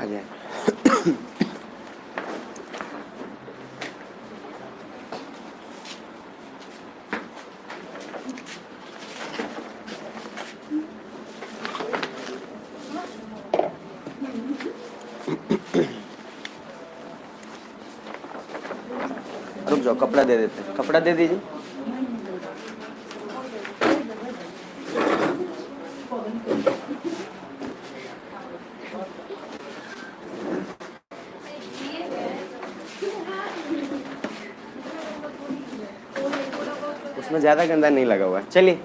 जाए। रुक जाओ, कपड़ा दे देते हैं, कपड़ा दे दीजिए। उसमें ज़्यादा गंदा नहीं लगा हुआ है, चलिए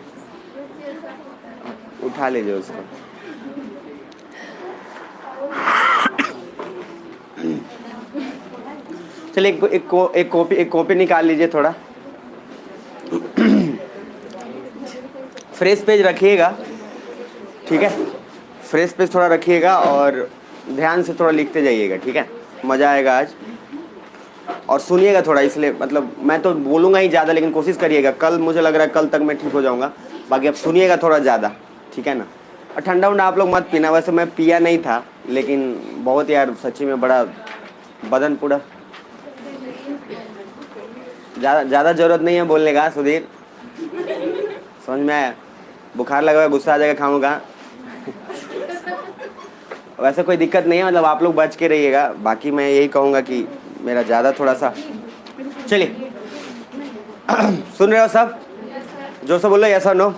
उठा लीजिए उसको। चलिए एक कॉपी निकाल लीजिए थोड़ा। फ्रेश पेज रखिएगा, ठीक है, फ्रेश पेज थोड़ा रखिएगा और ध्यान से थोड़ा लिखते जाइएगा, ठीक है, मज़ा आएगा आज। और सुनिएगा थोड़ा, इसलिए मतलब मैं तो बोलूँगा ही ज़्यादा, लेकिन कोशिश करिएगा, कल मुझे लग रहा है कल तक मैं ठीक हो जाऊँगा, बाकी अब सुनिएगा थोड़ा ज़्यादा, ठीक है ना। और ठंडा उंडा आप लोग मत पीना, वैसे मैं पिया नहीं था, लेकिन बहुत यार सच्ची में बड़ा बदन पूरा, ज़्यादा ज़रूरत नहीं है बोलने का सुधीर, समझ में आया। बुखार लगा हुआ, गुस्सा आ जाएगा, खाऊंगा। वैसे कोई दिक्कत नहीं है, मतलब आप लोग बच के रहिएगा। बाकी मैं यही कहूँगा कि मेरा ज़्यादा थोड़ा सा, चलिए सुन रहे हो सब, जो सब बोलो यस और नो।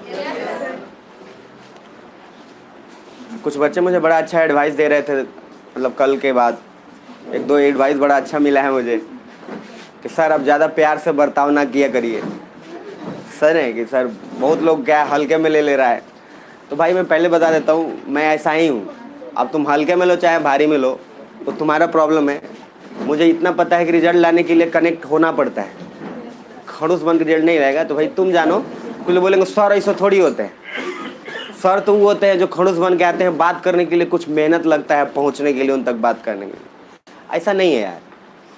कुछ बच्चे मुझे बड़ा अच्छा एडवाइस दे रहे थे, मतलब कल के बाद एक दो एडवाइस बड़ा अच्छा मिला है मुझे कि सर अब ज़्यादा प्यार से बर्ताव ना किया करिए। सर है कि सर बहुत लोग क्या हल्के में ले रहा है, तो भाई मैं पहले बता देता हूँ, मैं ऐसा ही हूँ। अब तुम हल्के में लो चाहे भारी में लो, तो तुम्हारा प्रॉब्लम है। मुझे इतना पता है कि रिजल्ट लाने के लिए कनेक्ट होना पड़ता है, खड़ूस बन के रिजल्ट नहीं रहेगा। तो भाई तुम जानो, कुछ लोग बोलेंगे सर ऐसा थोड़ी होते हैं। सर तो वो होते हैं जो खड़ूस बन के आते हैं, बात करने के लिए कुछ मेहनत लगता है पहुँचने के लिए उन तक बात करने के लिए। ऐसा नहीं है यार,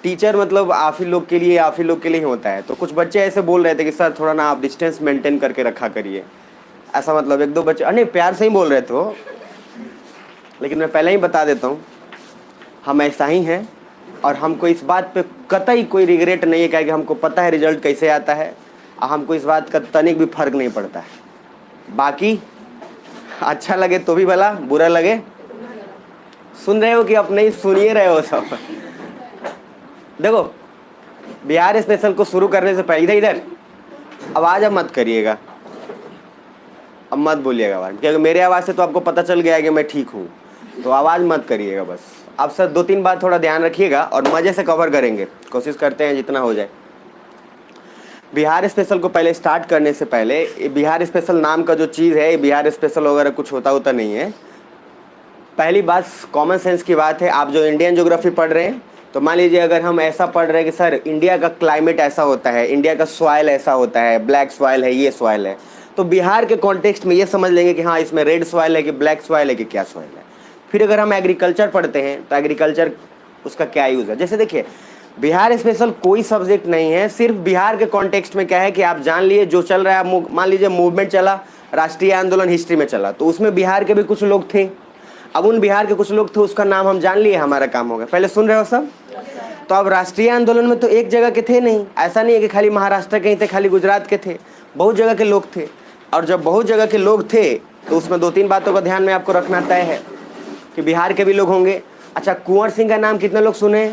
टीचर मतलब आप ही लोग के लिए ही होता है। तो कुछ बच्चे ऐसे बोल रहे थे कि सर थोड़ा ना आप डिस्टेंस मेंटेन करके रखा करिए, ऐसा मतलब एक दो बच्चे, अरे प्यार से ही बोल रहे थे वो, लेकिन मैं पहले ही बता देता हूँ हम ऐसा ही हैं। और हमको इस बात पे कतई कोई रिग्रेट नहीं है, क्योंकि हमको पता है रिजल्ट कैसे आता है, और हमको इस बात का तनिक भी फर्क नहीं पड़ता है। बाकी अच्छा लगे तो भी भला, बुरा लगे, सुन रहे हो कि अपने ही सुनिए रहे हो सब। देखो बिहार स्पेशल को शुरू करने से पहले इधर आवाज़ अब मत करिएगा, अब मत बोलिएगा आवाज़, क्योंकि मेरे आवाज़ से तो आपको पता चल गया है कि मैं ठीक हूँ, तो आवाज़ मत करिएगा बस। आप सर दो तीन बात थोड़ा ध्यान रखिएगा और मज़े से कवर करेंगे, कोशिश करते हैं जितना हो जाए। बिहार स्पेशल को पहले स्टार्ट करने से पहले, बिहार स्पेशल नाम का जो चीज़ है, बिहार स्पेशल वगैरह कुछ होता नहीं है। पहली बात कॉमन सेंस की बात है। आप जो इंडियन ज्योग्राफी पढ़ रहे हैं, तो मान लीजिए अगर हम ऐसा पढ़ रहे हैं कि सर इंडिया का क्लाइमेट ऐसा होता है, इंडिया का सॉइल ऐसा होता है, ब्लैक सॉइल है, ये सॉइल है, तो बिहार के कॉन्टेक्स्ट में ये समझ लेंगे कि हाँ इसमें रेड सॉइल है कि ब्लैक सॉइल है कि क्या सॉइल है। फिर अगर हम एग्रीकल्चर पढ़ते हैं तो एग्रीकल्चर उसका क्या यूज़ है। जैसे देखिए बिहार स्पेशल कोई सब्जेक्ट नहीं है, सिर्फ बिहार के कॉन्टेक्स्ट में क्या है कि आप जान लिए जो चल रहा है। मान लीजिए मूवमेंट चला, राष्ट्रीय आंदोलन हिस्ट्री में चला, तो उसमें बिहार के भी कुछ लोग थे। अब उन बिहार के कुछ लोग थे, उसका नाम हम जान लिए, हमारा काम हो गया। पहले सुन रहे हो सब। तो अब राष्ट्रीय आंदोलन में तो एक जगह के थे नहीं, ऐसा नहीं है कि खाली महाराष्ट्र के ही थे, खाली गुजरात के थे, बहुत जगह के लोग थे। और जब बहुत जगह के लोग थे तो उसमें दो तीन बातों का ध्यान में आपको रखना तय है कि बिहार के भी लोग होंगे। अच्छा, कुंवर सिंह का नाम कितने लोग सुने?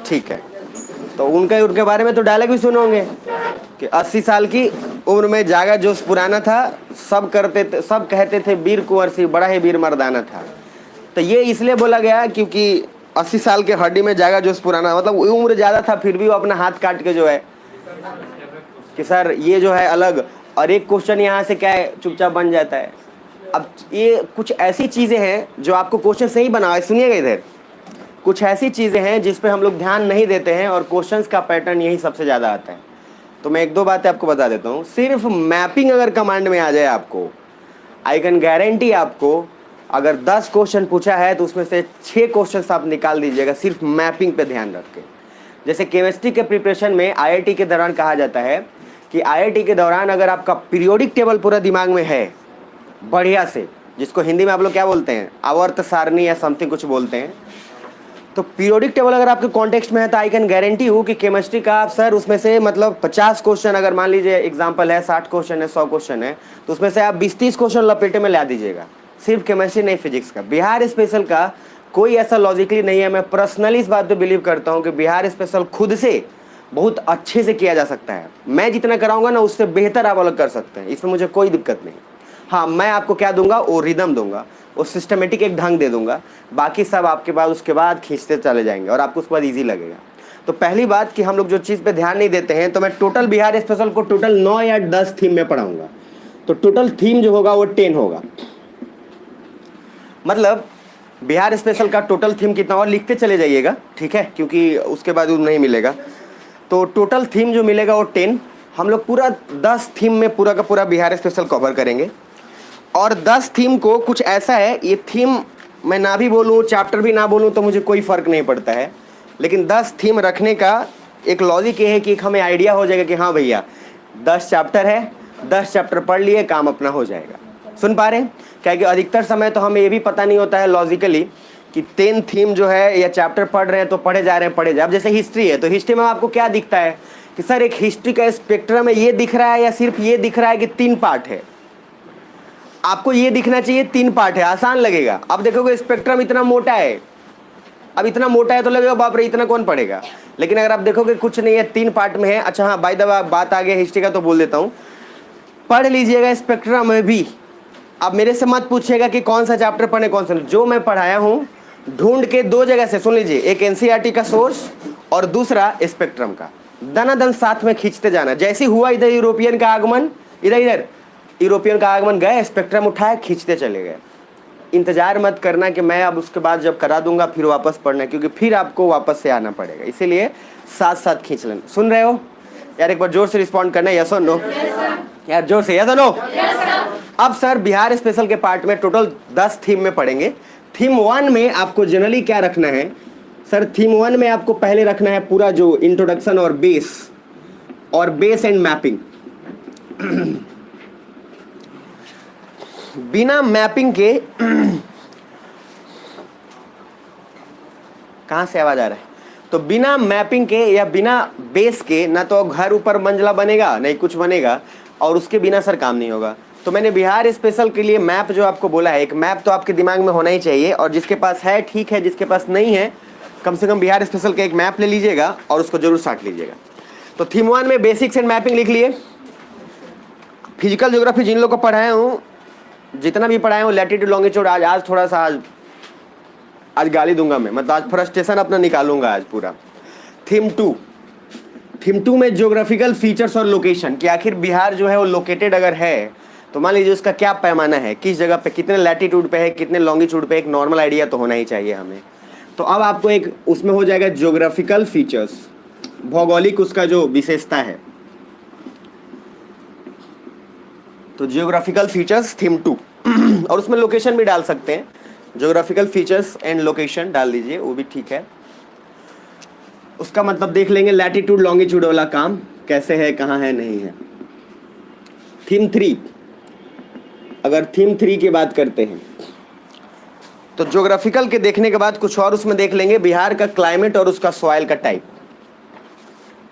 ठीक है, तो उनके बारे में तो डायलॉग भी सुने होंगे कि 80 साल की उम्र में जागा जोश पुराना था, सब कहते थे वीर कुंवर सिंह बड़ा ही वीर मर्दाना था। तो ये इसलिए बोला गया क्योंकि 80 साल के हड्डी में जागा जोश पुराना, मतलब उम्र ज़्यादा था फिर भी वो अपना हाथ काट के जो है कि सर ये जो है अलग। और एक क्वेश्चन यहाँ से क्या है, चुपचाप बन जाता है। अब ये कुछ ऐसी चीज़ें हैं जो आपको क्वेश्चन से ही बनाए, सुनिएगा इधर, कुछ ऐसी चीज़ें हैं जिस पे हम लोग ध्यान नहीं देते हैं और क्वेश्चंस का पैटर्न यही सबसे ज़्यादा आता है। तो मैं एक दो बातें आपको बता देता हूँ। सिर्फ मैपिंग अगर कमांड में आ जाए आपको, आई कैन गारंटी आपको अगर 10 क्वेश्चन पूछा है तो उसमें से 6 क्वेश्चन आप निकाल दीजिएगा, सिर्फ मैपिंग पे ध्यान रख के। जैसे केमिस्ट्री के प्रिपरेशन में आईआईटी के दौरान कहा जाता है कि आईआईटी के दौरान अगर आपका पीरियोडिक टेबल पूरा दिमाग में है बढ़िया से, जिसको हिंदी में आप लोग क्या बोलते हैं, आवर्त सारणी या समथिंग कुछ बोलते हैं। तो पीरियोडिक टेबल अगर आपके कॉन्टेक्स्ट में है तो आई कैन गारंटी हूँ कि केमिस्ट्री का आप सर उसमें से मतलब 50 क्वेश्चन, अगर मान लीजिए एग्जाम्पल है 60 क्वेश्चन है, 100 क्वेश्चन है, तो उसमें से आप 20-30 क्वेश्चन लपेटे में ला दीजिएगा। सिर्फ केमिस्ट्री नहीं, फिजिक्स का। बिहार स्पेशल का कोई ऐसा लॉजिकली नहीं है। मैं पर्सनली इस बात पे बिलीव करता हूँ कि बिहार स्पेशल खुद से बहुत अच्छे से किया जा सकता है। मैं जितना कराऊंगा ना उससे बेहतर आप अलग कर सकते हैं, इसमें मुझे कोई दिक्कत नहीं। हाँ, मैं आपको क्या दूंगा, वो रिदम दूंगा, वो सिस्टमेटिक एक ढंग दे दूंगा, बाकी सब आपके पास उसके बाद खींचते चले जाएंगे और आपको उसके बाद ईजी लगेगा। तो पहली बात कि हम लोग जो चीज़ पे ध्यान नहीं देते हैं, तो मैं टोटल बिहार स्पेशल को टोटल 9 या 10 थीम में पढ़ाऊंगा। तो टोटल थीम जो होगा वो 10 होगा। मतलब बिहार स्पेशल का टोटल थीम कितना, और लिखते चले जाइएगा, ठीक है, क्योंकि उसके बाद नहीं मिलेगा। तो टोटल थीम जो मिलेगा वो 10। हम लोग पूरा 10 थीम में पूरा का पूरा बिहार स्पेशल कवर करेंगे। और 10 थीम को कुछ ऐसा है, ये थीम मैं ना भी बोलूँ, चैप्टर भी ना बोलूँ, तो मुझे कोई फ़र्क नहीं पड़ता है, लेकिन 10 थीम रखने का एक लॉजिक ये है कि एक हमें आइडिया हो जाएगा कि हाँ भैया 10 चैप्टर है, 10 चैप्टर पढ़ लिए, काम अपना हो जाएगा। सुन पा रहे हैं? क्या कि अधिकतर समय तो हमें ये भी पता नहीं होता है लॉजिकली कि 10 थीम जो है या चैप्टर पढ़ रहे हैं तो पढ़े जा रहे हैं, पढ़े जा। अब जैसे हिस्ट्री है, तो हिस्ट्री में आपको क्या दिखता है कि सर एक हिस्ट्री का स्पेक्ट्रम में ये दिख रहा है या सिर्फ ये दिख रहा है कि 3 पार्ट है। आपको ये दिखना चाहिए 3 पार्ट है, आसान लगेगा। अब देखोगे स्पेक्ट्रम इतना मोटा है, अब इतना मोटा है तो लगेगा बाप रे इतना कौन पढ़ेगा। लेकिन अगर आप देखोगे कुछ नहीं है, 3 पार्ट में है। अच्छा हाँ, बाय द वे बात आ गया हिस्ट्री का तो बोल देता हूँ, पढ़ लीजिएगा स्पेक्ट्रम में भी। अब मेरे से मत पूछिएगा कि कौन सा चैप्टर पढ़े कौन सा, जो मैं पढ़ाया हूँ ढूंढ के 2 जगह से सुन लीजिए, एक एनसीईआरटी का सोर्स और दूसरा स्पेक्ट्रम का, दनादन साथ में खींचते जाना। जैसे हुआ इधर यूरोपियन का आगमन, इधर यूरोपियन का आगमन, गए स्पेक्ट्रम उठाए खींचते चले गए। इंतजार मत करना कि मैं अब उसके बाद जब करा दूंगा फिर वापस पढ़ना, क्योंकि फिर आपको वापस से आना पड़ेगा, इसीलिए साथ साथ खींच लेना। सुन रहे हो यार? एक बार जोर से रिस्पॉन्ड करना, यस और नो यार, जोर से, यस और नो। अब सर बिहार स्पेशल के पार्ट में टोटल 10 थीम में पढ़ेंगे। थीम 1 में आपको जनरली क्या रखना है सर? थीम 1 में आपको पहले रखना है पूरा जो इंट्रोडक्शन और बेस एंड मैपिंग। बिना मैपिंग के कहां से आवाज आ रहा है? तो बिना मैपिंग के या बिना बेस के ना तो घर ऊपर मंजिला बनेगा, नहीं कुछ बनेगा, और उसके बिना सर काम नहीं होगा। तो मैंने बिहार स्पेशल के लिए मैप जो आपको बोला है, एक मैप तो आपके दिमाग में होना ही चाहिए, और जिसके पास है ठीक है, जिसके पास नहीं है कम से कम बिहार स्पेशल का एक मैप ले लीजिएगा और उसको जरूर साट लीजिएगा। तो थीम 1 में बेसिक्स एंड मैपिंग लिख लिए। फिजिकल ज्योग्राफी जिन लोग को पढ़ाया हूँ, जितना भी पढ़ाया हूँ, लैटिट्यूड लॉन्गिट्यूड, आज थोड़ा सा आज गाली दूंगा मैं, मतलब आज फ्रस्ट्रेशन अपना निकालूंगा आज पूरा। थीम 2 में ज्योग्राफिकल फीचर्स और लोकेशन, कि आखिर बिहार जो है वो लोकेटेड अगर है तो मान लीजिए उसका क्या पैमाना है, किस जगह पे, कितने लैटिट्यूड पे है, कितने लॉन्गिट्यूड पे, एक नॉर्मल आइडिया तो होना ही चाहिए हमें। तो अब आपको एक उसमें हो जाएगा ज्योग्राफिकल फीचर्स, भौगोलिक उसका जो विशेषता है। तो ज्योग्राफिकल फीचर्स थीम 2 और उसमें लोकेशन भी डाल सकते हैं, ज्योग्राफिकल फीचर्स एंड लोकेशन डाल दीजिए, वो भी ठीक है। उसका मतलब देख लेंगे लैटिट्यूड लॉन्गिट्यूड वाला काम कैसे है, कहाँ है, नहीं है। थीम 3, अगर थीम 3 की बात करते हैं तो ज्योग्राफिकल के देखने के बाद कुछ और उसमें देख लेंगे, बिहार का क्लाइमेट और उसका सॉइल का टाइप।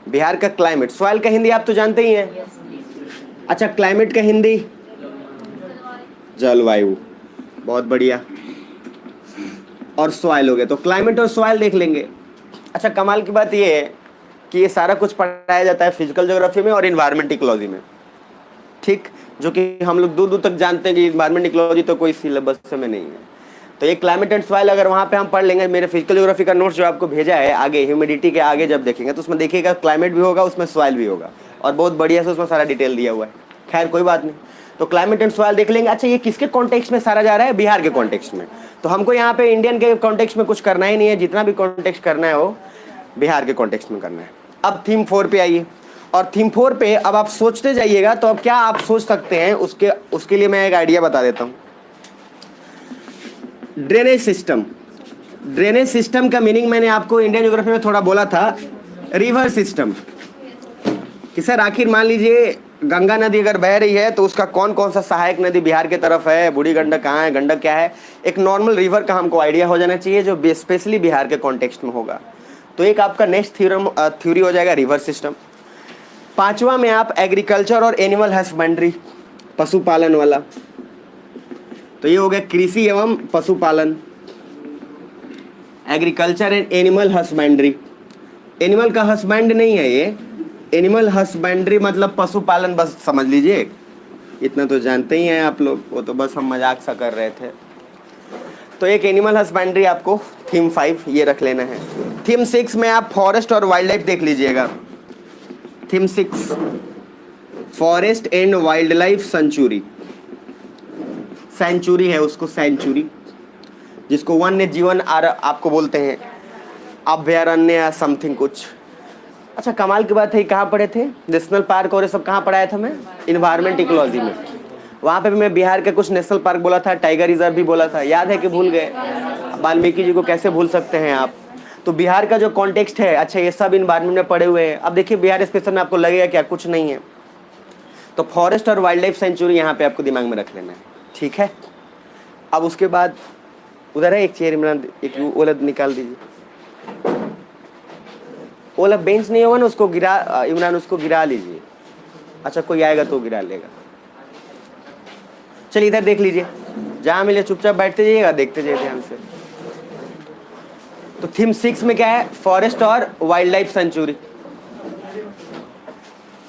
बिहार का क्लाइमेट, सॉइल का हिंदी आप तो जानते ही हैं। अच्छा, क्लाइमेट का हिंदी जलवायु, बहुत बढ़िया। और सॉइल हो गया, तो क्लाइमेट और सॉइल देख लेंगे। अच्छा, कमाल की बात ये है कि ये सारा कुछ पढ़ाया जाता है फिजिकल ज्योग्राफी में और इन्वायरमेंट इकोलॉजी में, ठीक, जो कि हम लोग दूर दूर तक जानते हैं कि इन्वायरमेंट इकोलॉजी तो कोई सिलेबस में नहीं है। तो ये क्लाइमेट एंड सॉइल अगर वहाँ पे हम पढ़ लेंगे, मेरे फिजिकल ज्योग्राफी का नोट्स जो आपको भेजा है आगे ह्यूमिडिटी के आगे जब देखेंगे तो उसमें देखिएगा क्लाइमेट भी होगा, उसमें सॉइल भी होगा, और बहुत बढ़िया से उसमें सारा डिटेल दिया हुआ है। खैर कोई बात नहीं, तो क्लाइमेट एंड सॉइल देख लेंगे। अच्छा, ये किसके कॉन्टेक्स्ट में सारा जा रहा है? बिहार के कॉन्टेक्स्ट में। तो हमको यहाँ पे इंडियन के कॉन्टेक्स्ट में कुछ करना ही नहीं है, जितना भी कॉन्टेक्स्ट करना है वो बिहार के कॉन्टेक्स्ट में करना है। अब थीम 4 पे आइए, और थीम 4 पे अब आप सोचते जाइएगा। तो अब क्या आप सोच सकते हैं उसके लिए मैं एक आइडिया बता देता हूँ। ड्रेनेज सिस्टम, ड्रेनेज सिस्टम का मीनिंग मैंने आपको इंडियन ज्योग्राफी में थोड़ा बोला था, रिवर सिस्टम। कि सर आखिर मान लीजिए गंगा नदी अगर बह रही है तो उसका कौन कौन सा सहायक नदी बिहार की तरफ है, बूढ़ी गंडक कहाँ है, गंडक क्या है, एक नॉर्मल रिवर का हमको आइडिया हो जाना चाहिए जो स्पेशली बिहार के कॉन्टेक्स्ट में होगा। तो एक आपका नेक्स्ट थ्योरी हो जाएगा रिवर सिस्टम। पांचवा में आप एग्रीकल्चर और एनिमल हस्बेंड्री, पशुपालन वाला। तो ये हो गया कृषि एवं पशुपालन, agriculture and animal husbandry. Animal का हस्बैंड नहीं है ये, एनिमल हस्बेंड्री मतलब पशुपालन, बस समझ लीजिए, इतना तो जानते ही हैं आप लोग, वो तो बस हम मजाक सा कर रहे थे। तो एक एनिमल हस्बेंड्री आपको थीम 5 ये रख लेना है। थीम 6 में आप फॉरेस्ट और वाइल्ड लाइफ देख लीजिएगा। Theme 6 forest and wildlife sanctuary, sanctuary है उसको, सेंचुरी जिसको वन्य जीवन आपको बोलते हैं, अभयारण्य या समथिंग कुछ। अच्छा कमाल की बात है, कहाँ पढ़े थे नेशनल पार्क और ये सब, कहाँ पढ़ाया था मैं, इन्वायरमेंट इकोलॉजी में। वहाँ पे भी मैं बिहार के कुछ नेशनल पार्क बोला था, टाइगर रिजर्व भी बोला था, याद है कि भूल गए? वाल्मीकि जी को कैसे भूल सकते हैं आप। तो बिहार का जो कॉन्टेक्स्ट है, अच्छा ये सब इन्वायरमेंट में पढ़े हुए हैं। अब देखिए बिहार स्पेशल में आपको लगेगा क्या, कुछ नहीं है। तो फॉरेस्ट और वाइल्ड लाइफ सेंचुरी यहाँ पे आपको दिमाग में रख लेना है, ठीक है। अब उसके बाद उधर है एक चेयर, इमरान एक ओलद निकाल दीजिए। ओला बेंच नहीं होगा ना, उसको गिरा, इमरान उसको गिरा लीजिए। अच्छा कोई आएगा तो गिरा लेगा। चलिए इधर देख लीजिए, जहाँ मिले चुपचाप बैठते जाइएगा, देखते जाइए ध्यान से। तो थीम 6 में क्या है, फॉरेस्ट और wild life sanctuary,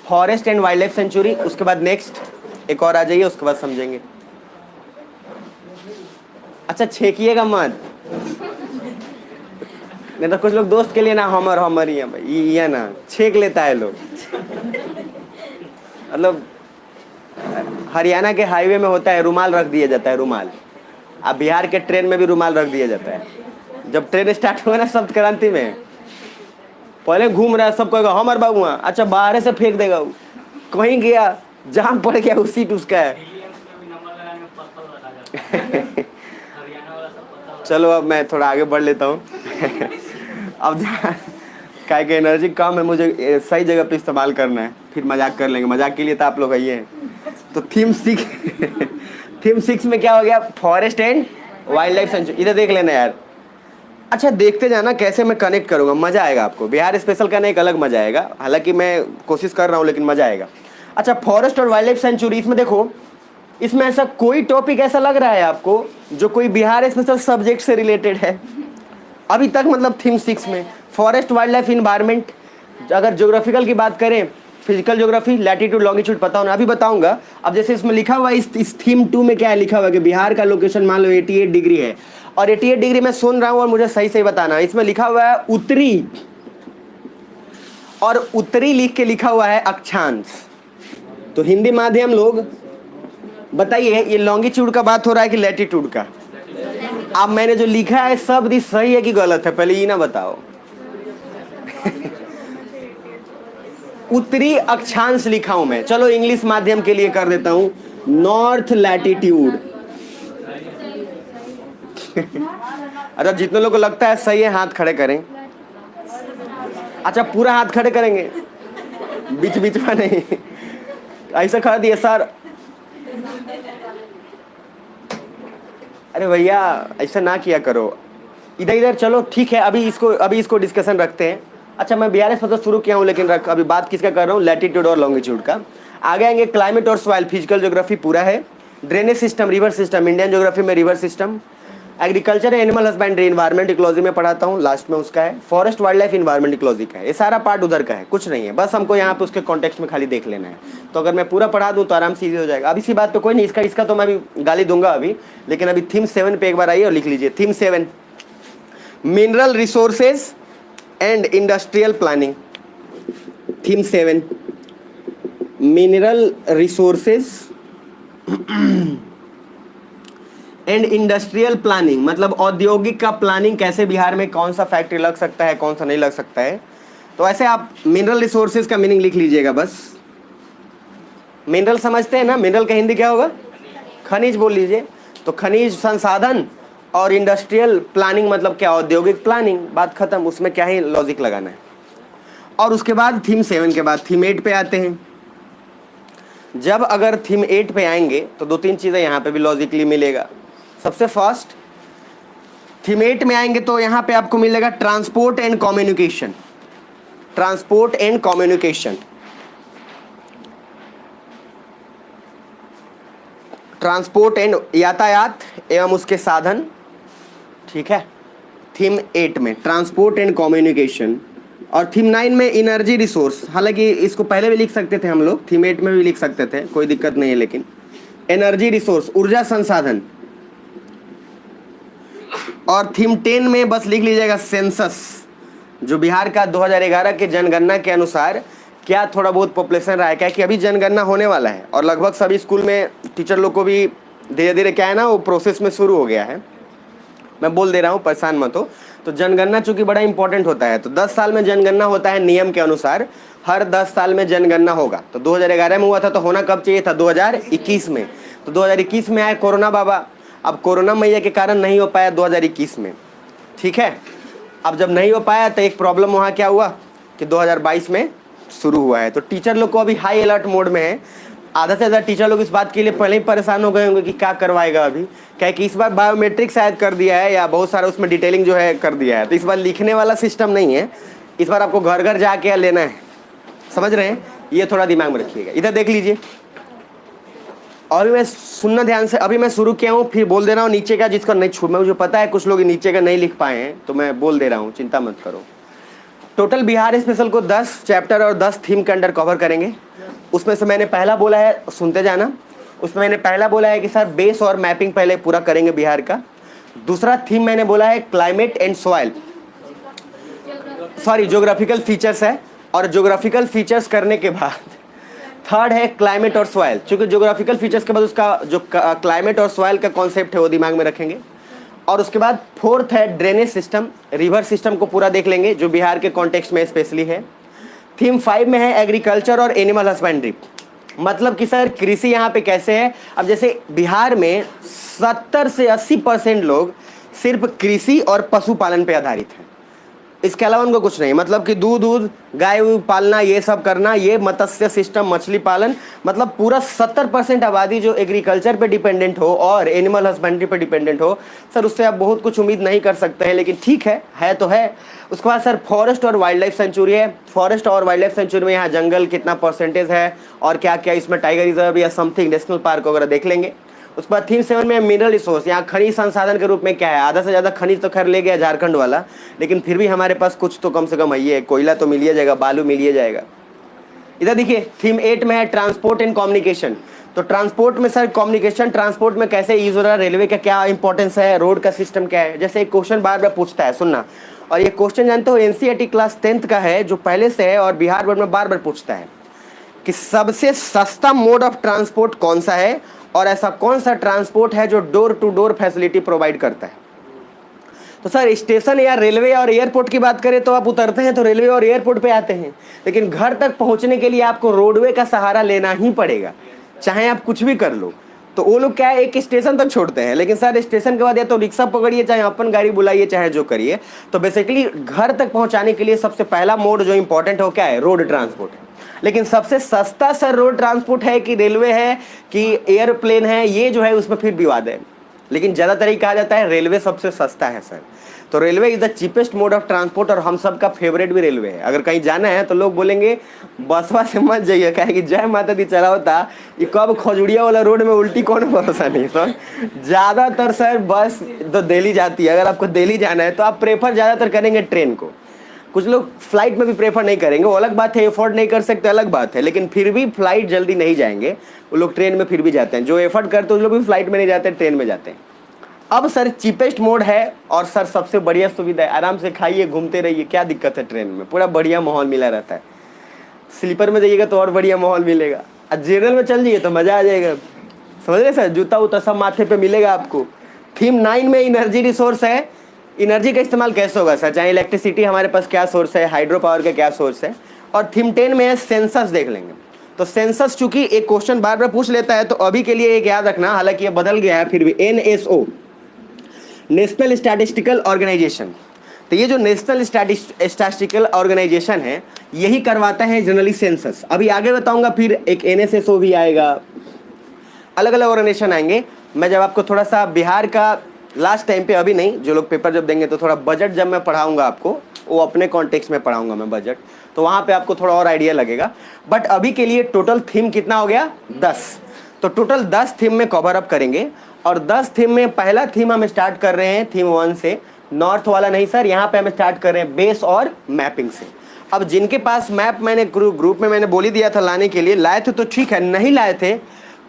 forest and wildlife century. उसके बाद नेक्स्ट एक और आ जाइए, उसके बाद समझेंगे। अच्छा छेकिएगा मत, नहीं तो कुछ लोग दोस्त के लिए ना हमर ही है भाई, ये ना छेक लेता है लोग। मतलब हरियाणा के हाईवे में होता है, रुमाल रख दिया जाता है, रुमाल। अब बिहार के ट्रेन में भी रुमाल रख दिया जाता है। जब ट्रेन स्टार्ट हुआ ना सप्त क्रांति में, पहले घूम रहा है, सब कहेगा हमर बाबू, अच्छा बाहर से फेंक देगा वो, कहीं गया जहाँ पड़ गया वो सीट उसका है। चलो अब मैं थोड़ा आगे बढ़ लेता हूँ। अब काय का एनर्जी कम है, मुझे सही जगह पे इस्तेमाल करना है, फिर मजाक कर लेंगे, मजाक के लिए तो आप लोग आइए हैं। तो थीम 6 थीम 6 में क्या हो गया, forest and wildlife century. इधर देख लेना यार, अच्छा देखते जाना कैसे मैं कनेक्ट करूंगा, मजा आएगा आपको। बिहार स्पेशल का एक अलग मजा आएगा, हालांकि मैं कोशिश कर रहा हूँ लेकिन मजा आएगा। अच्छा फॉरेस्ट और वाइल्ड लाइफ सेंचुरी, इसमें देखो, इसमें ऐसा कोई टॉपिक ऐसा लग रहा है आपको जो कोई बिहार स्पेशल सब्जेक्ट से रिलेटेड है अभी तक, मतलब थीम 6 में फॉरेस्ट वाइल्ड लाइफ इन्वायरमेंट। अगर ज्योग्राफिकल की बात करें, फिजिकल ज्योग्राफी, लैटिट्यूड लॉन्गिट्यूड पता होना, अभी बताऊंगा। अब जैसे इसमें लिखा हुआ है, इस थीम 2 में क्या है लिखा हुआ है कि बिहार का लोकेशन मान लो 88 डिग्री है, और 88 डिग्री मैं सुन रहा हूँ और मुझे सही सही बताना। इसमें लिखा हुआ है उत्तरी, और उत्तरी लिख के लिखा हुआ है अक्षांश। तो हिंदी माध्यम लोग बताइए, ये लॉन्गिट्यूड का बात हो रहा है कि लैटिट्यूड का? अब मैंने जो लिखा है सब सही है कि गलत है, पहले ये ना बताओ। उत्तरी अक्षांश लिखा हूं मैं, चलो इंग्लिश माध्यम के लिए कर देता हूं, नॉर्थ लैटिट्यूड। अच्छा जितने लोगों को लगता है सही है हाथ खड़े करें। अच्छा पूरा हाथ खड़े करेंगे, बीच बीच में नहीं, ऐसा कर दिए सर। अरे भैया ऐसा ना किया करो, इधर इधर चलो, ठीक है। अभी इसको डिस्कशन रखते हैं। अच्छा मैं बिहार से शुरू किया हूँ, लेकिन अभी बात किसका कर रहा हूँ, लैटिट्यूड और लॉन्गिट्यूड का। आगे आएंगे क्लाइमेट और सॉइल, फिजिकल ज्योग्राफी पूरा है, drainage system, river system, Indian geography में river system, agriculture animal husbandry, environment ecology में पढ़ाता हूँ, लास्ट में उसका है, forest wildlife environment ecology का है। ये सारा पार्ट उधर का है, कुछ नहीं है, बस हमको यहाँ पे उसके कॉन्टेक्स्ट में खाली देख लेना है। तो अगर मैं पूरा पढ़ा दूँ तो आराम से ईजी हो जाएगा। अब इसी बात पे कोई नहीं, इसका तो मैं अभी गाली दूंगा अभी, लेकिन अभी थीम 7 पे एक बार आइए और लिख लीजिए। Theme 7 mineral resources and industrial planning. Theme 7 mineral resources and industrial planning, मतलब औद्योगिक का प्लानिंग, कैसे बिहार में कौन सा फैक्ट्री लग सकता है, कौन सा नहीं लग सकता है। तो ऐसे आप मिनरल रिसोर्सेज का मीनिंग लिख लीजिएगा बस। मिनरल समझते हैं ना, मिनरल का हिंदी क्या होगा, खनिज बोल लीजिए। तो खनिज संसाधन, और इंडस्ट्रियल प्लानिंग मतलब क्या, औद्योगिक प्लानिंग, बात खत्म, उसमें क्या ही लॉजिक लगाना है। और उसके बाद थीम 7 के बाद थीम 8 पे आते हैं। जब अगर थीम 8 पे आएंगे तो 2-3 चीज़ें यहाँ पे भी लॉजिकली मिलेगा। सबसे फर्स्ट, थीम 8 में आएंगे तो यहाँ पे आपको मिलेगा transport and communication. Transport and communication, transport and यातायात एवं उसके साधन, ठीक है, थीम 8 में ट्रांसपोर्ट एंड कम्युनिकेशन। और थीम 9 में एनर्जी रिसोर्स, हालांकि इसको पहले भी लिख सकते थे हम लोग, थीम 8 में भी लिख सकते थे, कोई दिक्कत नहीं है, लेकिन एनर्जी रिसोर्स ऊर्जा संसाधन। और थीम 10 में बस लिख लीजिएगा सेंसस, जो बिहार का 2011 के जनगणना के अनुसार क्या थोड़ा बहुत पॉपुलेशन रहा है, क्या कि अभी जनगणना होने वाला है और लगभग सभी स्कूल में टीचर लोग को भी धीरे धीरे क्या है ना, वो प्रोसेस में शुरू हो गया है। मैं बोल दे रहा हूँ, परेशान मत हो। तो जनगणना चूंकि बड़ा इंपॉर्टेंट होता है, तो 10 साल में जनगणना होता है नियम के अनुसार, हर 10 साल में जनगणना होगा। तो 2011 में हुआ था, तो होना कब चाहिए था? 2021 में। तो 2021 में आया कोरोना बाबा, अब कोरोना मैया के कारण नहीं हो पाया 2021 में, ठीक है। अब जब नहीं हो पाया तो एक प्रॉब्लम वहाँ क्या हुआ कि 2022 में शुरू हुआ है। तो टीचर लोग को अभी हाई अलर्ट मोड में है। आधा से ज़्यादा टीचर लोग इस बात के लिए पहले ही परेशान हो गए होंगे कि क्या करवाएगा अभी, क्या कि इस बार बायोमेट्रिक शायद कर दिया है या बहुत सारा उसमें डिटेलिंग जो है कर दिया है, तो इस बार लिखने वाला सिस्टम नहीं है, इस बार आपको घर घर जाके लेना है। समझ रहे हैं? ये थोड़ा दिमाग में रखिएगा। इधर देख लीजिए, और भी मैं सुनना ध्यान से, अभी मैं शुरू किया हूँ, फिर बोल दे रहा हूँ नीचे का जिसका नहीं छूट, मुझे पता है कुछ लोग नीचे का नहीं लिख पाए हैं, तो मैं बोल दे रहा हूँ, चिंता मत करो। टोटल बिहार स्पेशल को 10 चैप्टर और 10 थीम के अंडर कवर करेंगे। उसमें से मैंने पहला बोला है, सुनते जाना, उसमें मैंने पहला बोला है कि सर बेस और मैपिंग पहले पूरा करेंगे बिहार का। दूसरा थीम मैंने बोला है climate and soil, sorry geographical features है, और ज्योग्राफिकल फीचर्स करने के बाद थर्ड है क्लाइमेट और सॉइल। चूंकि ज्योग्राफिकल फीचर्स के बाद उसका जो क्लाइमेट और सॉइल का कॉन्सेप्ट है वो दिमाग में रखेंगे। और उसके बाद फोर्थ है ड्रेनेज सिस्टम, रिवर सिस्टम को पूरा देख लेंगे जो बिहार के कॉन्टेक्स्ट में स्पेशली है। थीम 5 में है एग्रीकल्चर और एनिमल हस्बेंड्री, मतलब कि सर कृषि यहाँ पे कैसे है। अब जैसे बिहार में 70 से 80% लोग सिर्फ कृषि और पशुपालन पे आधारित हैं, इसके अलावा उनको कुछ नहीं, मतलब कि दूध गाय पालना, ये सब करना, ये मत्स्य सिस्टम, मछली पालन, मतलब पूरा 70% आबादी जो एग्रीकल्चर पे डिपेंडेंट हो और एनिमल हस्बेंड्री पे डिपेंडेंट हो। सर उससे आप बहुत कुछ उम्मीद नहीं कर सकते हैं, लेकिन ठीक है तो है। उसके बाद सर फॉरेस्ट और वाइल्ड लाइफ सेंचुरी है। फॉरेस्ट और वाइल्ड लाइफ सेंचुरी में यहाँ जंगल कितना परसेंटेज है और क्या क्या इसमें टाइगर रिजर्व या समथिंग नेशनल पार्क वगैरह देख लेंगे। उसके बाद थीम 7 में मिनरल रिसोर्स, यहाँ खनिज संसाधन के रूप में क्या है, आधा से ज़्यादा खनिज तो खैर ले गया झारखंड वाला, लेकिन फिर भी हमारे पास कुछ तो कम से कम है, कोयला तो मिल ही जाएगा, बालू मिल ही जाएगा। इधर देखिए थीम 8 में है ट्रांसपोर्ट एंड कम्युनिकेशन। तो ट्रांसपोर्ट में सर कम्युनिकेशन, ट्रांसपोर्ट में कैसे यूज हो रहा है, रेलवे का क्या इंपॉर्टेंस है, रोड का सिस्टम क्या है। जैसे एक क्वेश्चन बार बार पूछता है, सुनना, और ये क्वेश्चन जानते हो एनसीईआरटी क्लास 10th का है, जो पहले से है और बिहार बोर्ड में बार बार पूछता है कि सबसे सस्ता मोड ऑफ ट्रांसपोर्ट कौन सा है और ऐसा कौन सा ट्रांसपोर्ट है जो door to door facility provide करता है। तो सर स्टेशन या रेलवे और एयरपोर्ट की बात करें तो आप उतरते हैं तो रेलवे और एयरपोर्ट पे आते हैं, लेकिन घर तक पहुंचने के लिए आपको रोडवे का सहारा लेना ही पड़ेगा, चाहे आप कुछ भी कर लो। तो वो लोग क्या है, एक स्टेशन तक छोड़ते हैं, लेकिन सर स्टेशन के बाद या तो रिक्शा पकड़िए, चाहे अपन गाड़ी बुलाइए, चाहे जो करिए। तो बेसिकली घर तक पहुंचाने के लिए सबसे पहला मोड जो इंपॉर्टेंट हो क्या है, रोड ट्रांसपोर्ट है। लेकिन सबसे सस्ता सर रोड ट्रांसपोर्ट है कि रेलवे है कि एयरप्लेन है, ये जो है उसमें फिर विवाद है, लेकिन ज़्यादातर ये कहा जाता है रेलवे सबसे सस्ता है सर। तो railway is the cheapest mode of transport और हम सब का फेवरेट भी रेलवे है। अगर कहीं जाना है तो लोग बोलेंगे बसवा से मत जाइए, कहे कि जय माता दी चला होता, ये कब खजुड़िया वाला रोड में उल्टी कौन भरोसा नहीं। सर ज़्यादातर सर बस तो दिल्ली जाती है, अगर आपको दिल्ली जाना है तो आप प्रेफर ज़्यादातर करेंगे ट्रेन को। कुछ लोग फ्लाइट में भी प्रेफर नहीं करेंगे, वो अलग बात है, एफोर्ड नहीं कर सकते अलग बात है, लेकिन फिर भी फ्लाइट जल्दी नहीं जाएंगे, वो लोग ट्रेन में फिर भी जाते हैं। जो एफर्ट करते हैं उस लोग भी फ्लाइट में नहीं जाते, ट्रेन में जाते हैं। अब सर चीपेस्ट मोड है और सर सबसे बढ़िया सुविधा है, आराम से खाइए घूमते रहिए, क्या दिक्कत है, ट्रेन में पूरा बढ़िया माहौल मिला रहता है। स्लीपर में जाइएगा तो और बढ़िया माहौल मिलेगा, और जनरल में चल जाइए तो मज़ा आ जाएगा। समझ रहे सर, जूता उता सब माथे पे मिलेगा आपको। थीम 9 में एनर्जी रिसोर्स है, एनर्जी का इस्तेमाल कैसे होगा सर, चाहे इलेक्ट्रिसिटी हमारे पास क्या सोर्स है, हाइड्रो पावर का क्या सोर्स है। और थीम 10 में है सेंसस देख लेंगे। तो सेंसस चूंकि एक क्वेश्चन बार बार पूछ लेता है, तो अभी के लिए एक याद रखना, हालांकि ये बदल गया है फिर भी, NSO नेशनल स्टैटिस्टिकल ऑर्गेनाइजेशन। तो ये जो नेशनल स्टैटिस्टिकल ऑर्गेनाइजेशन है, यही करवाता है जनरली सेंसस। अभी आगे बताऊंगा, फिर एक एनएसएसओ भी आएगा, अलग अलग ऑर्गेनाइजेशन आएंगे। मैं जब आपको थोड़ा सा बिहार का लास्ट टाइम पे, अभी नहीं, जो लोग पेपर जब देंगे तो थोड़ा बजट जब मैं पढ़ाऊंगा आपको, वो अपने कॉन्टेक्स्ट में पढ़ाऊंगा मैं बजट, तो वहाँ पे आपको थोड़ा और आइडिया लगेगा। बट अभी के लिए टोटल थीम कितना हो गया? 10। तो टोटल 10 थीम में कवर अप करेंगे। और 10 थीम में पहला थीम हम स्टार्ट कर रहे हैं थीम 1 से। नॉर्थ वाला नहीं सर, यहाँ पे हम स्टार्ट कर रहे हैं बेस और मैपिंग से। अब जिनके पास मैप मैंने ग्रुप में मैंने बोल ही दिया था लाने के लिए, लाए थे तो ठीक है, नहीं लाए थे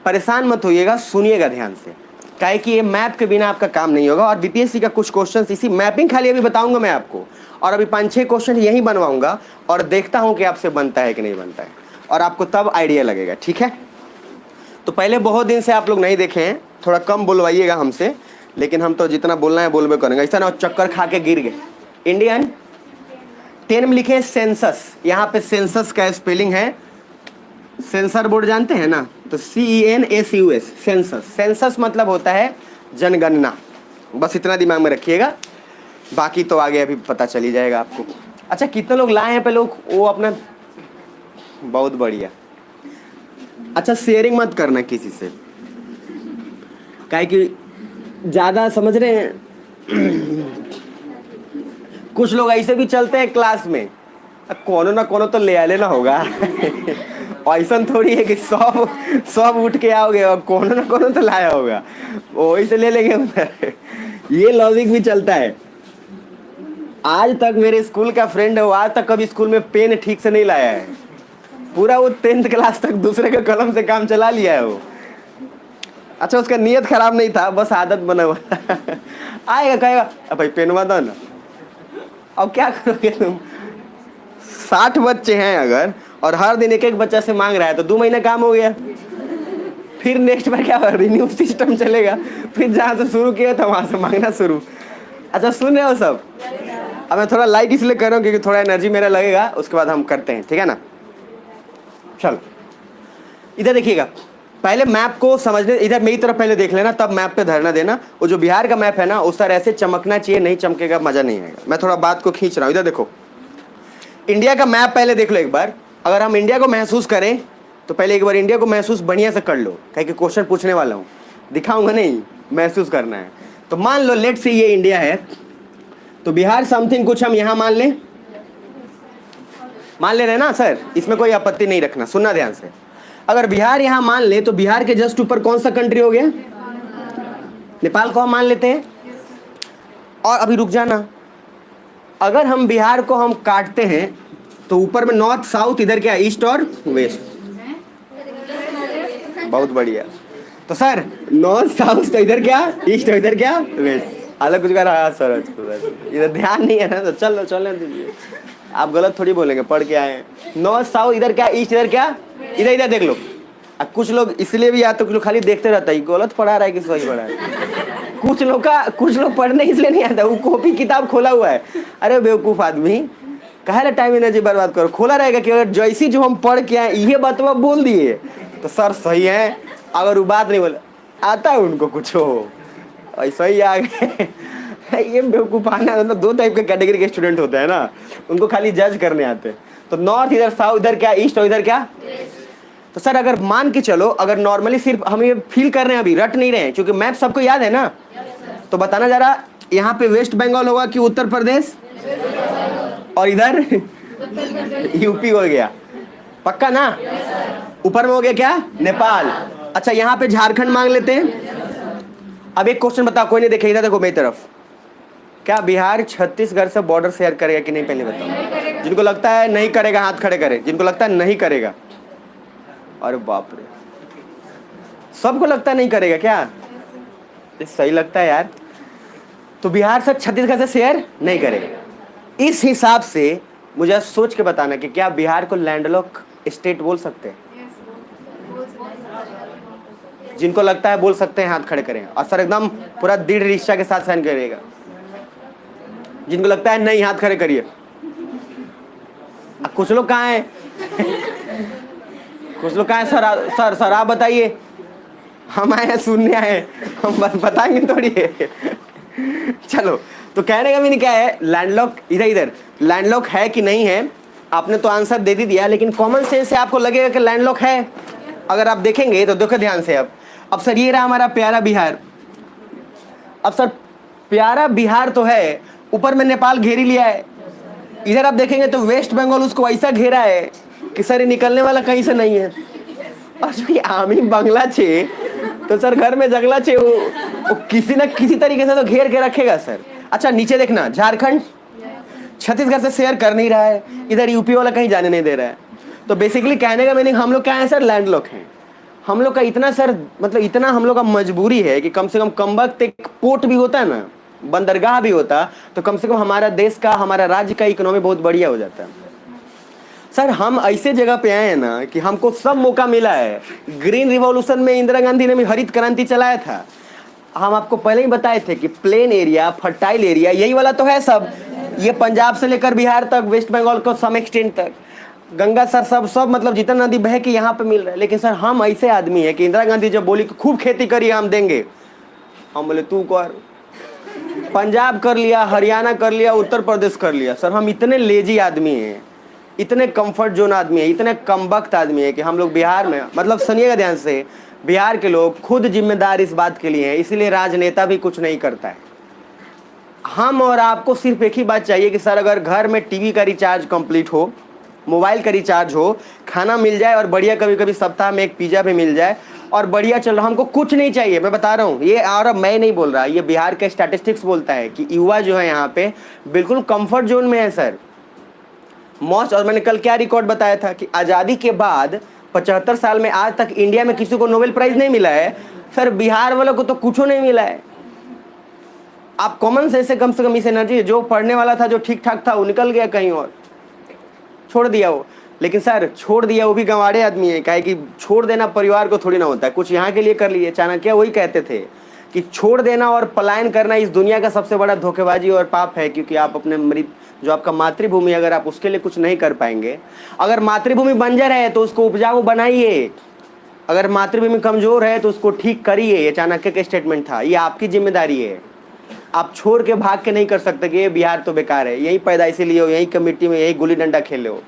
परेशान मत होइएगा, सुनिएगा ध्यान से, काहे कि ये मैप के बिना आपका काम नहीं होगा। और बीपीएससी का कुछ क्वेश्चन इसी मैपिंग खाली अभी बताऊंगा मैं आपको, और अभी 5-6 क्वेश्चन यही बनवाऊंगा और देखता हूं कि आपसे बनता है कि नहीं बनता है, और आपको तब आइडिया लगेगा, ठीक है। तो पहले बहुत दिन से आप लोग नहीं देखे हैं, थोड़ा कम बुलवाइएगा हमसे, लेकिन हम तो जितना बोलना है बोलबे करेंगे। ऐसा ना चक्कर खा के गिर गए। इंडियन 10 में लिखे सेंसस, यहाँ पे सेंसस का स्पेलिंग है, सेंसर बोर्ड जानते हैं ना, तो CENSUS, सेंसस। सेंसस मतलब होता है जनगणना, बस इतना दिमाग में रखिएगा, बाकी तो आगे अभी पता चली जाएगा आपको। अच्छा, कितने लोग लाए हैं पे लोग वो अपना? बहुत बढ़िया। अच्छा, शेयरिंग मत करना किसी से, काहे कि ज़्यादा समझ रहे हैं कुछ लोग ऐसे भी चलते हैं क्लास में, कोनो ना कोनो तो ले लेना होगा ऐसा थोड़ी है कि सब उठ के आओगे और कोनो ना कोनो तो लाया होगा, वही से ले लेंगे उधर ये लॉजिक भी चलता है। आज तक मेरे स्कूल का फ्रेंड है, वो आज तक कभी स्कूल में पेन ठीक से नहीं लाया है, पूरा वो 10th क्लास तक दूसरे के कलम से काम चला लिया है वो। अच्छा, उसका नियत खराब नहीं था, बस आदत बना हुआ आएगा कहेगा अब भाई पेनवा दो ना, अब क्या करोगे तुम? 60 बच्चे हैं अगर, और हर दिन एक एक बच्चा से मांग रहा है, तो 2 महीने काम हो गया। फिर नेक्स्ट बार क्या रिन्यू सिस्टम चलेगा, फिर जहाँ से शुरू किया था वहाँ से मांगना शुरू। अच्छा, सुन रहे हो सब? अब मैं थोड़ा लाइट इसलिए कर रहा हूँ क्योंकि थोड़ा एनर्जी मेरा लगेगा, उसके बाद हम करते हैं, ठीक है ना। चलो इधर देखिएगा, पहले मैप को समझने, इधर मेरी तरफ पहले देख लेना, तब मैप पे धरना देना। वो जो बिहार का मैप है ना, उस तरह ऐसे चमकना चाहिए, नहीं चमकेगा मजा नहीं आएगा। मैं थोड़ा बात को खींच रहा हूँ, इधर देखो, इंडिया का मैप पहले देख लो एक बार। अगर हम इंडिया को महसूस करें तो पहले एक बार इंडिया को महसूस बढ़िया से कर लो, कहीं कि क्वेश्चन पूछने वाला हूँ, दिखाऊंगा नहीं, महसूस करना है। तो मान लो लेट से ये इंडिया है, तो बिहार समथिंग कुछ हम यहाँ मान लें, मान ले रहे ना सर, इसमें कोई आपत्ति नहीं रखना, सुनना ध्यान से। अगर बिहार यहाँ मान ले तो बिहार के जस्ट ऊपर कौन सा कंट्री हो गया? नेपाल को हम मान लेते हैं। और अभी रुक जाना, अगर हम बिहार को हम काटते हैं तो ऊपर में नॉर्थ साउथ, इधर क्या ईस्ट और वेस्ट, बहुत बढ़िया। तो सर नॉर्थ साउथ, तो इधर क्या ईस्ट और इधर क्या वेस्ट, अलग कुछ कर रहा है सर, इधर ध्यान नहीं है ना, तो चलो चलने दीजिए, आप गलत थोड़ी बोलेंगे, पढ़ के आए। नॉर्थ साउथ, इधर क्या ईस्ट, इधर क्या, इधर इधर देख लो। अब कुछ लोग इसलिए भी आते, कुछ लोग खाली देखते रहता है, गलत पढ़ा रहा है कि सही पढ़ा है। कुछ लोग पढ़ने इसलिए नहीं आता, वो कॉपी किताब खोला हुआ है। अरे बेवकूफ आदमी, काहे टाइम एनर्जी बर्बाद करो, खोला रहेगा कि अगर जैसी जो हम पढ़ के आए ये बात बोल दिए तो सर सही है, अगर वो बात नहीं बोले आता है उनको कुछ हो ऐसा ही आ गए ये बेवकूफ आना, मतलब 2 टाइप के कैटेगरी के स्टूडेंट होते हैं ना, उनको खाली जज करने आते हैं। तो नॉर्थ इधर, साउथ इधर क्या ईस्ट और इधर क्या। तो सर अगर मान के चलो, अगर नॉर्मली सिर्फ हम ये फील कर रहे हैं, अभी रट नहीं रहे हैं, क्योंकि मैप सबको याद है ना, तो बताना जरा, यहाँ पे वेस्ट बंगाल होगा कि उत्तर प्रदेश, और इधर यूपी हो गया, पक्का ना। ऊपर में हो गया क्या, नेपाल। अच्छा, यहाँ पे झारखंड मांग लेते हैं। अब एक क्वेश्चन बताओ, कोई नहीं देखे, इधर देखो मेरी तरफ, क्या बिहार छत्तीसगढ़ से बॉर्डर शेयर करेगा कि नहीं, पहले बताओ। जिनको लगता है नहीं करेगा हाथ खड़े करें, जिनको लगता है नहीं करेगा। अरे बाप रे, सबको लगता है नहीं करेगा क्या? ये सही लगता है यार। तो बिहार से छत्तीसगढ़ से शेयर नहीं करेगा। इस हिसाब से मुझे सोच के बताना कि क्या बिहार को लैंडलॉक स्टेट बोल सकते हैं? जिनको लगता है बोल सकते हैं हाथ खड़े करें, और सर एकदम पूरा दृढ़ निश्चय के साथ साइन करिएगा। जिनको लगता है नहीं हाथ खड़े करिए। कुछ लोग कहाँ हैं कुछ लोग कहाँ हैं? सर आप बताइए, हम आए हैं सुनने आए, हम बस बताएंगे थोड़ी है चलो, तो कहने का भी नहीं क्या है, लैंडलॉक इधर लैंडलॉक है कि नहीं है, आपने तो आंसर दे दी दिया, लेकिन कॉमन सेंस से आपको लगेगा कि लैंडलॉक है। अगर आप देखेंगे तो देखो ध्यान से। अब सर ये रहा हमारा प्यारा बिहार। अब सर प्यारा बिहार तो है, ऊपर में नेपाल घेरी लिया है। इधर आप देखेंगे तो वेस्ट बंगाल उसको ऐसा घेरा है कि सर ये निकलने वाला कहीं से नहीं है। और जो आमी बंगला छे तो सर घर में जंगला छे, वो किसी ना किसी तरीके से तो घेर के रखेगा सर। अच्छा नीचे देखना, झारखंड छत्तीसगढ़ से शेयर कर नहीं रहा है, इधर यूपी वाला कहीं जाने नहीं दे रहा है। तो बेसिकली कहने का मीनिंग हम लोग क्या है सर, लैंडलॉक हैं। हम लोग का इतना सर, मतलब इतना हम लोग का मजबूरी है कि कम से कम कमबख्त एक पोर्ट भी होता है ना, बंदरगाह भी होता, तो कम से कम हमारा देश का, हमारा राज्य का इकोनॉमी बहुत बढ़िया हो जाता है। सर हम ऐसे जगह पे आए हैं ना कि हमको सब मौका मिला है। ग्रीन रिवॉल्यूशन में इंदिरा गांधी ने भी हरित क्रांति चलाया था। हम आपको पहले ही बताए थे कि प्लेन एरिया, फर्टाइल एरिया, यही वाला तो है सब। ये पंजाब से लेकर बिहार तक, वेस्ट बंगाल को सम एक्सटेंट तक, गंगा सर सब मतलब जितना नदी बह के यहाँ पे मिल रहा है। लेकिन सर हम ऐसे आदमी है कि इंदिरा गांधी जब बोली कि खूब खेती करिए हम देंगे, हम बोले तू कर। पंजाब कर लिया, हरियाणा कर लिया, उत्तर प्रदेश कर लिया। सर हम इतने लेजी आदमी हैं, इतने कंफर्ट जोन आदमी है, इतने कमबख्त आदमी है कि हम लोग बिहार में, मतलब सुनिएगा ध्यान से, बिहार के लोग खुद जिम्मेदार इस बात के लिए हैं, इसीलिए राजनेता भी कुछ नहीं करता है। हम और आपको सिर्फ एक ही बात चाहिए कि सर अगर घर में टीवी का रिचार्ज कंप्लीट हो, मोबाइल का रिचार्ज हो, खाना मिल जाए और बढ़िया, कभी कभी सप्ताह में एक पिज्जा भी मिल जाए और बढ़िया चल रहा, हमको कुछ नहीं चाहिए। मैं बता रहा हूँ ये, और मैं नहीं बोल रहा, ये बिहार का स्टैटिस्टिक्स बोलता है कि युवा जो है यहाँ पे बिल्कुल कंफर्ट जोन में है सर। मोस्ट, और मैंने कल क्या रिकॉर्ड बताया था कि आज़ादी के बाद 75 साल में आज तक इंडिया में किसी को नोबेल प्राइज नहीं मिला है सर, बिहार वालों को तो कुछ नहीं मिला है। आप कॉमन सेंस से कम इस एनर्जी, जो पढ़ने वाला था, जो ठीक ठाक था, वो निकल गया कहीं और, छोड़ दिया वो। लेकिन सर छोड़ दिया वो भी गंवारे आदमी है, काहे कि छोड़ देना परिवार को थोड़ी ना होता है, कुछ यहाँ के लिए कर लिए। चाणक्य वही कहते थे कि छोड़ देना और पलायन करना इस दुनिया का सबसे बड़ा धोखेबाजी और पाप है, क्योंकि आप अपने मृत, जो आपका मातृभूमि, अगर आप उसके लिए कुछ नहीं कर पाएंगे, अगर मातृभूमि बंजर है तो उसको उपजाऊ बनाइए, अगर मातृभूमि कमजोर है तो उसको ठीक करिए। ये चाणक्य का स्टेटमेंट था, ये आपकी जिम्मेदारी है। आप छोड़ के भाग के नहीं कर सकते कि ये बिहार तो बेकार है, यही पैदाइशी लिए हो, यही कमेटी में यही गुल्ली डंडा खेले हो,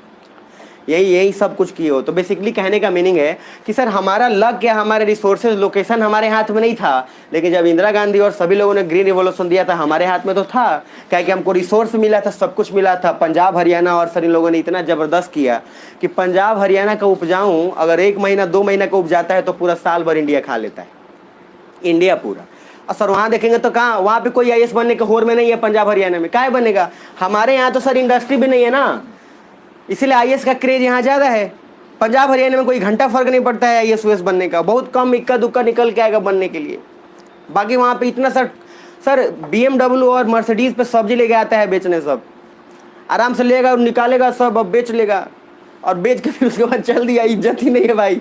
यही सब कुछ किए हो। तो बेसिकली कहने का मीनिंग है कि सर हमारा लक या हमारे रिसोर्सेज, लोकेशन हमारे हाथ में नहीं था, लेकिन जब इंदिरा गांधी और सभी लोगों ने ग्रीन रिवॉल्यूशन दिया था, हमारे हाथ में तो था, क्या कि हमको रिसोर्स मिला था, सब कुछ मिला था। पंजाब हरियाणा और सर इन लोगों ने इतना ज़बरदस्त किया कि पंजाब हरियाणा का उपजाऊ अगर 1 महीना 2 महीना का उपजाता है तो पूरा साल भर इंडिया खा लेता है, इंडिया पूरा। और सर वहाँ देखेंगे तो कहाँ, वहाँ पे कोई IAS बनने का होर में नहीं है। पंजाब हरियाणा में क्या बनेगा, हमारे यहाँ तो सर इंडस्ट्री भी नहीं है ना, इसीलिए IAS का क्रेज यहाँ ज़्यादा है। पंजाब हरियाणा में कोई घंटा फर्क नहीं पड़ता है IAS US बनने का, बहुत कम इक्का दुक्का निकल के आएगा बनने के लिए। बाकी वहाँ पे इतना सर BMW और मर्सिडीज़ पे सब्जी लेके आता है बेचने, सब आराम से लेगा और निकालेगा सब, अब बेच लेगा और बेच के फिर उसके बाद चल दिया। इज्जत ही नहीं है भाई।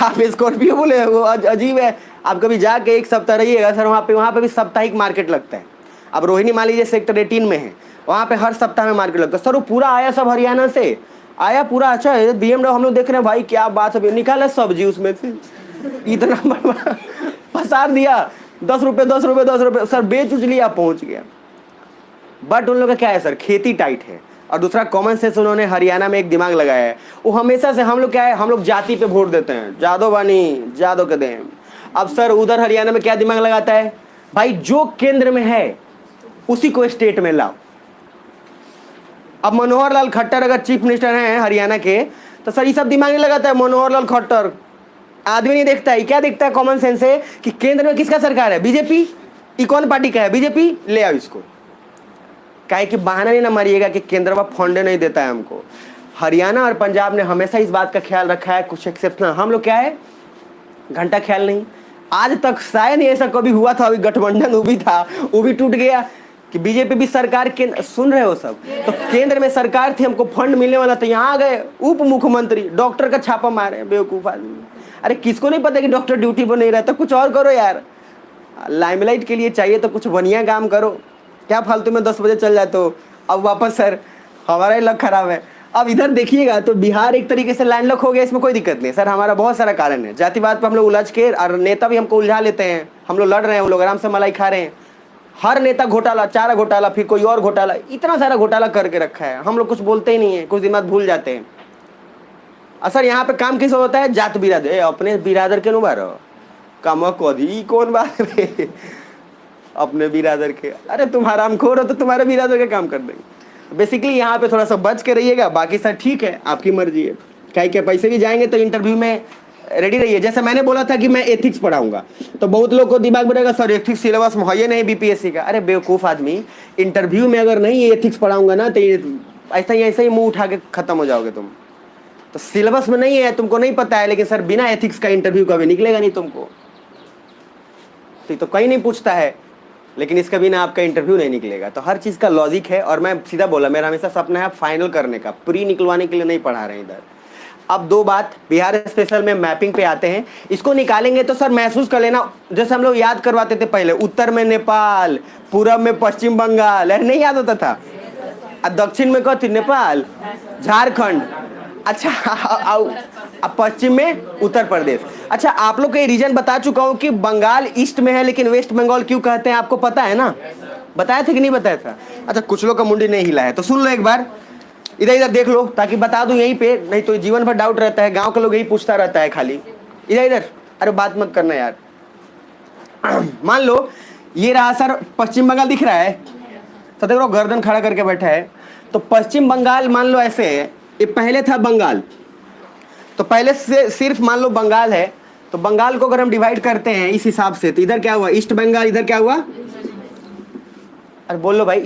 आप स्कॉर्पियो बोले, वो अजीब है। आप कभी जाके एक सप्ताह रहिएगा सर, वहाँ पे भी साप्ताहिक मार्केट लगता है। अब रोहिणी मान लीजिए सेक्टर 18 में है, वहाँ पे हर सप्ताह में मार्केट लगता है सर। वो पूरा आया सब हरियाणा से आया पूरा। अच्छा है BMW हम लोग देख रहे हैं भाई, क्या बात है, निकाला सब्जी उसमें से इतना पसार दिया, 10 रुपये 10 रुपये 10 रुपये सर, बेच उच लिया, पहुँच गया। बट उन लोगों का क्या है सर, खेती टाइट है। और दूसरा कॉमन सेंस उन्होंने हरियाणा में एक दिमाग लगाया है, वो हमेशा से, हम लोग क्या है, हम लोग जाति पे वोट देते हैं, जादव बानी जादव के दें। अब सर उधर हरियाणा में क्या दिमाग लगाता है भाई, जो केंद्र में है उसी को स्टेट में लाओ। अब मनोहर लाल खट्टर अगर चीफ मिनिस्टर हैं हरियाणा के, तो सर ये सब दिमाग नहीं लगाता है। मनोहर लाल खट्टर आदमी नहीं देखता है, क्या देखता है, कॉमन सेंस है कि केंद्र में किसका सरकार है, बीजेपी। ये कौन पार्टी का है, बीजेपी, ले आओ इसको। काहे कि बहाना नहीं ना मारिएगा कि केंद्र में फंड नहीं देता है हमको। हरियाणा और पंजाब ने हमेशा इस बात का ख्याल रखा है, कुछ एक्सेप्शनल। हम लोग क्या है, घंटा ख्याल नहीं। आज तक शायद नहीं ऐसा कभी हुआ था, अभी गठबंधन वो भी था, वो भी टूट गया कि बीजेपी भी सरकार के, सुन रहे हो सब, तो केंद्र में सरकार थी, हमको फंड मिलने वाला था, यहाँ आ गए उप मुख्यमंत्री डॉक्टर का छापा मारे, बेवकूफ़ आदमी। अरे किसको नहीं पता कि डॉक्टर ड्यूटी पर नहीं रहता, कुछ और करो यार। लाइमलाइट के लिए चाहिए तो कुछ बढ़िया काम करो, क्या फालतू में 10 बजे चल जाते हो। अब वापस सर हमारा ही लक खराब है। अब इधर देखिएगा तो बिहार एक तरीके से लैंडलॉक हो गया, इसमें कोई दिक्कत नहीं सर। हमारा बहुत सारा कारण है, जातिवाद पर हम लोग उलझ के, और नेता भी हमको उलझा लेते हैं। हम लोग लड़ रहे हैं, वो लोग आराम से मलाई खा रहे हैं। हर नेता घोटाला, चारा घोटाला, फिर कोई और घोटाला, इतना सारा घोटाला करके रखा है। हम लोग कुछ बोलते ही नहीं है, कुछ दिन बाद भूल जाते हैं। असर यहाँ पे काम किस होता है? जात बिरादर। अपने बिरादर के नु बारो काम कदी कौन बात रे? अपने बिरादर के, अरे तुम हरामखोर हो तो तुम्हारे बिरादर के काम कर देंगे। बेसिकली यहाँ पे थोड़ा सा बच के रहिएगा, बाकी सर ठीक है, आपकी मर्जी है। क्या क्या पैसे भी जाएंगे तो इंटरव्यू में रेडी रहिए। जैसे मैंने बोला था कि मैं एथिक्स पढ़ाऊंगा, तो बहुत लोग को दिमाग में रहेगा सर एथिक्स सिलेबस में है नहीं बीपीएससी का। अरे बेवकूफ़ आदमी, इंटरव्यू में अगर नहीं एथिक्स पढ़ाऊंगा ना तो ऐसा ही मुंह उठा के खत्म हो जाओगे तुम। तो सिलेबस में नहीं है, तुमको नहीं पता है, लेकिन सर बिना एथिक्स का इंटरव्यू कभी निकलेगा नहीं तुमको। तो कहीं नहीं पूछता है, लेकिन इसका बिना आपका इंटरव्यू नहीं निकलेगा। तो हर चीज़ का लॉजिक है। और मैं सीधा बोला, मेरा हमेशा सपना है फाइनल करने का, प्री निकलवाने के लिए नहीं पढ़ा रहे हैं इधर। अब दो बात, बिहार स्पेशल में मैपिंग पे आते हैं। इसको निकालेंगे तो सर महसूस कर लेना, जैसे हम लोग याद करवाते थे पहले, उत्तर में नेपाल, पूरब में पश्चिम बंगाल, अरे नहीं याद होता था? दक्षिण में कथी? नेपाल, झारखंड, अच्छा अब पश्चिम में उत्तर प्रदेश। अच्छा, आप लोग को ये रीजन बता चुका हूँ कि बंगाल ईस्ट में है, लेकिन वेस्ट बंगाल क्यों कहते हैं आपको पता है ना? बताया था कि नहीं बताया था? अच्छा, कुछ लोग का मुंडी नहीं हिला है तो सुन लो एक बार, इधर इधर देख लो ताकि बता दूं यहीं पे, नहीं तो जीवन भर डाउट रहता है। गांव के लोग यही पूछता रहता है खाली, इधर इधर, अरे बात मत करना यार। मान लो ये रहा सर पश्चिम बंगाल, दिख रहा है? तो देखो गर्दन खड़ा करके बैठा है। तो पश्चिम बंगाल मान लो ऐसे है, ये पहले था बंगाल, तो पहले से सिर्फ मान लो बंगाल है। तो बंगाल को अगर हम डिवाइड करते हैं इस हिसाब से, तो इधर क्या हुआ? ईस्ट बंगाल, इधर क्या हुआ? अरे बोल लो भाई,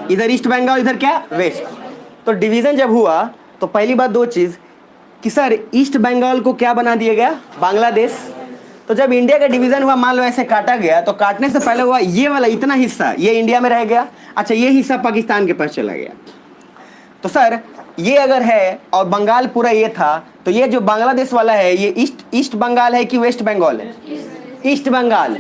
इधर ईस्ट बंगाल, इधर क्या? वेस्ट। तो डिवीजन जब हुआ तो पहली बात दो चीज कि सर ईस्ट बंगाल को क्या बना दिया गया? बांग्लादेश। तो जब इंडिया का डिवीजन हुआ, मान लो ऐसे काटा गया, तो काटने से पहले हुआ ये वाला इतना हिस्सा ये इंडिया में रह गया। अच्छा, ये हिस्सा पाकिस्तान के पास चला गया। तो सर ये अगर है और बंगाल पूरा ये था, तो ये जो बांग्लादेश वाला है ये ईस्ट बंगाल है कि वेस्ट बंगाल है? ईस्ट बंगाल।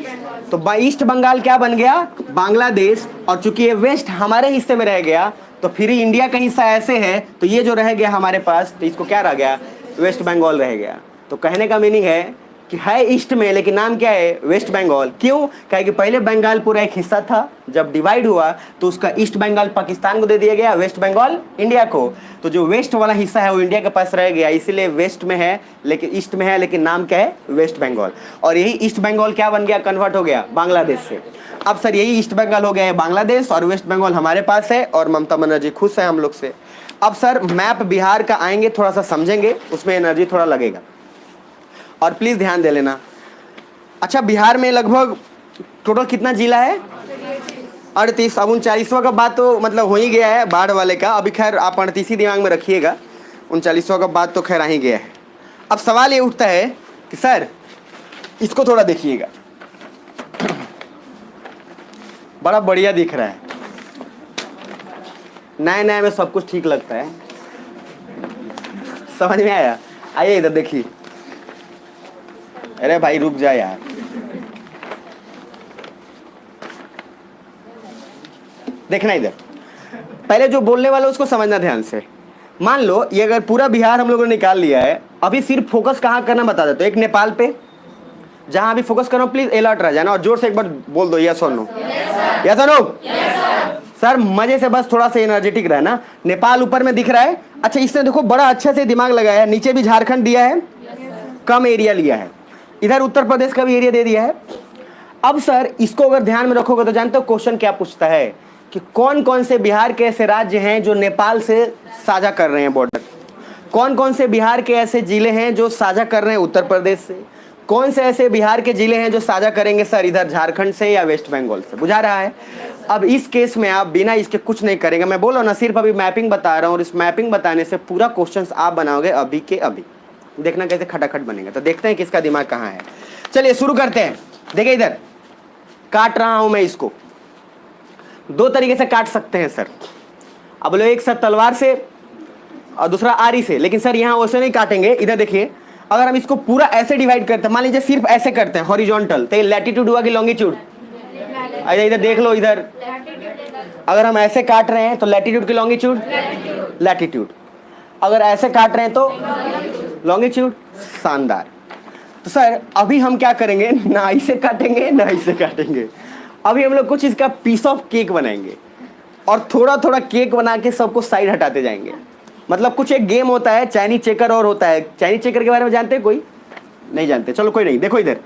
तो ईस्ट बंगाल क्या बन गया? बांग्लादेश। और चूंकि ये वेस्ट हमारे हिस्से में रह गया, तो फिर इंडिया का हिस्सा ऐसे है, तो ये जो रह गया हमारे पास, तो इसको क्या रह गया? वेस्ट बंगाल रह गया। तो कहने का मीनिंग है कि है ईस्ट में, लेकिन नाम क्या है? वेस्ट बंगाल। क्यों? क्या कि पहले बंगाल पूरा एक हिस्सा था, जब डिवाइड हुआ तो उसका ईस्ट बंगाल पाकिस्तान को दे दिया गया, वेस्ट बंगाल इंडिया को। तो जो वेस्ट वाला हिस्सा है वो इंडिया के पास रह गया, इसीलिए वेस्ट में है, लेकिन ईस्ट में है, लेकिन नाम क्या है? वेस्ट बंगाल। और यही ईस्ट बंगाल क्या बन गया? कन्वर्ट हो गया बांग्लादेश से। अब सर यही ईस्ट बंगाल हो गया है बांग्लादेश, और वेस्ट बंगाल हमारे पास है, और ममता बनर्जी खुश है हम लोग से। अब सर मैप बिहार का आएंगे, थोड़ा सा समझेंगे, उसमें एनर्जी थोड़ा लगेगा, और प्लीज ध्यान दे लेना। अच्छा, बिहार में लगभग टोटल कितना जिला है? 38। अब 39वां का बात तो मतलब हो ही गया है, बाढ़ वाले का। अभी खैर आप 38 ही दिमाग में रखिएगा, 39वां का बात तो खैर आ ही गया है। अब सवाल ये उठता है कि सर इसको थोड़ा देखिएगा, बड़ा बढ़िया दिख रहा है, नए नए में सब कुछ ठीक लगता है, समझ में आया? आइए इधर देखिए। अरे भाई रुक जा यार, देखना इधर। पहले जो बोलने वाला उसको समझना ध्यान से। मान लो ये अगर पूरा बिहार हम लोगों ने निकाल लिया है, अभी सिर्फ फोकस कहाँ करना बता देते हो। एक नेपाल पे, जहां भी फोकस करो प्लीज अलर्ट रह जाना, और जोर से एक बार बोल दो यस और नो। यस और नो? सर मजे से, बस थोड़ा सा एनर्जेटिक रहना। नेपाल ऊपर में दिख रहा है। अच्छा, इसने देखो बड़ा अच्छे से दिमाग लगाया है, नीचे भी झारखंड दिया है, कम एरिया लिया है, इधर उत्तर प्रदेश का भी एरिया दे दिया है। अब सर इसको अगर ध्यान में रखोगे तो जानते हो क्वेश्चन क्या पूछता है कि कौन कौन से बिहार के ऐसे राज्य हैं जो नेपाल से साझा कर रहे हैं बॉर्डर? कौन कौन से बिहार के ऐसे जिले हैं जो साझा कर रहे हैं उत्तर प्रदेश से? कौन से ऐसे बिहार के जिले हैं जो साझा करेंगे सर इधर झारखंड से या वेस्ट बंगाल से? बुझा रहा है? अब इस केस में आप बिना इसके कुछ नहीं करेंगे, मैं बोल रहा हूँ ना, सिर्फ अभी मैपिंग बता रहा हूँ, और इस मैपिंग बताने से पूरा क्वेश्चन आप बनाओगे अभी के अभी। देखना कैसे खटाखट बनेगा। तो देखते हैं किसका दिमाग कहाँ है। चलिए शुरू करते हैं। देखिए इधर काट रहा हूं मैं इसको, दो तरीके से काट सकते हैं सर। अब लो, एक सर तलवार से और दूसरा आरी से, लेकिन सर यहाँ वैसे नहीं काटेंगे। इधर देखिए, अगर हम इसको पूरा ऐसे डिवाइड करते हैं, मान लीजिए सिर्फ ऐसे करते हैं हॉरिजॉन्टल, तो ये लैटिट्यूड हुआ कि लॉन्गिट्यूड? इधर देख लो, इधर अगर हम ऐसे काट रहे हैं तो लैटिट्यूड की लॉन्गिट्यूड? लैटिट्यूड। अगर ऐसे काट रहे हैं तो लॉन्गिट्यूड। शानदार। तो सर अभी हम क्या करेंगे, ना इसे काटेंगे ना इसे काटेंगे, अभी हम लोग कुछ इसका पीस ऑफ केक बनाएंगे और थोड़ा थोड़ा केक बना के सबको साइड हटाते जाएंगे। मतलब कुछ एक गेम होता है चाइनीज चेकर और होता है। चाइनीज चेकर के बारे में जानते हैं कोई? नहीं जानते, चलो कोई नहीं। देखो इधर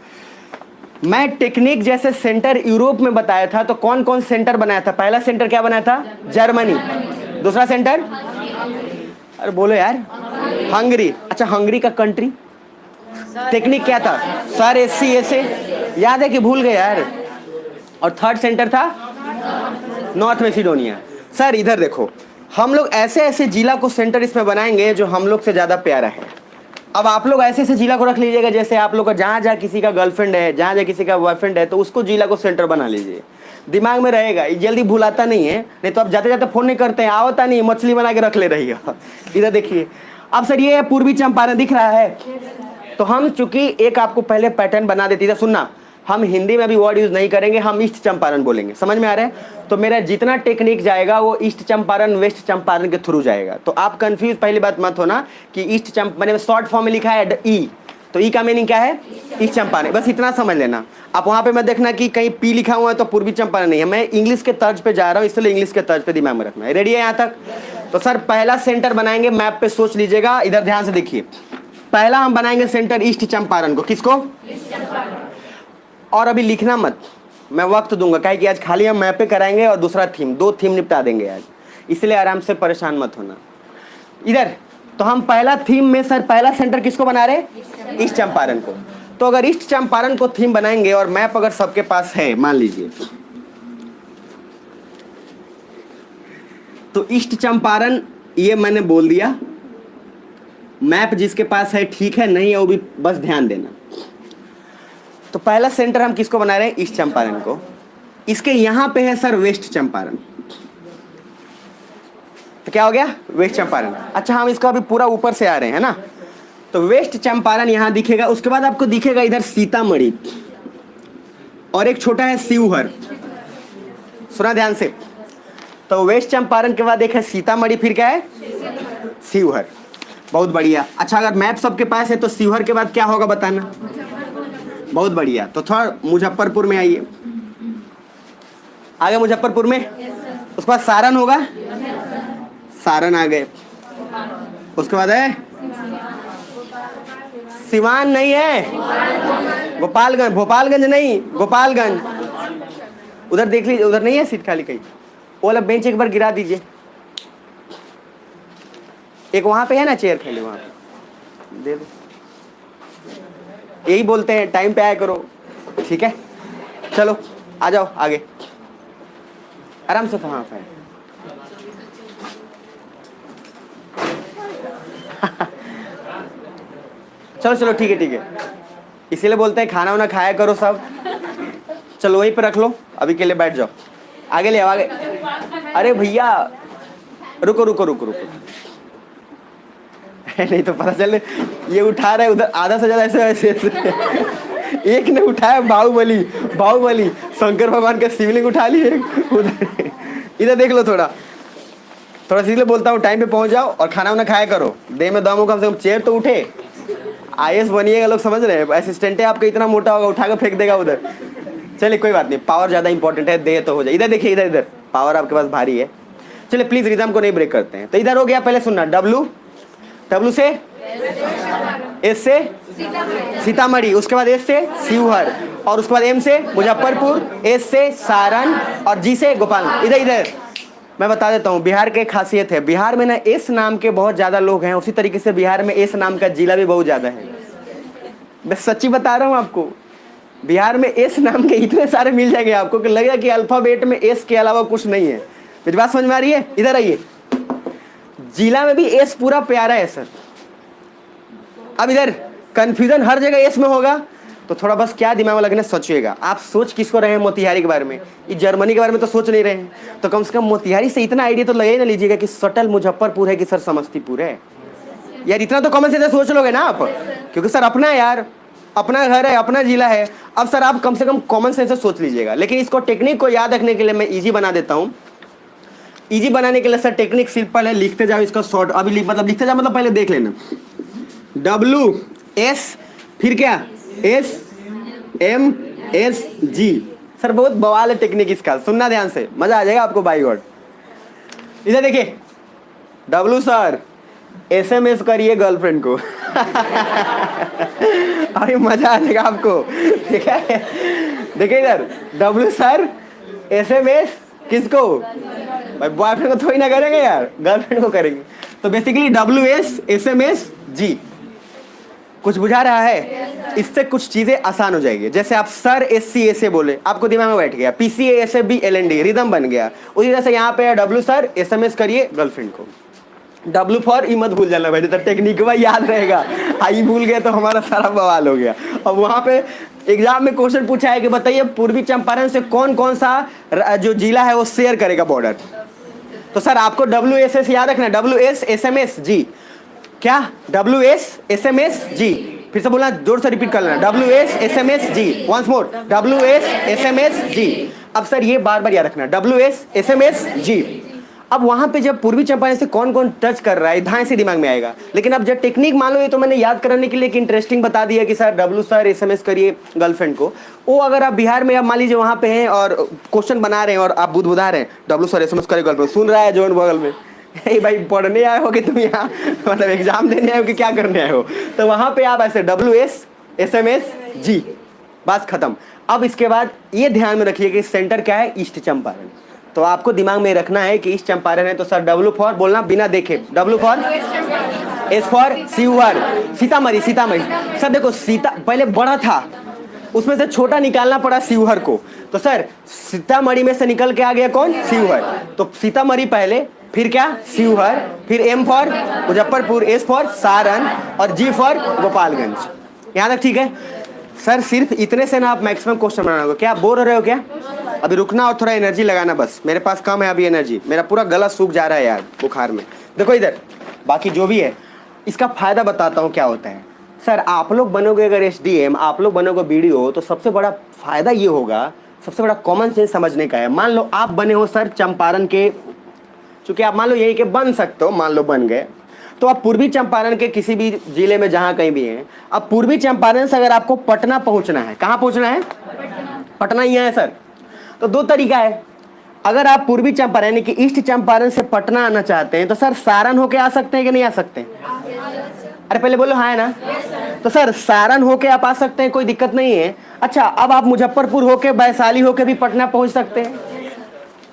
मैं टेक्निक जैसे सेंटर यूरोप में बताया था, तो कौन कौन सेंटर बनाया था? पहला सेंटर क्या बनाया था? जर्मनी। दूसरा सेंटर, अरे बोलो यार, हंगरी। अच्छा, हंगरी का कंट्री टेक्निक क्या था सर? एससी ऐसे याद है कि भूल गए यार? और थर्ड सेंटर था नॉर्थ मैसिडोनिया। सर इधर देखो, हम लोग ऐसे ऐसे जिला को सेंटर इसमें बनाएंगे जो हम लोग से ज्यादा प्यारा है। अब आप लोग ऐसे ऐसे जिला को रख लीजिएगा, जैसे आप लोग का जहाँ जहाँ किसी का गर्लफ्रेंड है, जहाँ जहाँ किसी का बॉयफ्रेंड है, तो उसको जिला को सेंटर बना लीजिए। दिमाग में रहेगा, ये जल्दी भुलाता नहीं है। नहीं तो आप जाते जाते फोन नहीं करते हैं, आवता नहीं, मछली बना के रख ले रहिएगा। इधर देखिए, अब सर ये पूर्वी चंपारण दिख रहा है, तो हम चूंकि एक आपको पहले पैटर्न बना देती थी। सुनना, हम हिंदी में भी वर्ड यूज नहीं करेंगे, हम ईस्ट चंपारण बोलेंगे। समझ में आ रहा है? तो मेरा जितना टेक्निक जाएगा वो ईस्ट चंपारण वेस्ट चंपारण के थ्रू जाएगा। तो आप कंफ्यूज पहली बात मत होना कि ईस्ट मैंने शॉर्ट फॉर्म में लिखा है ई, तो ई का मीनिंग क्या है? ईस्ट चंपारण। बस इतना समझ लेना। आप वहां पे मत देखना कि कहीं पी लिखा हुआ है तो पूर्वी चंपारण नहीं है। मैं इंग्लिश के तर्ज पे जा रहा हूँ, इसलिए इंग्लिश के तर्ज पे दिमाग में रखना है। रेडी है यहाँ तक? तो सर पहला सेंटर बनाएंगे, मैप पे सोच लीजिएगा, इधर ध्यान से देखिए। पहला हम बनाएंगे सेंटर ईस्ट चंपारण को। किसको? और अभी लिखना मत, मैं वक्त दूंगा, काहे कि आज खाली हम मैप पे कराएंगे और दूसरा थीम, 2 थीम निपटा देंगे आज, इसलिए आराम से परेशान मत होना। इधर तो हम पहला थीम में सर पहला सेंटर किसको बना रहे? ईस्ट चंपारण को। तो अगर ईस्ट चंपारण को थीम बनाएंगे और मैप अगर सबके पास है, मान लीजिए, तो ईस्ट चंपारण ये मैंने बोल दिया। मैप जिसके पास है ठीक है, नहीं है वो भी बस ध्यान देना। तो पहला सेंटर हम किसको बना रहे हैं? ईस्ट चंपारण को। इसके यहां पे है सर वेस्ट चंपारण, तो क्या हो गया? वेस्ट चंपारण। अच्छा, हम इसका अभी पूरा ऊपर से आ रहे हैं ना, तो वेस्ट चंपारण यहां दिखेगा। उसके बाद आपको दिखेगा इधर सीतामढ़ी और एक छोटा है शिवहर। सुना ध्यान से। तो वेस्ट चंपारण के बाद एक है सीतामढ़ी, फिर क्या है? शिवहर। बहुत बढ़िया। अच्छा, अगर मैप सबके पास है तो शिवहर के बाद क्या होगा बताना? बहुत बढ़िया। तो थोड़ा मुजफ्फरपुर में आइए, आगे मुजफ्फरपुर में। उसके बाद सारण होगा, सारण आ गए। उसके बाद है सिवान, नहीं है गोपालगंज, भोपालगंज नहीं, गोपालगंज। उधर देख लीजिए, उधर नहीं है सीट खाली कहीं, वो वाला बेंच एक बार गिरा दीजिए। एक वहां पे है ना चेयर खाली, वहां पे दे दो। यही बोलते हैं, टाइम पे आया करो, ठीक है? चलो आ जाओ आगे, आराम से। वहां पे चलो चलो, ठीक है ठीक है, इसीलिए बोलते हैं खाना वाना खाया करो सब। चलो वहीं पे रख लो, अभी के लिए बैठ जाओ। आगे ले आओ, आगे। अरे भैया रुको रुको रुको रुको, नहीं तो पता चले ये उठा रहा है उधर आधा से ज्यादा ऐसे ऐसे। एक ने उठाया बाहुबली, बाहुबली शंकर भगवान का शिवलिंग उठा लिए उधर। इधर देख लो, थोड़ा थोड़ा इसलिए बोलता हूँ टाइम पे पहुंच जाओ और खाना वाना खाया करो। दे में दम हो, कम से कम चेयर तो उठे। आईएएस बनिएगा, लोग समझ रहे हैं। असिस्टेंट है आपका, इतना मोटा होगा उठा कर फेंक देगा उधर। चलिए कोई बात नहीं, पावर ज्यादा इंपॉर्टेंट है, दे तो हो जाए। इधर देखिए, इधर इधर पावर आपके पास भारी है। चलिए प्लीज रिदम को नहीं ब्रेक करते हैं। तो इधर हो गया, पहले सुनना, डब्लू, डब्लू से एस से सीतामढ़ी, उसके बाद एस से शिवहर, और उसके बाद एम से मुजफ्फरपुर, एस से सारण, और जी से गोपाल। इधर इधर मैं बता देता हूँ, बिहार की खासियत है, बिहार में ना एस नाम के बहुत ज्यादा लोग हैं, उसी तरीके से बिहार में एस नाम का जिला भी बहुत ज्यादा है। मैं सच्ची बता रहा हूँ आपको, बिहार में एस नाम के इतने सारे मिल जाएंगे आपको कि लगेगा कि अल्फाबेट में एस के अलावा कुछ नहीं है। मेरी बात समझ में आ रही है? इधर आइए, जिला में भी एस पूरा प्यारा है सर। अब इधर कंफ्यूजन हर जगह एस में होगा, तो थोड़ा बस क्या दिमाग में लगने सोचिएगा। आप सोच किसको रहे हैं? मोतिहारी के बारे में, ये जर्मनी के बारे में तो सोच नहीं रहे हैं, तो कम से कम मोतिहारी से इतना आइडिया तो लगा ही ना लीजिएगा कि सटल मुजफ्फरपुर है कि सर समस्तीपुर है। यार इतना तो कॉमन सेंस सोच लोगे ना आप, क्योंकि सर अपना है यार, अपना घर है, अपना जिला है। अब सर आप कम से कम कॉमन सेंस से सोच लीजिएगा। लेकिन इसको टेक्निक को याद रखने के लिए मैं ईजी बना देता हूँ। ईजी बनाने के लिए सर टेक्निक सिंपल है, लिखते जाओ इसका शॉर्ट। अभी मतलब लिखते जाओ, मतलब पहले देख लेना, डब्लू एस, फिर क्या S M S G. Sir बहुत बवाल है टेक्निक इसका, सुनना ध्यान से, मजा आ जाएगा आपको बाई गॉड। इधर देखिए, डब्लू सर SMS करिए गर्लफ्रेंड को अरे मजा आ जाएगा आपको, ठीक है। देखिए इधर, डब्लू सर SMS किसको, भाई बॉयफ्रेंड को थोड़ी ना करेंगे यार, गर्लफ्रेंड को करेंगे। तो बेसिकली WSSMSG, कुछ बुझा रहा है? इससे कुछ चीजें आसान हो जाएगी। जैसे आप सर SCSA बोले, आपको दिमाग में बैठ गया, PCASAB LND रिदम बन गया। उसी तरह से यहाँ पे डब्लू सर SMS करिए गर्लफ्रेंड को। W फॉर ई मत भूल जाना भाई, तो टेक्निक वह याद रहेगा, आई भूल गए तो हमारा सारा बवाल हो गया। अब वहाँ पे एग्जाम में क्वेश्चन पूछा है कि बताइए पूर्वी चंपारण से कौन कौन सा जो जिला है वो शेयर करेगा बॉर्डर। तो सर आपको WSS याद रखना, WSSMSG। क्या? WSSMSG, फिर से बोलना, जोर से रिपीट कर लेना, WSSMSG, वंस मोर, WSSMSG। अब सर ये बार बार याद रखना, WSSMSG। अब वहां पे जब पूर्वी चंपारण से कौन कौन टच कर रहा है, धाए से दिमाग में आएगा। लेकिन अब जब टेक्निक मान लो, ये तो मैंने याद कराने के लिए एक इंटरेस्टिंग बता दिया कि सर डब्लू सर SMS करिए गर्लफ्रेंड को। वो अगर आप बिहार में, अब मान लीजिए वहां पे हैं और क्वेश्चन बना रहे हैं और आप बुदबुदा रहे हैं, डब्लू सर SMS करिए गर्लफ्रेंड, सुन रहा है जोन बगल में, भाई पढ़ने आए हो कि तुम यहाँ मतलब एग्जाम देने आए हो कि क्या करने आए हो। तो वहां पे आप ऐसे WSSMSG, बस खत्म। अब इसके बाद ये ध्यान में रखिए कि सेंटर क्या है, ईस्ट चंपारण। तो आपको दिमाग में रखना है कि ईस्ट चंपारण है, तो सर W फॉर बोलना बिना देखे, W for S for Sheohar, Sitamarhi, Sitamarhi. Sir देखो सीता पहले बड़ा था, उसमें से छोटा निकालना पड़ा शिवहर को, तो सर सीतामढ़ी में से निकल के आ गया कौन, शिवहर। तो सीतामढ़ी पहले, फिर क्या, शिवहर, फिर M for Muzaffarpur, S for Saran और G फॉर गोपालगंज। यहाँ तक ठीक है? सर सिर्फ इतने से ना आप मैक्सिमम क्वेश्चन बनाओगे। क्या आप बोर हो रहे हो क्या? अभी रुकना और थोड़ा एनर्जी लगाना, बस मेरे पास कम है अभी एनर्जी, मेरा पूरा गला सूख जा रहा है यार बुखार में। देखो इधर, बाकी जो भी है इसका फायदा बताता हूँ क्या होता है। सर आप लोग बनोगे अगर SDM, आप लोग बनोगे BDO, तो सबसे बड़ा फायदा ये होगा, सबसे बड़ा कॉमन सेंस समझने का है। मान लो आप बने हो सर चंपारण के, चूंकि आप मान लो यही के बन सकते हो, मान लो बन गए, तो आप पूर्वी चंपारण के किसी भी जिले में जहां कहीं भी हैं, अब पूर्वी चंपारण से अगर आपको पटना पहुंचना है, कहां पहुंचना है, पटना ही है सर। तो दो तरीका है, अगर आप पूर्वी चंपारण यानी कि ईस्ट चंपारण से पटना आना चाहते हैं तो सर सारण होके आ सकते हैं कि नहीं आ सकते? अरे पहले बोलो हाँ है ना। तो सर सारण होके आप आ सकते हैं, कोई दिक्कत नहीं है। अच्छा, अब आप मुजफ्फरपुर होके, वैशाली होके भी पटना पहुंच सकते हैं।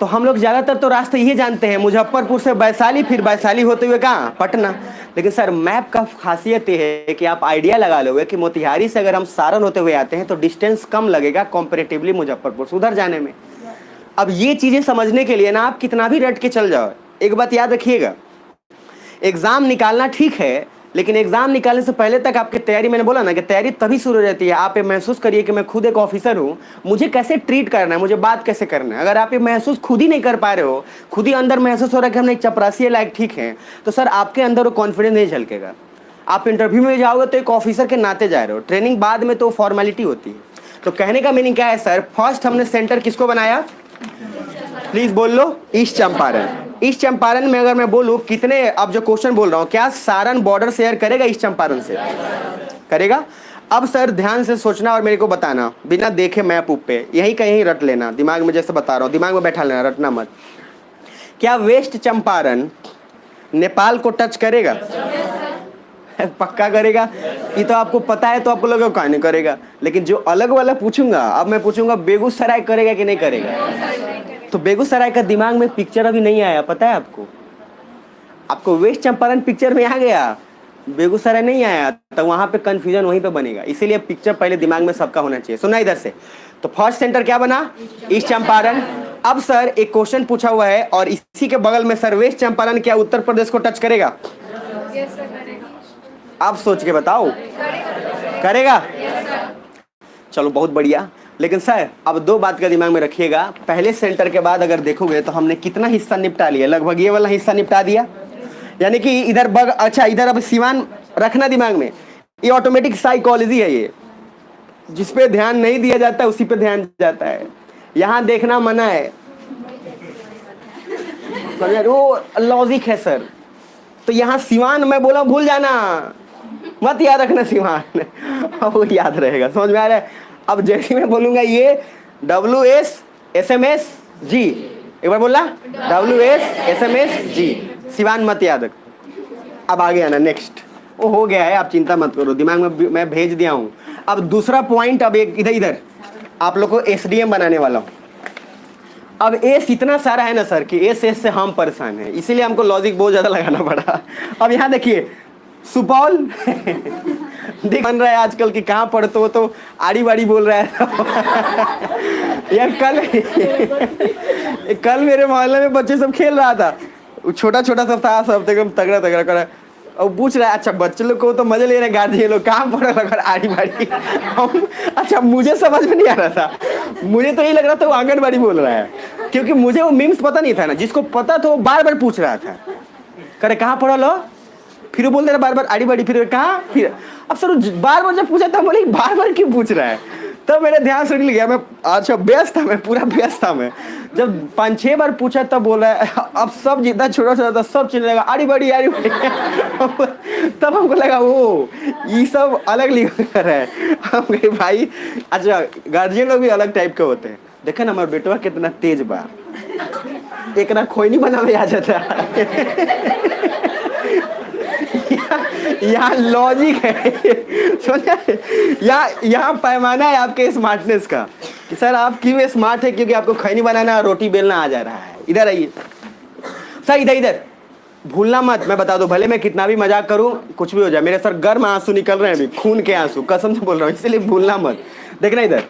तो हम लोग ज्यादातर तो रास्ते ये जानते हैं, मुजफ्फरपुर से वैशाली, फिर वैशाली होते हुए कहाँ, पटना। लेकिन सर मैप का खासियत ये है कि आप आइडिया लगा लोगे कि मोतिहारी से अगर हम सारण होते हुए आते हैं तो डिस्टेंस कम लगेगा कंपैरेटिवली मुजफ्फरपुर से उधर जाने में। अब ये चीजें समझने के लिए ना आप कितना भी रट के चल जाओ, एक बात याद रखिएगा, एग्जाम निकालना ठीक है, लेकिन एग्जाम निकालने से पहले तक आपकी तैयारी, मैंने बोला ना कि तैयारी तभी शुरू हो जाती है, आप ये महसूस करिए कि मैं खुद एक ऑफिसर हूँ, मुझे कैसे ट्रीट करना है, मुझे बात कैसे करना है। अगर आप ये महसूस खुद ही नहीं कर पा रहे हो, खुद ही अंदर महसूस हो रहा है कि हम एक चपरासी लायक ठीक है, तो सर आपके अंदर वो कॉन्फिडेंस नहीं झलकेगा। आप इंटरव्यू में जाओगे तो एक ऑफिसर के नाते जा रहे हो, ट्रेनिंग बाद में तो फॉर्मेलिटी होती है। तो कहने का मीनिंग क्या है सर, फर्स्ट हमने सेंटर किसको बनाया, प्लीज बोल लो, ईस्ट चंपारण। ईस्ट चंपारण में अगर मैं बोलूं कितने, अब जो क्वेश्चन बोल रहा हूं, क्या सारण बॉर्डर शेयर करेगा ईस्ट चंपारण से? करेगा। अब सर ध्यान से सोचना और मेरे को बताना, बिना देखे मैप उप पे, यही कहीं रट लेना दिमाग में, जैसे बता रहा हूं दिमाग में बैठा लेना, रटना मत। क्या वेस्ट चंपारण नेपाल को टच करेगा? पक्का करेगा? ये तो आपको पता है, तो आपको लगेगा कहाँ नहीं करेगा। लेकिन जो अलग वाला पूछूंगा, अब मैं पूछूंगा बेगूसराय करेगा कि नहीं करेगा, तो बेगूसराय का दिमाग में पिक्चर अभी नहीं आया, पता है आपको? आपको वेस्ट चंपारण पिक्चर में आ गया, बेगूसराय नहीं आया, तो वहां पे कंफ्यूजन वहीं पे बनेगा। इसीलिए पिक्चर पहले दिमाग में सबका होना चाहिए। सुना इधर से, तो फर्स्ट सेंटर क्या बना, ईस्ट चंपारण। अब सर एक क्वेश्चन पूछा हुआ है और इसी के बगल में सर वेस्ट चंपारण क्या उत्तर प्रदेश को टच करेगा? आप सोच के बताओ, करेगा? चलो बहुत बढ़िया। लेकिन सर अब दो बात का दिमाग में रखिएगा, पहले सेंटर के बाद अगर देखोगे तो हमने कितना हिस्सा निपटा लिया, लगभग ये वाला हिस्सा निपटा दिया, यानी कि इधर अच्छा इधर अब सीवान रखना दिमाग में, ये ऑटोमेटिक साइकोलॉजी है, ये जिस पे ध्यान नहीं दिया जाता उसी पे ध्यान जाता है। यहाँ देखना मना है, वो लॉजिक है सर। तो यहाँ सीवान मैं बोला भूल जाना, मत याद रखना सीवान, वो याद रहेगा, समझ में आ रहा है? अब जैसे मैं बोलूंगा ये WSSMSG, एक बार बोला WSSMSG, सिवान मत याद रख। अब आगे आना नेक्स्ट, वो हो गया है, आप चिंता मत करो, दिमाग में मैं भेज दिया हूँ। अब दूसरा पॉइंट, अब एक इधर आप लोग को SDM बनाने वाला हूँ। अब एस इतना सारा है ना सर कि एस से हम परेशान हैं, इसीलिए हमको लॉजिक बहुत ज़्यादा लगाना पड़ा। अब यहाँ देखिए सुपौल बन रहा है आजकल कि कहाँ पढ़ते हो तो आड़ी बाड़ी बोल रहा है। यार कल मेरे मोहल्ले में बच्चे सब खेल रहा था, छोटा छोटा सब था, सब एकदम तगड़ा तगड़ा कर, और पूछ रहा है अच्छा बच्चे लोग को तो मजे ले रहे हैं, गार्जियन लोग कहाँ पढ़ रहा आड़ी बाड़ी। अच्छा मुझे समझ में नहीं आ रहा था, मुझे तो यही लग रहा था वो आंगनबाड़ी बोल रहा है, क्योंकि मुझे वो मीम्स पता नहीं था ना। जिसको पता था वो बार बार पूछ रहा था, करे कहाँ पढ़ा लो, फिर वो बोल दे रहा बार बार आड़ी बाड़ी, फिर कहाँ, फिर अब सर बार बार जब पूछा था बोले बार बार क्यों पूछ रहा है, तब मेरे ध्यान से निकल गया। मैं अच्छा व्यस्त था, मैं पूरा व्यस्त था। मैं जब 5-6 बार पूछा तब बोला है, अब सब जितना छोटा छोटा था सब चिल्लाएगा आड़ी बाड़ी आड़ी बाड़ी। तब हमको लगा वो ये सब अलग लिखा है। हम कहे भाई अच्छा गार्जियन लोग भी अलग टाइप के होते हैं। देखे ना हमारा बेटवा कितना तेज बा, एक ना खोई नहीं बनावे आ जाता। यहाँ लॉजिक है, समझा, यहाँ पैमाना है आपके स्मार्टनेस का कि सर आप क्यों स्मार्ट है, क्योंकि आपको खैनी बनाना रोटी बेलना आ जा रहा है। इधर आइए सर, इधर भूलना मत, मैं बता दूं भले मैं कितना भी मजाक करूं कुछ भी हो जाए, मेरे सर गर्म आंसू निकल रहे हैं अभी, खून के आंसू, कसम से बोल रहा हूँ, इसलिए भूलना मत। देखना इधर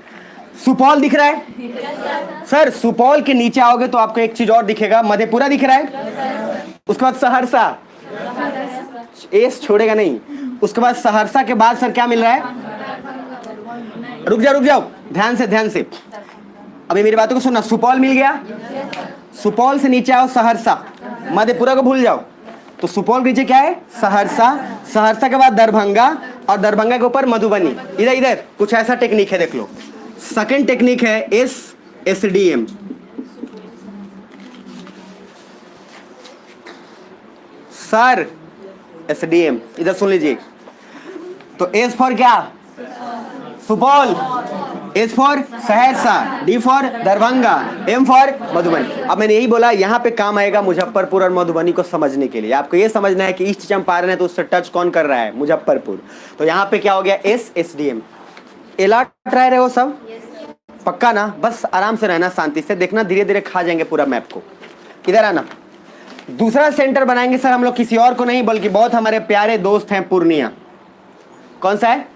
सुपौल दिख रहा है सर, सुपौल के नीचे आओगे तो आपको एक चीज और दिखेगा, मधेपुरा दिख रहा है, उसके बाद सहरसा, एस छोड़ेगा नहीं, उसके बाद सहरसा के बाद सर क्या मिल रहा है, रुक जाओ ध्यान से अभी मेरी बातों को सुनना। सुपौल मिल गया, सुपौल से नीचे आओ सहरसा, मधेपुरा को भूल जाओ, तो सुपौल के नीचे क्या है, सहरसा, सहरसा के बाद दरभंगा, और दरभंगा के ऊपर मधुबनी। इधर कुछ ऐसा टेक्निक है, देख लो। सेकंड टेक्निक है SDM। सर SDM इधर सुन लीजिए, तो S फॉर क्या, Supaul, S for Saharsa, D for Darbhanga, M for Madhubani. अब मैंने यही बोला यहाँ पे काम आएगा मुजफ्फरपुर और मधुबनी को समझने के लिए। आपको ये समझना है कि ईस्ट चंपारण है तो उससे टच कौन कर रहा है, मुजफ्फरपुर। तो यहाँ पे क्या हो गया, SDM। अलर्ट रहे हो सब, पक्का ना, बस आराम से रहना, शांति से देखना, धीरे धीरे खा जाएंगे पूरा मैप को। इधर आना, दूसरा सेंटर बनाएंगे सर हम लोग, किसी और को नहीं बल्कि बहुत हमारे प्यारे दोस्त हैं, पूर्णिया। कौन सा है,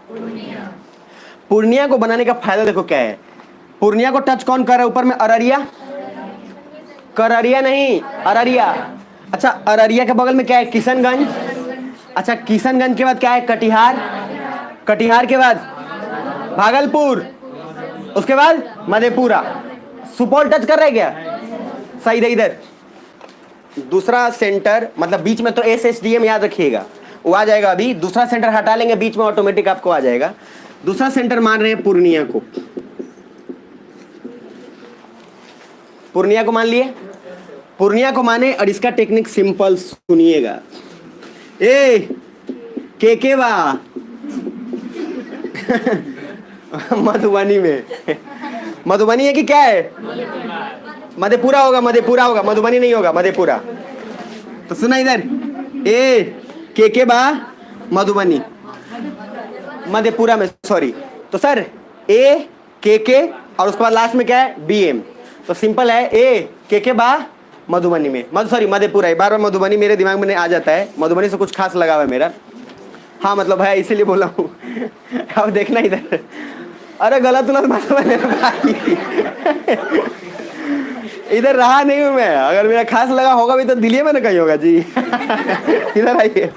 पूर्णिया को बनाने का फायदा देखो क्या है। पूर्णिया को टच कौन कर रहा है, ऊपर में अररिया, कररिया नहीं अररिया। अच्छा अररिया के बगल में क्या है, किशनगंज। अच्छा किशनगंज के बाद क्या है, कटिहार, कटिहार के बाद भागलपुर, उसके बाद मधेपुरा। सुपौल टच कर रहा है क्या, सही है। इधर दूसरा सेंटर, मतलब बीच में तो SDM याद रखिएगा, वो आ जाएगा। अभी दूसरा सेंटर हटा लेंगे, बीच में ऑटोमेटिक आपको आ जाएगा। दूसरा सेंटर मान रहे हैं पूर्णिया को, पूर्णिया को मान लिए, पूर्णिया को माने, और इसका टेक्निक सिंपल सुनिएगा। के बा मधुबनी में, मधुबनी है कि क्या है, मधेपुरा होगा, मधेपुरा होगा, मधुबनी नहीं होगा, मधेपुरा। तो सुना इधर, के बा मधुबनी, मधेपुरा में, सॉरी। तो सर के और उसके बाद लास्ट में क्या है, BM। तो सिंपल है, के बा मधुबनी में, सॉरी मधेपुरा। बार बार मधुबनी मेरे दिमाग में आ जाता है, मधुबनी से कुछ खास लगा हुआ है मेरा, हाँ मतलब है, इसीलिए बोला हूँ। अब देखना इधर, अरे गलत इधर रहा नहीं हूँ मैं, अगर मेरा खास लगा होगा भी तो दिल्ली में ना कहीं होगा जी। इधर आइए,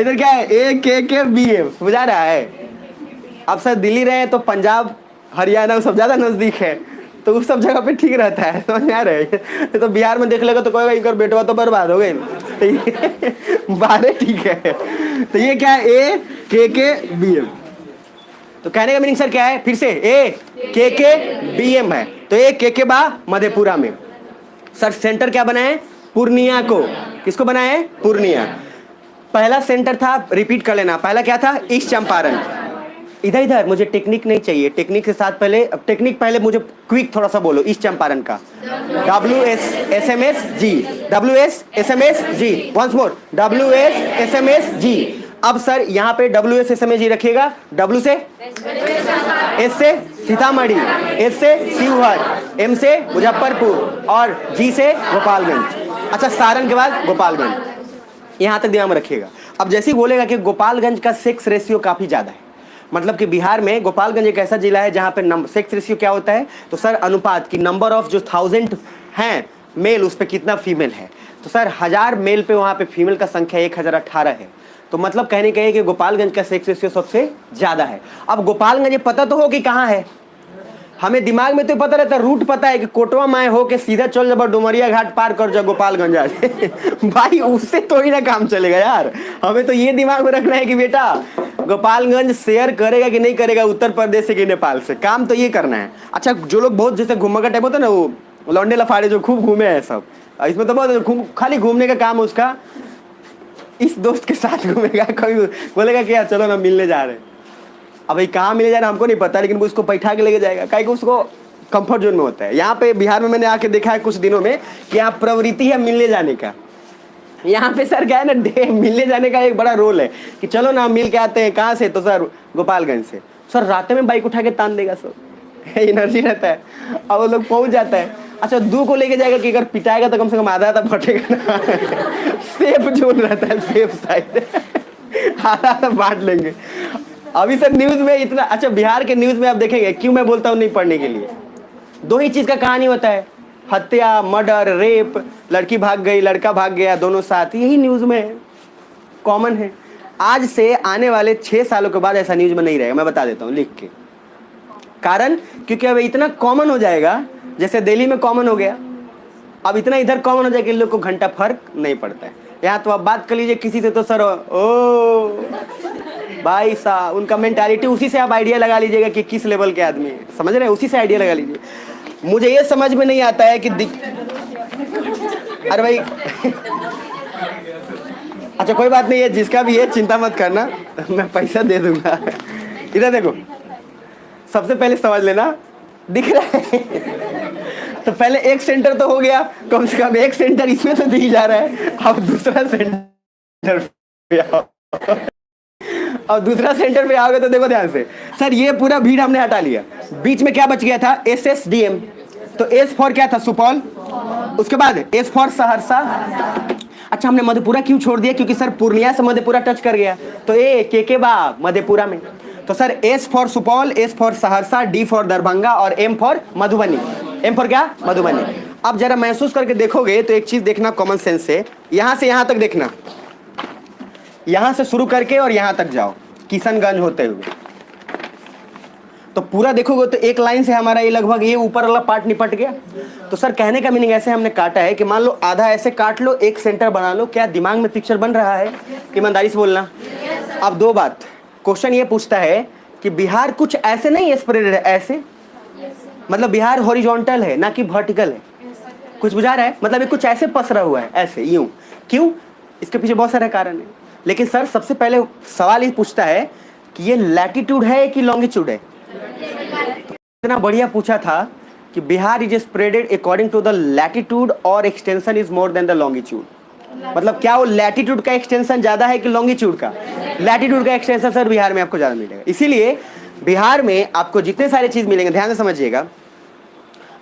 इधर क्या है, के BM, बुझा रहा है। अब सर दिल्ली रहे तो पंजाब हरियाणा सब ज्यादा नजदीक है, तो उस सब जगह पे ठीक रहता है, समझ में आ रहा है। तो बिहार में देख लेगा तो कहेगा इनका बेटवा तो बर्बाद हो गए, बारे ठीक है। तो ये क्या है, के BM। तो कहने का मीनिंग सर क्या है, फिर से के BM है, तो के बा मधेपुरा में। सर सेंटर क्या बनाए, पूर्णिया को, किसको बनाए, पूर्णिया। पहला सेंटर था, रिपीट कर लेना, पहला क्या था, ईस्ट चंपारण, इधर इधर मुझे टेक्निक नहीं चाहिए, टेक्निक से साथ पहले, अब टेक्निक पहले मुझे क्विक थोड़ा सा बोलो। ईस्ट चंपारण का WSSMSG, WSSMSG, once more WSSMSG। अब सर यहाँ पे WSSMSG रखिएगा। W से S से सीतामढ़ी, S से शिवहर, M से मुजफ्फरपुर और G से गोपालगंज। अच्छा, सारण के बाद गोपालगंज, यहाँ तक दिमाग में रखिएगा। अब जैसे ही बोलेगा कि गोपालगंज का सेक्स रेशियो काफ़ी ज़्यादा है, मतलब कि बिहार में गोपालगंज एक ऐसा जिला है जहाँ पे सेक्स रेशियो क्या होता है, तो सर अनुपात की नंबर ऑफ जो 1000 हैं मेल, उस पर कितना फीमेल है। तो सर 1000 मेल पे वहाँ पे फीमेल का संख्या 1018 है। तो मतलब कहने का है कि गोपालगंज का सेक्स रेशियो सबसे ज़्यादा है। अब गोपालगंज पता तो हो कि कहाँ है, हमें दिमाग में तो पता रहता है, रूट पता है कि कोटवा माए हो के सीधा चल जब डुमरिया घाट पार कर जाओ गोपालगंज आ भाई उससे थोड़ी ना काम चलेगा यार। हमें तो ये दिमाग में रखना है कि बेटा गोपालगंज शेयर करेगा कि नहीं करेगा उत्तर प्रदेश से कि नेपाल से, काम तो ये करना है। अच्छा, जो लोग बहुत जैसे घुमका टाइप होता है ना, वो लौंडे लफाड़े जो खूब घूमे हैं सब, इसमें तो बहुत खाली घूमने का काम है उसका। इस दोस्त के साथ घूमेगा, कभी बोलेगा कि यार चलो ना मिलने जा रहे हैं। अब भाई कहाँ मिले जा रहे हैं हमको नहीं पता, लेकिन वो उसको बैठा के लेके जाएगा, काहे कि उसको कंफर्ट जोन में होता है। यहाँ पे बिहार में मैंने आके देखा है कुछ दिनों में कि यहाँ प्रवृत्ति है मिलने जाने का। यहाँ पे सर क्या है ना, मिलने जाने का एक बड़ा रोल है कि चलो ना मिल के आते हैं। कहाँ से, तो सर गोपालगंज से। सर रात में बाइक उठा के तान देगा, सर एनर्जी रहता है। अब वो लोग पहुँच जाता है। अच्छा, 2 को लेके जाएगा कि अगर पिटाएगा तो कम से कम आधा फटेगा ना सेफ जोन रहता है, सेफ साइड आधा बांट लेंगे। अभी सर न्यूज में इतना, अच्छा बिहार के न्यूज में आप देखेंगे, क्यों मैं बोलता हूँ नहीं पढ़ने के लिए, 2 ही चीज का कहानी होता है, हत्या, मर्डर, रेप, लड़की भाग गई, लड़का भाग गया, दोनों साथ, यही न्यूज में कॉमन है। आज से आने वाले 6 सालों के बाद ऐसा न्यूज में नहीं रहेगा, मैं बता देता हूँ लिख के। कारण क्योंकि अब इतना कॉमन हो जाएगा, जैसे दिल्ली में कॉमन हो गया, अब इतना इधर कॉमन हो जाएगा कि लोग को घंटा फर्क नहीं पड़ता है। यहाँ तो आप बात कर लीजिए किसी से तो सर ओ भाई साहब, उनका मेंटालिटी, उसी से आप आइडिया लगा लीजिएगा कि किस लेवल के आदमी है, समझ रहे हैं, उसी से आइडिया लगा लीजिए। मुझे ये समझ में नहीं आता है कि अरे भाई अच्छा कोई बात नहीं है, जिसका भी है चिंता मत करना, मैं पैसा दे दूंगा। इधर देखो, सबसे पहले समझ लेना, दिख रहा है तो पहले एक सेंटर तो हो गया, कम से कम एक सेंटर इसमें तो दिख जा रहा है। अब दूसरा सेंटर पे आओ, और दूसरा सेंटर पे आओगे तो देखो ध्यान से, सर ये पूरा भीड़ हमने हटा लिया। बीच में क्या बच गया था, SSDM, तो S फॉर क्या था, सुपौल, उसके बाद S फॉर सहरसा। अच्छा, हमने मधेपुरा क्यों छोड़ दिया, क्योंकि सर पूर्णिया से मधेपुरा टच कर गया, तो के बा मधेपुरा में, तो sir S for Supaul, S for Saharsa, D for Darbhanga और M for Madhubani. M for क्या, मधुबनी। अब जरा महसूस करके देखोगे तो एक चीज देखना कॉमन सेंस से, यहां से यहां तक देखना, यहां से शुरू करके और यहां तक जाओ किशनगंज होते हुए, तो पूरा देखोगे तो एक लाइन से हमारा ये लगभग ये ऊपर वाला पार्ट निपट गया। तो सर कहने का मीनिंग ऐसे हमने काटा है कि मान लो आधा ऐसे काट लो, एक सेंटर बना लो। क्या दिमाग में पिक्चर बन रहा है, ईमानदारी से बोलना। अब 2 बात, क्वेश्चन ये पूछता है कि बिहार कुछ ऐसे नहीं स्प्रेड है, ऐसे मतलब बिहार हॉरिजॉन्टल है ना कि वर्टिकल है, कुछ बुझा रहा है, मतलब ये कुछ ऐसे पसरा हुआ है, ऐसे यूं, क्यों, इसके पीछे बहुत सारे कारण है। लेकिन सर सबसे पहले सवाल ये पूछता है कि ये लैटिट्यूड है कि लॉन्गिट्यूड है। इतना बढ़िया पूछा था कि Bihar is spreaded according to the latitude और extension is more than the longitude. मतलब क्या वो लैटिट्यूड का एक्सटेंशन ज्यादा है कि लॉन्गिट्यूड का? लैटिट्यूड का एक्सटेंशन सर बिहार में आपको ज्यादा मिलेगा। इसीलिए बिहार में आपको जितने सारे चीज मिलेंगे, ध्यान से समझिएगा,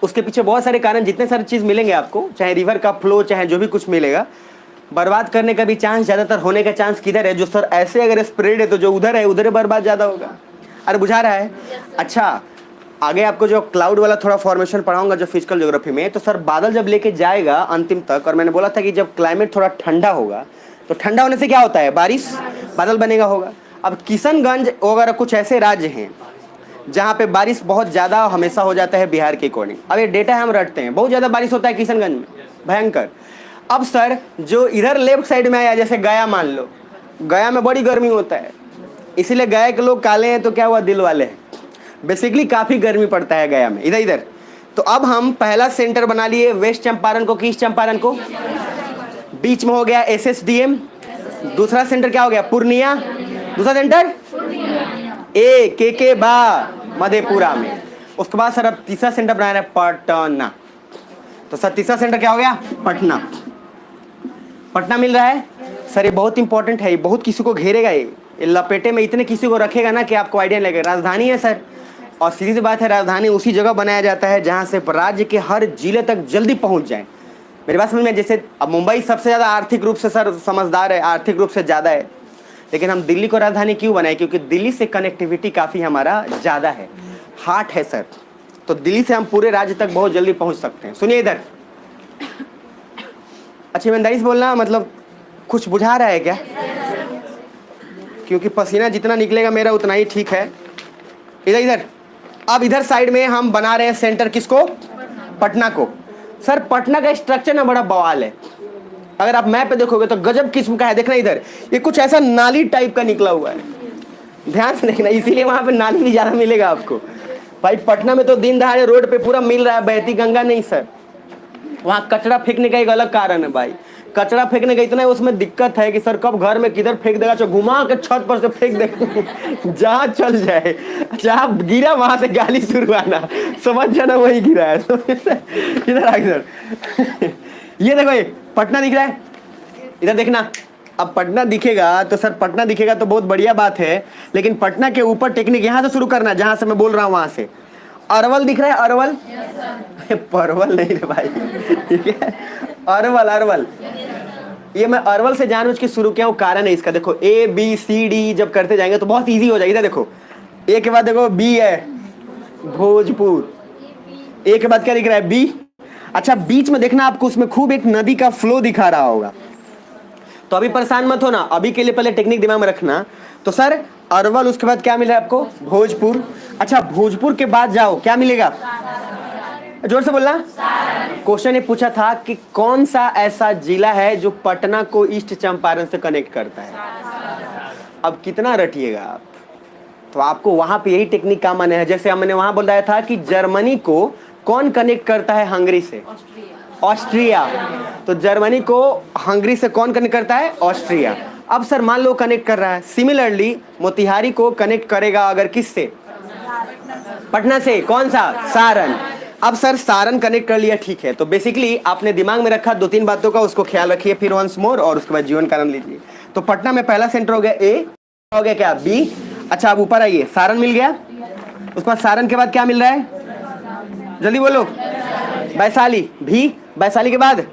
उसके पीछे बहुत सारे कारण, जितने सारे चीज मिलेंगे आपको, चाहे रिवर का फ्लो, चाहे जो भी कुछ मिलेगा, बर्बाद करने का भी चांस ज्यादातर होने का चांस किधर है, जो सर ऐसे अगर स्प्रेड है तो जो उधर है उधर बर्बाद ज्यादा होगा। अरे बुझा रहा है? अच्छा, आगे आपको जो क्लाउड वाला थोड़ा फॉर्मेशन पढ़ाऊंगा जो फिजिकल ज्योग्राफी में, तो सर बादल जब लेके जाएगा अंतिम तक, और मैंने बोला था कि जब क्लाइमेट थोड़ा ठंडा होगा तो ठंडा होने से क्या होता है, बारिश, बादल बनेगा होगा। अब किशनगंज वगैरह कुछ ऐसे राज्य हैं जहाँ पे बारिश बहुत ज़्यादा हमेशा हो जाता है बिहार के अकॉर्डिंग। अब ये डेटा हम रटते हैं, बहुत ज़्यादा बारिश होता है किशनगंज में, भयंकर। अब सर जो इधर लेफ्ट साइड में आया, जैसे गया मान लो, गया में बड़ी गर्मी होता है, इसीलिए गया के लोग काले हैं तो क्या हुआ, दिल वाले हैं। बेसिकली काफ़ी गर्मी पड़ता है गया में, इधर इधर। तो अब हम पहला सेंटर बना लिए वेस्ट चंपारण को कि ईस्ट चंपारण को, बीच में हो गया SSDM, दूसरा सेंटर क्या हो गया, पूर्णिया, दूसरा सेंटर ए के बा मधेपुरा में। उसके बाद सर अब तीसरा सेंटर बना रहे हैं पटना। तो सर तीसरा सेंटर क्या हो गया? पटना। पटना मिल रहा है सर, ये बहुत इंपॉर्टेंट है, ये बहुत किसी को घेरेगा, ये लपेटे में इतने किसी को रखेगा ना कि आपको आइडिया लगेगा। राजधानी है सर, और सीधी सी बात है, राजधानी उसी जगह बनाया जाता है जहाँ से राज्य के हर जिले तक जल्दी पहुँच जाए। मेरी बात समझ में? जैसे अब मुंबई सबसे ज़्यादा आर्थिक रूप से सर समझदार है, आर्थिक रूप से ज़्यादा है, लेकिन हम दिल्ली को राजधानी क्यों बनाए? क्योंकि दिल्ली से कनेक्टिविटी काफ़ी हमारा ज़्यादा है, हार्ट है सर। तो दिल्ली से हम पूरे राज्य तक बहुत जल्दी पहुँच सकते हैं। सुनिए इधर, अच्छी ईमानदारी से बोलना, मतलब कुछ बुझा रहा है क्या? क्योंकि पसीना जितना निकलेगा मेरा उतना ही ठीक है। इधर इधर, अब इधर साइड में हम बना रहे हैं सेंटर, किसको? पटना को। सर पटना का स्ट्रक्चर ना बड़ा बवाल है, अगर आप मैप पे देखोगे तो गजब किस्म का है। देखना इधर, ये कुछ ऐसा नाली टाइप का निकला हुआ है, ध्यान से देखना, इसीलिए वहां पे नाली भी ज्यादा मिलेगा आपको। भाई पटना में तो दिन दहाड़े रोड पे पूरा मिल रहा है, बहती गंगा नहीं सर। वहाँ कचरा फेंकने का एक अलग कारण है भाई, कचरा फेंकने का इतना है, उसमें दिक्कत है कि सर कब घर में किधर फेंक देगा, तो घुमा के छत पर से फेंक दे जहाँ चल जाए, जहाँ गिरा वहां से गाली शुरू आना, समझ जाना वही गिरा है। इधर आ, इधर ये देखो, ये पटना दिख रहा है, इधर देखना। अब पटना दिखेगा तो सर, पटना दिखेगा तो बहुत बढ़िया बात है, लेकिन पटना के ऊपर टेक्निक यहाँ से शुरू करना, जहाँ से मैं बोल रहा हूँ वहां से। अरवल दिख रहा है? अरवल, परवल नहीं रे भाई, ठीक है, अरवल, अरवल। ये मैं अरवल से जानबूझ के शुरू किया हूँ, कारण है इसका। देखो ए बी सी डी जब करते जाएंगे तो बहुत इजी हो जाएगा। देखो ए के बाद देखो बी है, भोजपुर। ए के बाद क्या दिख रहा है? बी। अच्छा बीच में देखना आपको, उसमें खूब एक नदी का फ्लो दिखा रहा होगा। तो अभी परेशान मत होना, अभी के लिए पहले टेक्निक दिमाग में रखना। तो सर अरवल, उसके बाद क्या मिला आपको? भोजपुर। अच्छा भोजपुर के बाद जाओ, क्या मिलेगा? जोर से बोलना। क्वेश्चन ये पूछा था कि कौन सा ऐसा जिला है जो पटना को ईस्ट चंपारण से कनेक्ट करता है। अब कितना रटिएगा आप, तो आपको वहां पे यही टेक्निक काम आने है। जैसे हमने वहां बताया था कि जर्मनी को कौन कनेक्ट करता है हंगरी से? ऑस्ट्रिया। तो जर्मनी को हंगरी से कौन कनेक्ट करता है? ऑस्ट्रिया। अब सर मान लो कनेक्ट कर रहा है, सिमिलरली मोतिहारी को कनेक्ट करेगा अगर किससे? पटना से। कौन सा? सारण। अब सर सारण कनेक्ट कर लिया, ठीक है। तो बेसिकली आपने दिमाग में रखा 2-3 बातों का, उसको ख्याल रखिए फिर वंस मोर, और उसके बाद जीवन कारण लीजिए। तो पटना में पहला सेंटर हो गया ए, हो गया क्या? बी। अच्छा अब ऊपर आइए, सारण मिल गया। उसके बाद सारण के बाद क्या मिल रहा है? जल्दी बोलो। वैशाली। भी। वैशाली के बाद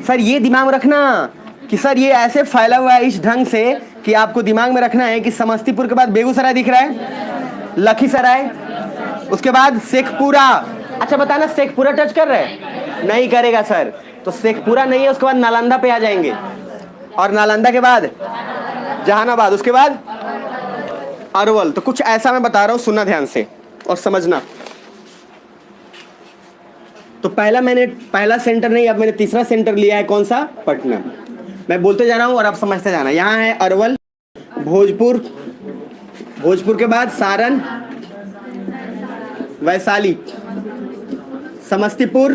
सर ये दिमाग में रखना कि सर ये ऐसे फैला हुआ है इस ढंग से कि आपको दिमाग में रखना है कि समस्तीपुर के बाद बेगूसराय दिख रहा है, लखीसराय, उसके बाद शेखपुरा। अच्छा बताना शेखपुरा टच कर रहे हैं? नहीं करेगा सर, तो शेखपुरा नहीं है, उसके बाद नालंदा पे आ जाएंगे, और नालंदा के बाद जहानाबाद, उसके बाद अरवल। तो कुछ ऐसा मैं बता रहा हूँ, सुनना ध्यान से और समझना। तो पहला सेंटर नहीं, अब मैंने तीसरा सेंटर लिया है, कौन सा? पटना। मैं बोलते जा रहा हूँ और आप समझते जाना। यहाँ है अरवल, भोजपुर, भोजपुर के बाद सारण, वैशाली, समस्तीपुर,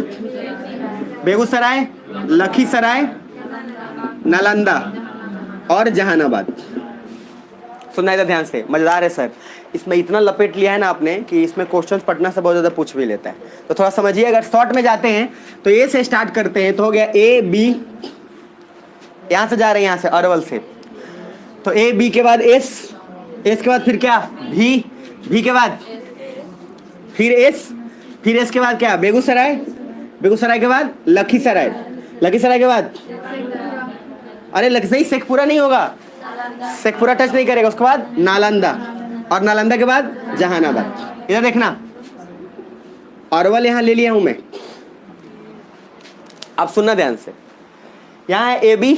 बेगूसराय, लखीसराय, नालंदा और जहानाबाद। सुनना इधर ध्यान से, मजेदार है सर। इसमें इतना लपेट लिया है ना आपने कि इसमें क्वेश्चन पटना से बहुत ज़्यादा पूछ भी लेता है। तो थोड़ा समझिए, अगर शॉर्ट में जाते हैं तो ए से स्टार्ट करते हैं, तो हो गया ए बी, यहाँ से जा रहे हैं, यहाँ से अरवल से। तो ए बी के बाद एस, एस के बाद फिर क्या? भी, भी के बाद फिर एस, फिर एस के बाद क्या? बेगूसराय, बेगूसराय के बाद लखीसराय, लखीसराय के बाद अरे लखीसराय, शेखपुरा नहीं होगा, शेखपुरा टच नहीं करेगा। उसके बाद नालंदा, और नालंदा के बाद जहानाबाद। इधर देखना, अरवल यहाँ ले लिया हूं मैं। अब सुनना ध्यान से, यहाँ है ए बी,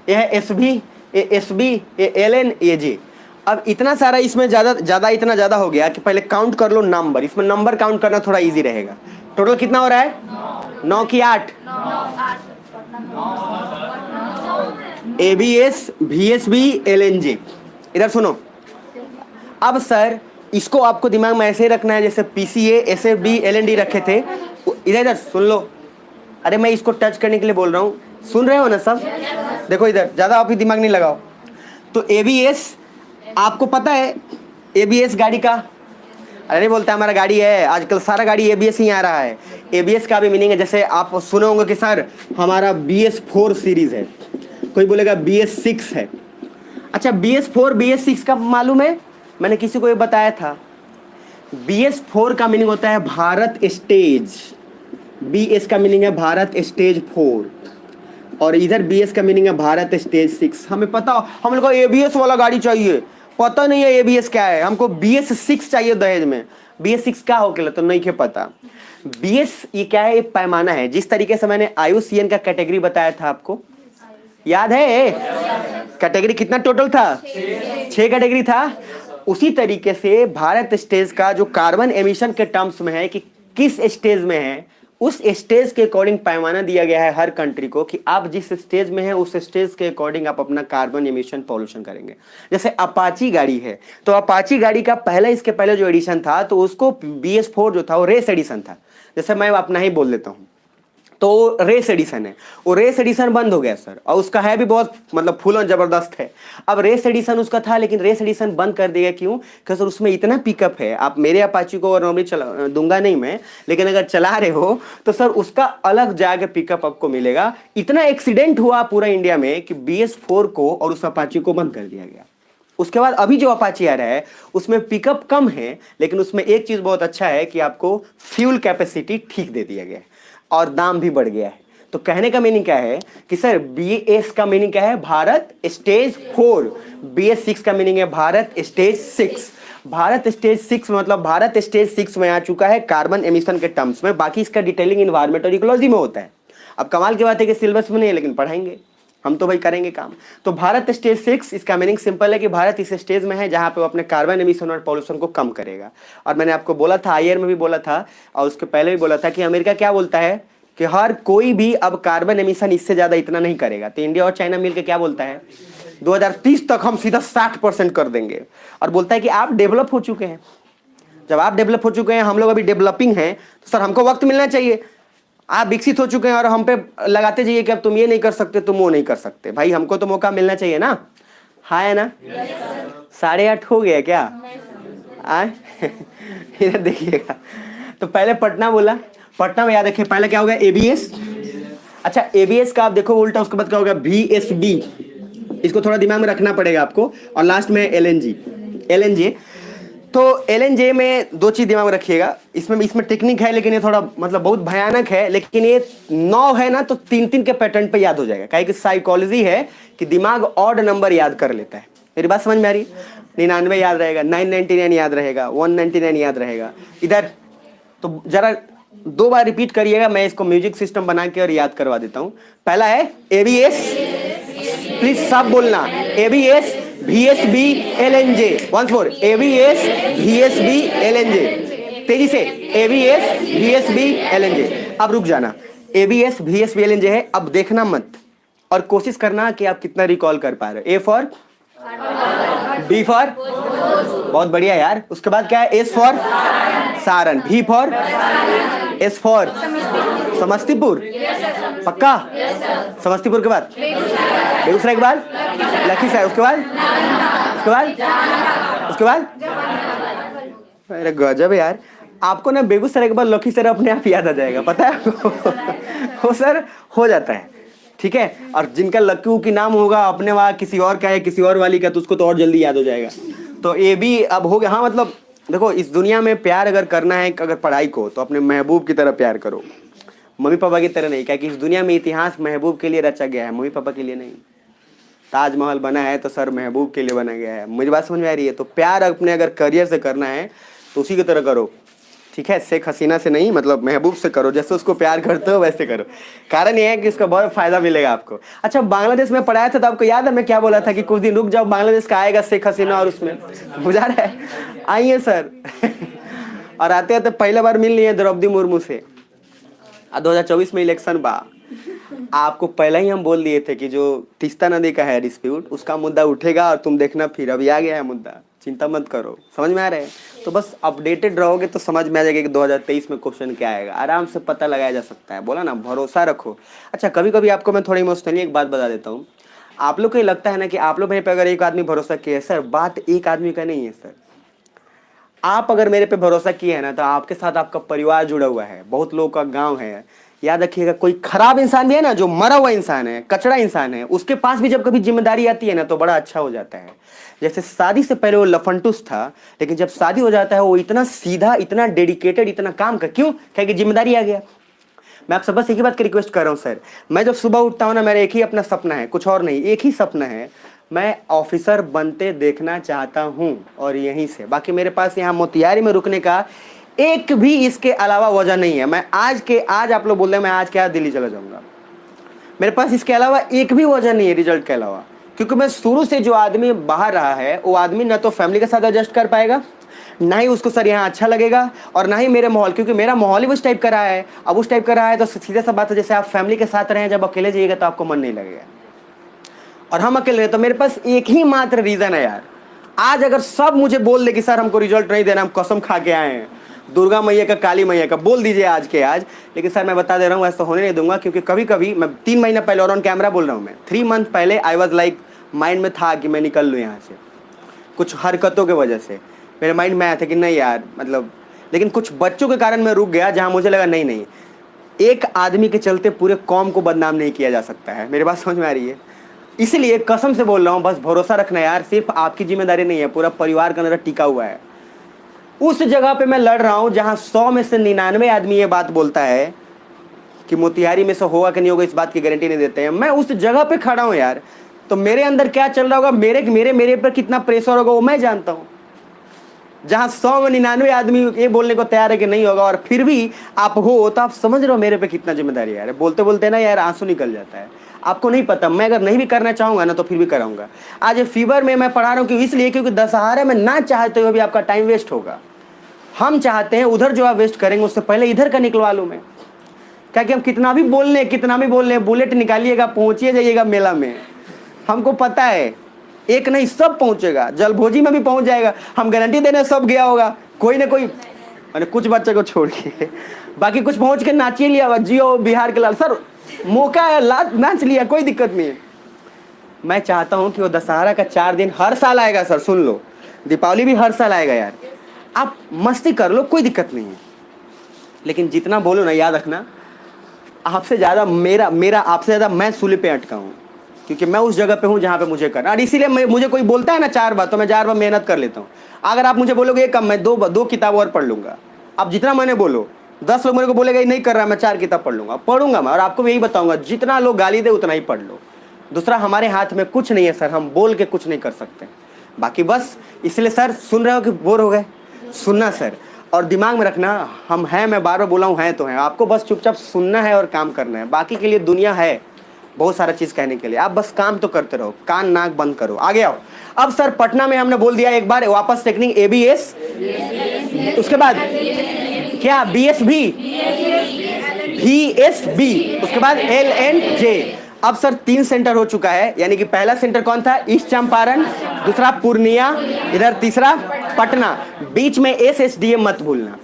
यह है s b, s B, L n, a g. अब इतना सारा इसमें इतना ज़्यादा हो गया कि पहले काउंट कर लो नंबर। इसमें नंबर काउंट करना थोड़ा इजी रहेगा। टोटल कितना हो रहा है? 9 की 8। A B S, V S B, L N G. इधर सुनो, अब सर इसको आपको दिमाग में ऐसे ही रखना है जैसे PCA, S F D, L N D रखे थे। इधर इधर सुन लो, अरे मैं इसको टच करने के लिए बोल रहा हूँ, सुन रहे हो ना सब? देखो इधर, ज़्यादा आप ही दिमाग नहीं लगाओ। तो ए बी एस आपको पता है एबीएस गाड़ी का, अरे नहीं बोलता हमारा गाड़ी है, आजकल सारा गाड़ी एबीएस ही आ रहा है। एबीएस का भी मीनिंग है, जैसे आप सुने होंगे कि सर हमारा BS4 सीरीज है, कोई बोलेगा BS6 है। अच्छा BS4 BS6 का मालूम है, मैंने किसी को ये बताया था। BS4 का मीनिंग होता है भारत स्टेज, BS का मीनिंग है भारत स्टेज 4, और इधर BS का मीनिंग है भारत स्टेज 6। हमें पता, हम लोग को एबीएस वाला गाड़ी चाहिए, पता नहीं है एबीएस क्या है, हमको BS6 चाहिए दहेज में। BS6 क्या हो तो नहीं के पता। BS ये क्या है, एक पैमाना है। जिस तरीके से मैंने IUCN का कैटेगरी बताया था, आपको याद है? कैटेगरी कितना टोटल था? 6 कैटेगरी था। उसी तरीके से भारत स्टेज का जो कार्बन एमिशन के टर्म्स में है कि किस स्टेज में है, उस स्टेज के अकॉर्डिंग पैमाना दिया गया है हर कंट्री को कि आप जिस स्टेज में है उस स्टेज के अकॉर्डिंग आप अपना कार्बन एमिशन पॉल्यूशन करेंगे। जैसे अपाची गाड़ी है, तो अपाची गाड़ी का इसके पहले जो एडिशन था, तो उसको BS4 जो था वो रेस एडिशन था। जैसे मैं अपना ही बोल देता हूँ, तो रेस एडिशन है, वो रेस एडिशन बंद हो गया सर, और उसका है भी बहुत मतलब फुल और जबरदस्त है। अब रेस एडिशन उसका था, लेकिन रेस एडिशन बंद कर दिया। क्यों? कि सर उसमें इतना पिकअप है, आप मेरे अपाची को नॉर्मली चला दूंगा नहीं मैं, लेकिन अगर चला रहे हो तो सर उसका अलग जाके पिकअप आपको मिलेगा। इतना एक्सीडेंट हुआ पूरा इंडिया में कि BS4 को और उस अपाची को बंद कर दिया गया। उसके बाद अभी जो अपाची आ रहा है उसमें पिकअप कम है, लेकिन उसमें एक चीज बहुत अच्छा है कि आपको फ्यूल कैपेसिटी ठीक दे दिया गया है और दाम भी बढ़ गया है। तो कहने का मीनिंग क्या है कि सर BS का मीनिंग क्या है? भारत स्टेज 4। BS6 का मीनिंग है भारत स्टेज 6। भारत स्टेज 6 मतलब भारत स्टेज 6 में आ चुका है कार्बन एमिशन के टर्म्स में। बाकी इसका डिटेलिंग इन्वायरमेंट और इकोलॉजी में होता है। अब कमाल की बात है कि सिलेबस में नहीं है, लेकिन पढ़ाएंगे हम, तो भाई करेंगे काम। तो भारत स्टेज 6, इसका मीनिंग सिंपल है कि भारत इस स्टेज में है जहां पे वो अपने कार्बन एमिशन और पॉल्यूशन को कम करेगा। और मैंने आपको बोला था, IR में भी बोला था और उसके पहले भी बोला था कि अमेरिका क्या बोलता है कि हर कोई भी अब कार्बन एमिशन इससे ज्यादा इतना नहीं करेगा। तो इंडिया और चाइना मिलकर क्या बोलता है? 2030 तक हम सीधा 60% कर देंगे। और बोलता है कि आप डेवलप हो चुके हैं। जब आप डेवलप हो चुके हैं, हम लोग अभी डेवलपिंग हैं, तो सर हमको वक्त मिलना चाहिए। आप विकसित हो चुके हैं और हम पे लगाते जाइए कि अब तुम ये नहीं कर सकते, तुम वो नहीं कर सकते। भाई हमको तो मौका मिलना चाहिए ना। हाँ है ना? 8:30 हो गया क्या? आए इधर देखिएगा। तो पहले पटना बोला, पटना में याद रखिए पहले क्या होगा? ABS। अच्छा ABS का आप देखो उल्टा, उसके बाद क्या होगा? VSB। इसको थोड़ा दिमाग में रखना पड़ेगा आपको। और लास्ट में LNG। तो LNG में 2 चीज दिमाग में रखिएगा। इसमें टेक्निक है, लेकिन ये थोड़ा मतलब बहुत भयानक है। लेकिन ये 9 है ना, तो 3-3 के पैटर्न पे याद हो जाएगा। काहे कि साइकोलॉजी है कि दिमाग ऑड नंबर याद कर लेता है। मेरी बात समझ में आ रही? 99 याद रहेगा, 999 याद रहेगा, 199 याद रहेगा। इधर तो जरा 2 बार रिपीट करिएगा, मैं इसको म्यूजिक सिस्टम बना के और याद करवा देता हूँ। पहला है ABS, प्लीज सब बोलना। ABS VSB LNG। Once more, ABS VSB LNG। तेजी से, ABS VSB LNG। अब रुक जाना, ABS VSB LNG है। अब देखना मत और कोशिश करना कि आप कितना रिकॉल कर पा रहे हो। A फॉर B फॉर, बहुत बढ़िया यार। उसके बाद क्या है? S for Saran, V for, S for Samastipur. पक्का? समस्तीपुर के बाद बेगूसराय के बाद लखीसराय, उसके बाद अरे गजब यार, आपको ना बेगूसराय के बाद लखीसराय अपने आप याद आ जाएगा, पता है आपको? वो सर हो जाता है, ठीक है। और जिनका लक्कू की नाम होगा अपने वहाँ किसी और का है, किसी और वाली का, तो उसको तो और जल्दी याद हो जाएगा। तो ये भी अब हो गया। हाँ मतलब देखो, इस दुनिया में प्यार अगर करना है, अगर पढ़ाई को, तो अपने महबूब की तरह प्यार करो, मम्मी पापा की तरह नहीं। क्या कि इस दुनिया में इतिहास महबूब के लिए रचा गया है, मम्मी पापा के लिए नहीं। ताजमहल बना है तो सर महबूब के लिए बना गया है। मुझे बात समझ में आ रही है? तो प्यार अपने अगर करियर से करना है तो उसी की तरह करो, ठीक है। शेख हसीना से नहीं, मतलब महबूब से करो, जैसे उसको प्यार करते हो वैसे करो। कारण ये है कि इसका बहुत फायदा मिलेगा आपको। अच्छा बांग्लादेश में पढ़ाया था तो आपको याद है मैं क्या बोला था कि कुछ दिन रुक जाओ, बांग्लादेश का आएगा शेख हसीना और उसमें बुझा रहा है। आइए सर और आते आते पहला बार मिल रही है द्रौपदी मुर्मू से। 2024 में इलेक्शन बा, आपको पहले ही हम बोल दिए थे कि जो तीस्ता नदी का है डिस्प्यूट, उसका मुद्दा उठेगा और तुम देखना फिर अभी आ गया है मुद्दा, चिंता मत करो। समझ में आ रहा है? तो बस अपडेटेड रहोगे तो समझ में आ जाएगा कि 2023 में क्वेश्चन क्या आएगा, आराम से पता लगाया जा सकता है। बोला ना, भरोसा रखो। अच्छा कभी कभी आपको मैं थोड़ी इमोशनली एक बात बता देता हूँ। आप लोग को ये लगता है ना कि आप लोग मेरे पे अगर एक आदमी भरोसा किया है, सर बात एक आदमी का नहीं है सर, आप अगर मेरे पे भरोसा किए हैं ना, तो आपके साथ आपका परिवार जुड़ा हुआ है, बहुत लोगों का गांव है। याद रखिएगा, कोई खराब इंसान भी है ना, जो मरा हुआ इंसान है, कचड़ा इंसान है, उसके पास भी जब कभी जिम्मेदारी आती है ना, तो बड़ा अच्छा हो जाता है। जैसे शादी से पहले वो लफंटूस था, लेकिन जब शादी हो जाता है वो इतना सीधा, इतना डेडिकेटेड, इतना काम कर, क्यों? क्योंकि जिम्मेदारी आ गया। मैं आप सब बस एक ही बात की रिक्वेस्ट कर रहा हूँ सर, मैं जब सुबह उठता हूँ ना, मेरा एक ही अपना सपना है, कुछ और नहीं, एक ही सपना है, मैं ऑफिसर बनते देखना चाहता हूँ, और यहीं से बाकी मेरे पास यहाँ मोतिहारी में रुकने का एक भी इसके अलावा वजह नहीं है। मैं आज आप लोग बोल रहे हैं मैं आज के आज दिल्ली चला जाऊंगा, मेरे पास इसके अलावा एक भी वजह नहीं है रिजल्ट के अलावा। क्योंकि मैं शुरू से जो आदमी बाहर रहा है, वो आदमी ना तो फैमिली के साथ एडजस्ट कर पाएगा, ना ही उसको सर यहाँ अच्छा लगेगा, और ना ही मेरे माहौल, क्योंकि मेरा माहौल ही उस टाइप का रहा है। अब उस टाइप का रहा है तो सीधे सा बात है, जैसे आप फैमिली के साथ रहें, जब अकेले जाइएगा तो आपको मन नहीं लगेगा, और हम अकेले रहे। तो मेरे पास एक ही मात्र रीजन है यार, आज अगर सब मुझे बोल दे कि सर हमको रिजल्ट नहीं देना, हम कसम खा के आए हैं दुर्गा मैया का, काली मैया का, बोल दीजिए आज के आज, लेकिन सर मैं बता दे रहा हूँ ऐसा होने नहीं दूंगा। क्योंकि कभी कभी मैं 3 महीना पहले, और ऑन कैमरा बोल रहा हूँ मैं, 3 मंथ पहले आई वॉज लाइक, माइंड में था कि मैं निकल लूँ यहाँ से, कुछ हरकतों की वजह से मेरे माइंड में आया था कि नहीं यार, मतलब, लेकिन कुछ बच्चों के कारण मैं रुक गया, जहाँ मुझे लगा नहीं, एक आदमी के चलते पूरे कौम को बदनाम नहीं किया जा सकता है। मेरी बात समझ में आ रही है? इसलिए कसम से बोल रहा हूँ, बस भरोसा रखना यार, सिर्फ आपकी जिम्मेदारी नहीं है, पूरा परिवार का अंदर टिका हुआ है। उस जगह पे मैं लड़ रहा हूँ जहाँ 100 में से 99 आदमी ये बात बोलता है कि मोतिहारी में से होगा कि नहीं होगा, इस बात की गारंटी नहीं देते हैं। मैं उस जगह पे खड़ा हूँ यार, तो मेरे अंदर क्या चल रहा होगा, मेरे पर कितना प्रेशर होगा वो मैं जानता हूँ। जहाँ 100 में 99 आदमी ये बोलने को तैयार है कि नहीं होगा, और फिर भी आप हो, तो आप समझ रहे हो मेरे पे कितना जिम्मेदारी है यार। बोलते बोलते ना यार आंसू निकल जाता है। आपको नहीं पता, मैं अगर नहीं भी करना चाहूंगा ना, तो फिर भी कराऊंगा। आज ये फीवर में मैं पढ़ा रहा हूँ इसलिए, क्योंकि दशहरे में ना चाहते हुए भी आपका टाइम वेस्ट होगा। हम चाहते हैं उधर जो आप वेस्ट करेंगे, उससे पहले इधर का निकलवा लूँ मैं। क्या कि हम कितना भी बोल लें, बुलेट निकालिएगा, पहुंचिए जाइएगा मेला में, हमको पता है एक नहीं सब पहुंचेगा, जलभोजी में भी पहुंच जाएगा, हम गारंटी देने सब गया होगा, कोई ना कोई, मैंने कुछ बच्चे को छोड़ के बाकी कुछ पहुंच के नाचिए लिया, जियो बिहार के लाल, सर मौका है, नाच लिया, कोई दिक्कत नहीं है। मैं चाहता हूं कि वो दशहरा का 4 दिन हर साल आएगा सर, सुन लो, दीपावली भी हर साल आएगा यार, आप मस्ती कर लो, कोई दिक्कत नहीं है। लेकिन जितना बोलो ना, याद रखना, आपसे ज़्यादा मेरा आपसे ज़्यादा मैं सूली पे अटका हूँ, क्योंकि मैं उस जगह पे हूँ जहाँ पे मुझे करना। और इसीलिए मुझे कोई बोलता है ना 4 बार, तो मैं 4 बार मेहनत कर लेता हूँ। अगर आप मुझे बोलोगे कम, मैं 2 किताब और पढ़ लूँगा। आप जितना मैंने बोलो, 10 लोग मेरे को बोलेगा नहीं कर रहा, मैं 4 किताब पढ़ूंगा मैं, और आपको यही बताऊँगा, जितना लोग गाली दे उतना ही पढ़ लो। दूसरा, हमारे हाथ में कुछ नहीं है सर, हम बोल के कुछ नहीं कर सकते। बाकी बस इसलिए सर, सुन रहे हो कि बोर हो गए, सुनना सर, और दिमाग में रखना, हम हैं, मैं बार बार बोला हूँ, हैं तो हैं, आपको बस चुपचाप सुनना है और काम करना है। बाकी के लिए दुनिया है बहुत सारा चीज़ कहने के लिए, आप बस काम तो करते रहो, कान नाक बंद करो, आगे आओ। अब सर पटना में हमने बोल दिया एक बार, वापस टेक्निक ABS, उसके बाद क्या BSB, VSB, उसके बाद LNJ। अब सर 3 सेंटर हो चुका है, यानी कि पहला सेंटर कौन था, ईस्ट चंपारण, दूसरा पूर्णिया, इधर तीसरा पटना, बीच में SSDM मत भूलना।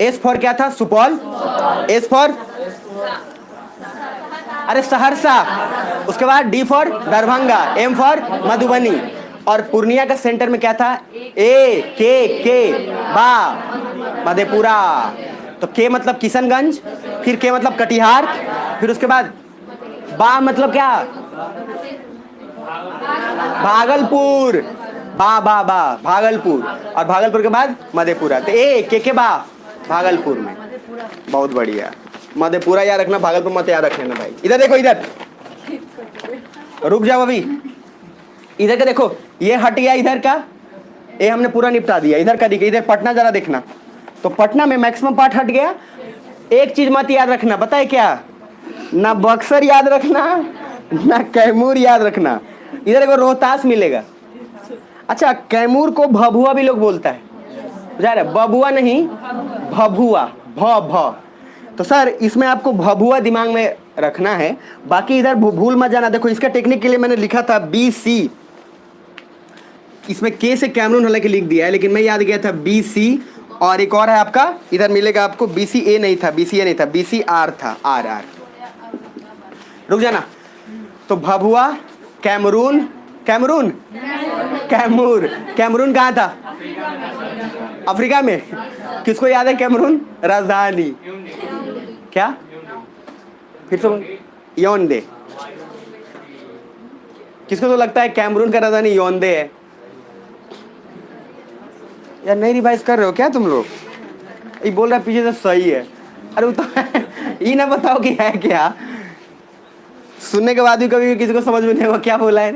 S फॉर क्या था, सुपौल, S फॉर अरे सहरसा, उसके बाद D for Darbhanga, M for Madhubani, और पूर्णिया का सेंटर में क्या था, के बा मधेपुरा। तो के मतलब किशनगंज, फिर के मतलब कटिहार, फिर उसके बाद बा मतलब क्या, भागलपुर, बा भागलपुर, और भागलपुर के बाद मधेपुरा। तो के बा भागलपुर में, बहुत बढ़िया। मधेपुरा याद रखना, भागलपुर मत याद रखना भाई। इधर देखो, इधर रुक जाओ, अभी इधर का देखो, ये हट गया इधर का, ये हमने पूरा निपटा दिया। इधर का देखिए, इधर पटना जरा देखना, तो पटना में मैक्सिमम पार्ट हट गया। एक चीज मत याद रखना, बताए क्या, ना बक्सर याद रखना, ना कैमूर याद रखना। इधर एक रोहतास मिलेगा। अच्छा, कैमूर को भभुआ भी लोग बोलता है, जा रहे, बबुआ नहीं, भभुआ, भ। तो सर इसमें आपको भभुआ दिमाग में रखना है, बाकी इधर भूल मत जाना। देखो इसका टेक्निक के लिए मैंने लिखा था BC, इसमें के से कैमरून हालांकि लिख दिया है, लेकिन मैं याद गया था BC, और एक और है आपका, इधर मिलेगा आपको BCA नहीं था, BCA नहीं था, BCR था, R। रुक जाना। तो भभुआ, कैमरून, कैमूर कहाँ था, अफ्रीका में। किसको याद है कैमरून राजधानी क्या? फिर से योंडे। किसको तो लगता है कैमरून का राजधानी योंडे है? यार नहीं रिवाइज कर रहे हो क्या तुम लोग? ये बोल रहा है पीछे से सही है। अरे वो तो ये ना बताओ कि है क्या। सुनने के बाद भी कभी किसी को समझ में नहीं होगा क्या बोला है।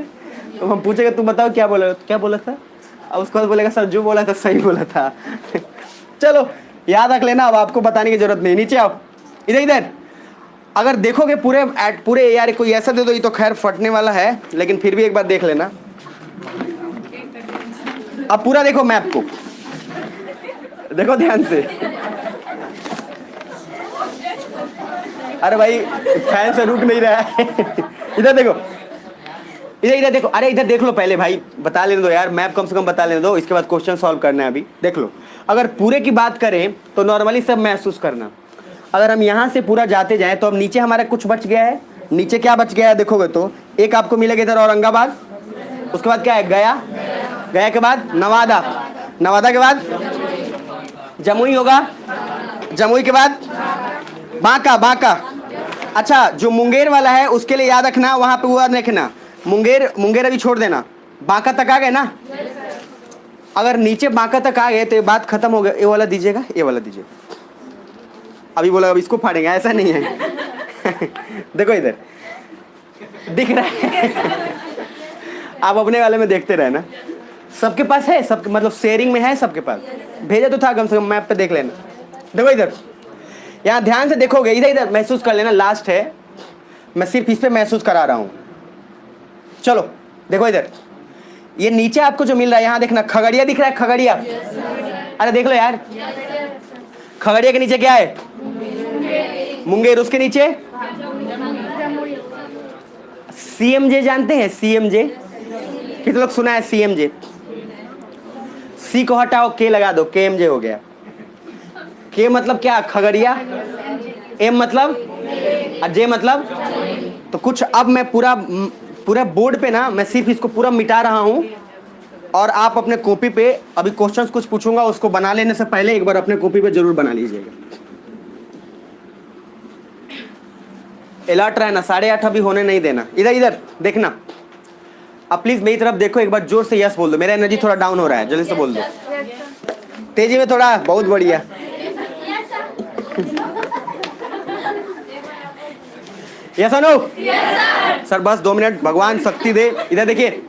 तो हम पूछेगा तुम बताओ क्या बोला था। अब उसके बाद बोलेगा सर जो बोला था सही बोला था। चलो याद रख लेना, अब आपको बताने की जरूरत नहीं। नीचे आओ, इधर इधर। अगर देखोगे पूरे यार कोई ऐसा दे दो, ये तो खैर फटने वाला है, लेकिन फिर भी एक बार देख लेना। अब पूरा देखो मैप को, देखो ध्यान से। अरे भाई फैन से रुक नहीं रहा है। इधर देखो, इधर देखो। अरे इधर देख लो पहले भाई, बता लेने दो यार, मैप कम से कम बता लेने दो, इसके बाद क्वेश्चन सॉल्व करना है। अभी देख लो, अगर पूरे की बात करें तो नॉर्मली सब महसूस करना। अगर हम यहाँ से पूरा जाते जाएं तो अब नीचे हमारा कुछ बच गया है। नीचे क्या बच गया है देखोगे तो एक आपको मिलेगा इधर औरंगाबाद, उसके बाद क्या है गया, गया के बाद नवादा, नवादा के बाद जमुई होगा, जमुई के बाद बांका, बांका। अच्छा जो मुंगेर वाला है उसके लिए याद रखना, वहां पे हुआ देखना, मुंगेर अभी छोड़ देना। बांका तक आ गए ना? अगर नीचे बांका तक आ गए तो ये बात खत्म हो गई। ये वाला दीजिएगा, ये वाला दीजिएगा। अभी बोला अब इसको फाड़ेंगे, ऐसा नहीं है। देखो इधर दिख रहा है। आप अपने वाले में देखते रहना, सबके पास है, सबके मतलब शेयरिंग में है सबके पास। भेजा तो था, कम से कम मैप पे देख लेना। देखो इधर, यहाँ ध्यान से देखोगे, इधर इधर महसूस कर लेना। लास्ट है, मैं सिर्फ इस पे महसूस करा रहा हूँ। चलो देखो इधर, ये नीचे आपको जो मिल रहा है यहाँ देखना, खगड़िया दिख रहा है, खगड़िया। अरे देख लो यार, खगड़िया के नीचे क्या है? मुंगेर। उसके नीचे सीएमजे, जानते हैं सीएमजे? कितने लोग सुना है सीएमजे? सी को हटाओ, के लगा दो, केएमजे हो गया। के मतलब क्या? खगड़िया। एम मतलब, और जे मतलब। तो कुछ अब मैं पूरा बोर्ड पे ना, मैं सिर्फ इसको पूरा मिटा रहा हूं, और आप अपने कॉपी पे अभी क्वेश्चंस कुछ पूछूंगा, उसको बना लेने से पहले एक बार अपने कॉपी पे जरूर बना लीजिएगा। अलर्ट रहना, 8:30 अभी होने नहीं देना। इधर इधर देखना, अब प्लीज मेरी तरफ देखो, एक बार जोर से यस बोल दो। मेरा एनर्जी थोड़ा डाउन हो रहा है, जल्दी से बोल दो, तेजी में थोड़ा। बहुत बढ़िया। यस अनु? सर बस 2 मिनट, भगवान शक्ति दे। इधर देखिए,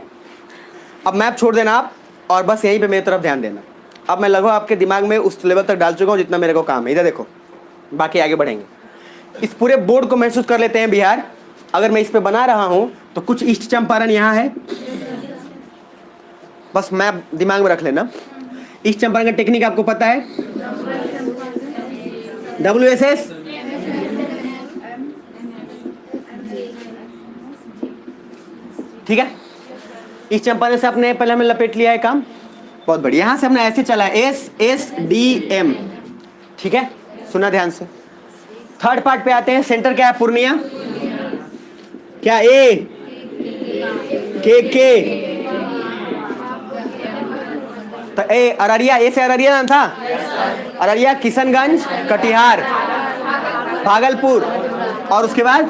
अब मैप छोड़ देना आप, और बस यहीं पे मेरी तरफ ध्यान देना। अब मैं लगभग आपके दिमाग में उस लेवल तक डाल चुका हूँ जितना मेरे को काम है। इधर देखो, बाकी आगे बढ़ेंगे। इस पूरे बोर्ड को महसूस कर लेते हैं। बिहार, अगर मैं इस पे बना रहा हूं तो कुछ ईस्ट चंपारण यहाँ है, बस मैप दिमाग में रख लेना। ईस्ट चंपारण का टेक्निक आपको पता है, WSS, ठीक है। ईस्ट चंपारण से अपने पहले हमें लपेट लिया है काम, बहुत बढ़िया। यहां से हमने ऐसे चला है, SSDM, ठीक है। सुना ध्यान से। थर्ड पार्ट पे आते हैं। सेंटर क्या है? पूर्णिया। क्या? के तो अररिया, ए से अररिया नाम था। अररिया, किशनगंज, कटिहार, भागलपुर, और उसके बाद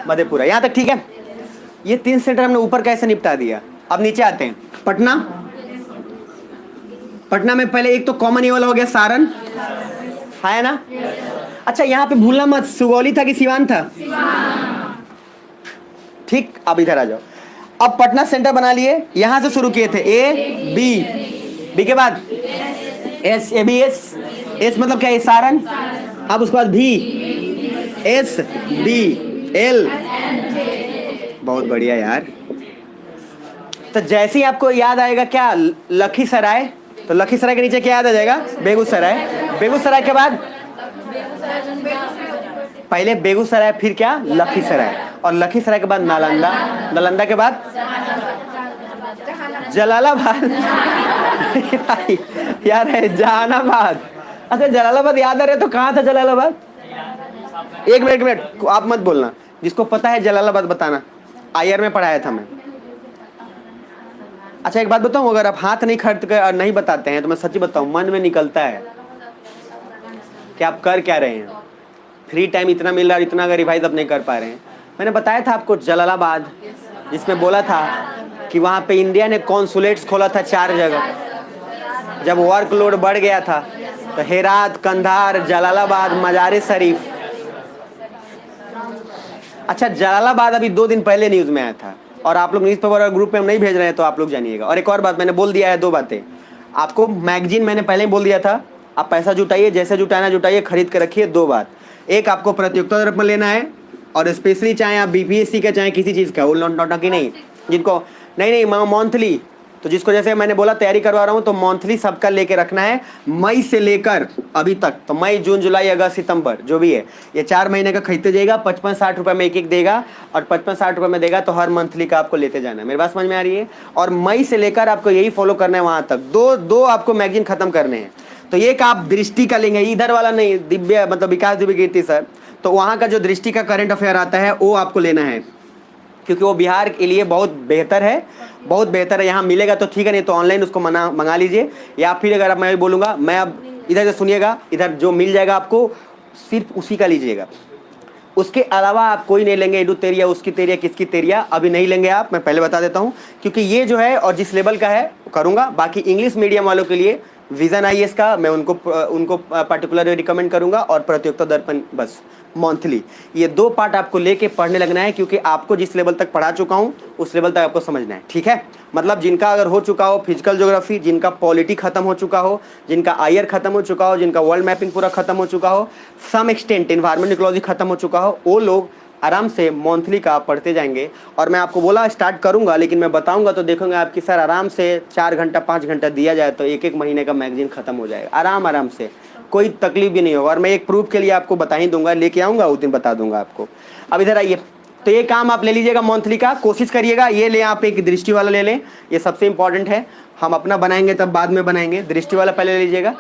मधेपुरा। यहाँ तक ठीक है। ये 3 सेंटर हमने ऊपर कैसे निपटा दिया। अब नीचे आते हैं। पटना, पटना में पहले एक तो कॉमन ये वाला हो गया, सारण है ना। अच्छा यहाँ पे भूलना मत, सुगौली था कि सिवान था? ठीक। अब इधर आ जाओ। अब पटना सेंटर बना लिए, यहां से शुरू किए थे, A B के बाद S, ABS, S मतलब क्या है? सारण। अब उसके बाद B, S D L। बहुत बढ़िया यार। तो जैसे ही आपको याद आएगा क्या, लखीसराय, तो लखीसराय के नीचे क्या याद आ जाएगा? बेगूसराय। बेगूसराय के बाद पहले बेगूसराय, फिर क्या? लखीसराय, और लखीसराय के बाद नालंदा, नालंदा के बाद जलालाबाद। यार है जहानाबाद। अच्छा जलालाबाद याद आ रहा है, तो कहाँ था जलालाबाद? एक मिनट आप मत बोलना, जिसको पता है जलालाबाद बताना। आयर में पढ़ाया था मैं। अच्छा एक बात बताऊं, अगर आप हाथ नहीं खर्च कर नहीं बताते हैं तो मैं सच्ची बताऊं मन में निकलता है कि आप कर क्या रहे हैं। फ्री टाइम इतना मिल रहा है, इतना अगर रिवाइज आप नहीं कर पा रहे हैं। मैंने बताया था आपको जलालाबाद, जिसमें बोला था कि वहाँ पे इंडिया ने कॉन्सुलेट्स खोला था 4 जगह। जब वर्कलोड बढ़ गया था तो हेरात, कंधार, जलालाबाद, मजार शरीफ। अच्छा जलालाबाद अभी 2 दिन पहले न्यूज़ में आया था, और आप लोग न्यूज़पेपर और ग्रुप में नहीं भेज रहे हैं तो आप लोग जानिएगा। और एक और बात मैंने बोल दिया है, 2 बातें आपको। मैगजीन मैंने पहले ही बोल दिया था, आप पैसा जुटाइए, जैसे जुटाना जुटाइए, खरीद के रखिए। 2 बात, एक आपको प्रतियोगिता दर्पण लेना है, और स्पेशली चाहे आप बीपीएससी का चाहे किसी चीज़ का, वो नौटंकी नहीं, जिनको नहीं मंथली, तो जिसको जैसे मैंने बोला तैयारी करवा रहा हूँ तो मंथली सबका लेके रखना है, मई से लेकर अभी तक। तो मई, जून, जुलाई, अगस्त, सितंबर जो भी है, ये 4 महीने का खरीदते जाएगा। 55-60 रुपये में एक देगा, और 55-60 रुपये में देगा, तो हर मंथली का आपको लेते जाना है। मेरी बात समझ में आ रही है? और मई से लेकर आपको यही फॉलो करना है वहाँ तक। दो आपको मैगजीन खत्म करने हैं। तो एक आप दृष्टि का लेंगे, इधर वाला नहीं, दिव्य मतलब विकास दिव्य कीर्ति सर, तो वहाँ का जो दृष्टि का करंट अफेयर आता है वो आपको लेना है, क्योंकि वो बिहार के लिए बहुत बेहतर है, बहुत बेहतर है। यहाँ मिलेगा तो ठीक है, नहीं तो ऑनलाइन उसको मंगा लीजिए। या फिर अगर मैं बोलूँगा, मैं अब इधर से सुनिएगा, इधर जो मिल जाएगा आपको सिर्फ उसी का लीजिएगा, उसके अलावा आप कोई नहीं लेंगे। एडू तेरिया, उसकी तेरिया, किसकी तेरिया अभी नहीं लेंगे आप, मैं पहले बता देता हूँ। क्योंकि ये जो है और जिस लेवल का है करूँगा। बाकी इंग्लिश मीडियम वालों के लिए विजन आईएएस का मैं उनको पर्टिकुलर रिकमेंड करूँगा, और प्रतियोगिता दर्पण बस मंथली। ये 2 पार्ट आपको लेके पढ़ने लगना है, क्योंकि आपको जिस लेवल तक पढ़ा चुका हूँ उस लेवल तक आपको समझना है, ठीक है। मतलब जिनका अगर हो चुका हो फिजिकल ज्योग्राफी, जिनका पॉलिटी खत्म हो चुका हो, जिनका आईआर खत्म हो चुका हो, जिनका वर्ल्ड मैपिंग पूरा खत्म हो चुका हो, सम एक्सटेंट इन्वायरमेंट इकोलॉजी खत्म हो चुका हो, वो लोग आराम से मंथली का पढ़ते जाएंगे। और मैं आपको बोला स्टार्ट करूंगा, लेकिन मैं बताऊंगा तो देखोगे आपकी सर आराम से 4 घंटा 5 घंटा दिया जाए तो 1-1 महीने का मैगजीन खत्म हो जाएगा आराम से, कोई तकलीफ भी नहीं होगा। और मैं एक प्रूफ के लिए आपको बता ही दूंगा, लेके आऊँगा उस दिन बता दूंगा आपको। अब इधर आइए, तो ये काम आप ले लीजिएगा मंथली का, कोशिश करिएगा ये ले, आप एक दृष्टि वाला ले लें, ये सबसे इंपॉर्टेंट है। हम अपना बनाएंगे तब बाद में बनाएंगे, दृष्टि वाला पहले ले लीजिएगा।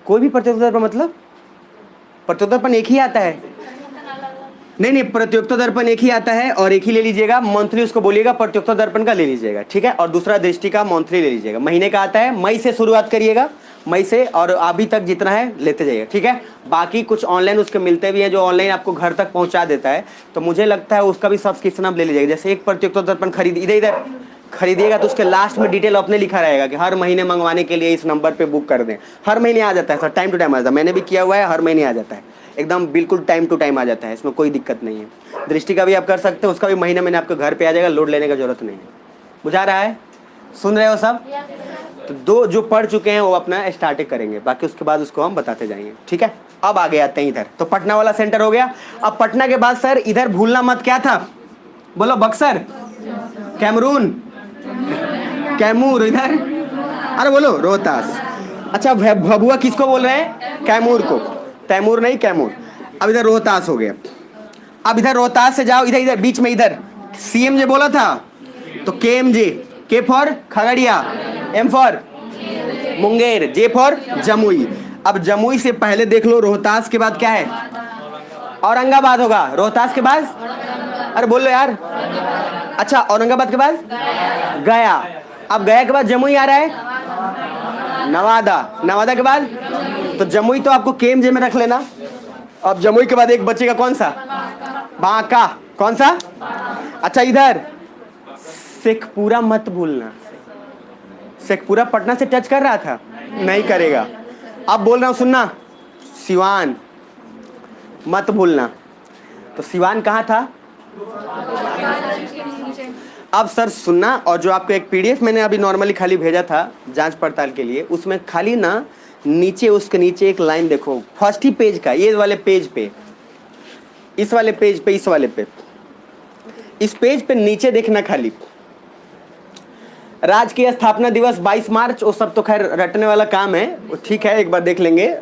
कोई भी प्रतियोगिता दर्पण, मतलब प्रतियोगिता दर्पण एक ही आता है? नहीं, प्रतियोगिता दर्पण एक ही आता है, और एक ही ले लीजिएगा। मंथली उसको बोलिएगा प्रतियोगिता दर्पण का ले लीजिएगा, ठीक है। और दूसरा दृष्टि का मंथली ले लीजिएगा। महीने का आता है, मई से शुरुआत करिएगा, मई से, और अभी तक जितना है लेते जाइए, ठीक है। बाकी कुछ ऑनलाइन उसके मिलते भी हैं, जो ऑनलाइन आपको घर तक पहुंचा देता है, तो मुझे लगता है उसका भी सब्सक्रिप्शन आप ले लीजिएगा। जैसे एक प्रतियोगिता दर्पण इधर खरीदिएगा तो उसके लास्ट में डिटेल अपने लिखा रहेगा कि हर महीने मंगवाने के लिए इस नंबर पे बुक कर दें। हर महीने आ जाता है सर, टाइम टू टाइम आ जाता है, मैंने भी किया हुआ है, हर महीने आ जाता है, एकदम बिल्कुल टाइम टू टाइम आ जाता है, इसमें कोई दिक्कत नहीं है। दृष्टि का भी आप कर सकते हैं, उसका भी महीने महीने आपके घर पे आ जाएगा, लोड लेने का जरूरत नहीं है। बुझा रहा है? सुन रहे हो सब? तो 2 जो पढ़ चुके हैं वो अपना स्टार्ट करेंगे, बाकी उसके बाद उसको हम बताते जाएंगे, ठीक है। अब आगे आते हैं इधर, तो पटना वाला सेंटर हो गया। अब पटना के बाद सर इधर भूलना मत, क्या था बोलो? बक्सर, कैमरून, कैमूर, इधर अरे बोलो रोहतास। अच्छा भभुआ किसको बोल रहे हैं? कैमूर को, तैमूर नहीं कैमूर। अब इधर रोहतास हो गया। अब इधर रोहतास से जाओ, इधर बीच में इधर सीएम जे बोला था, तो KMJ, K for Khagaria, M for Munger, J for Jamui. अब जमुई से पहले देख लो रोहतास के बाद क्या है? औरंगाबाद होगा। रोहतास के बाद अरे बोल लो यार। अच्छा औरंगाबाद के बाद गया। अब गया के बाद जमुई आ रहा है, नवादा। नवादा के बाद तो जमुई तो आपको केएमजे में रख लेना। अब जमुई के बाद एक बचेगा कौन सा? बांका। कौन सा? अच्छा इधर शेखपुरा मत भूलना। शेखपुरा पटना से टच कर रहा था, नहीं करेगा। अब बोल रहा हूँ सुनना, सिवान मत भूलना। तो सिवान कहाँ था? अब सर सुनना, और जो आपको एक पीडीएफ मैंने अभी नॉर्मली खाली भेजा था जांच पड़ताल के लिए, उसमें खाली ना नीचे, उसके नीचे एक लाइन देखो, फर्स्ट ही पेज का, ये वाले पेज पे, इस वाले पेज पे, इस वाले पे, इस पेज पे नीचे देखना खाली, राज्य की स्थापना दिवस 22 मार्च। वो सब तो खैर रटने वाला काम है, वो ठीक है, एक बार देख लेंगे।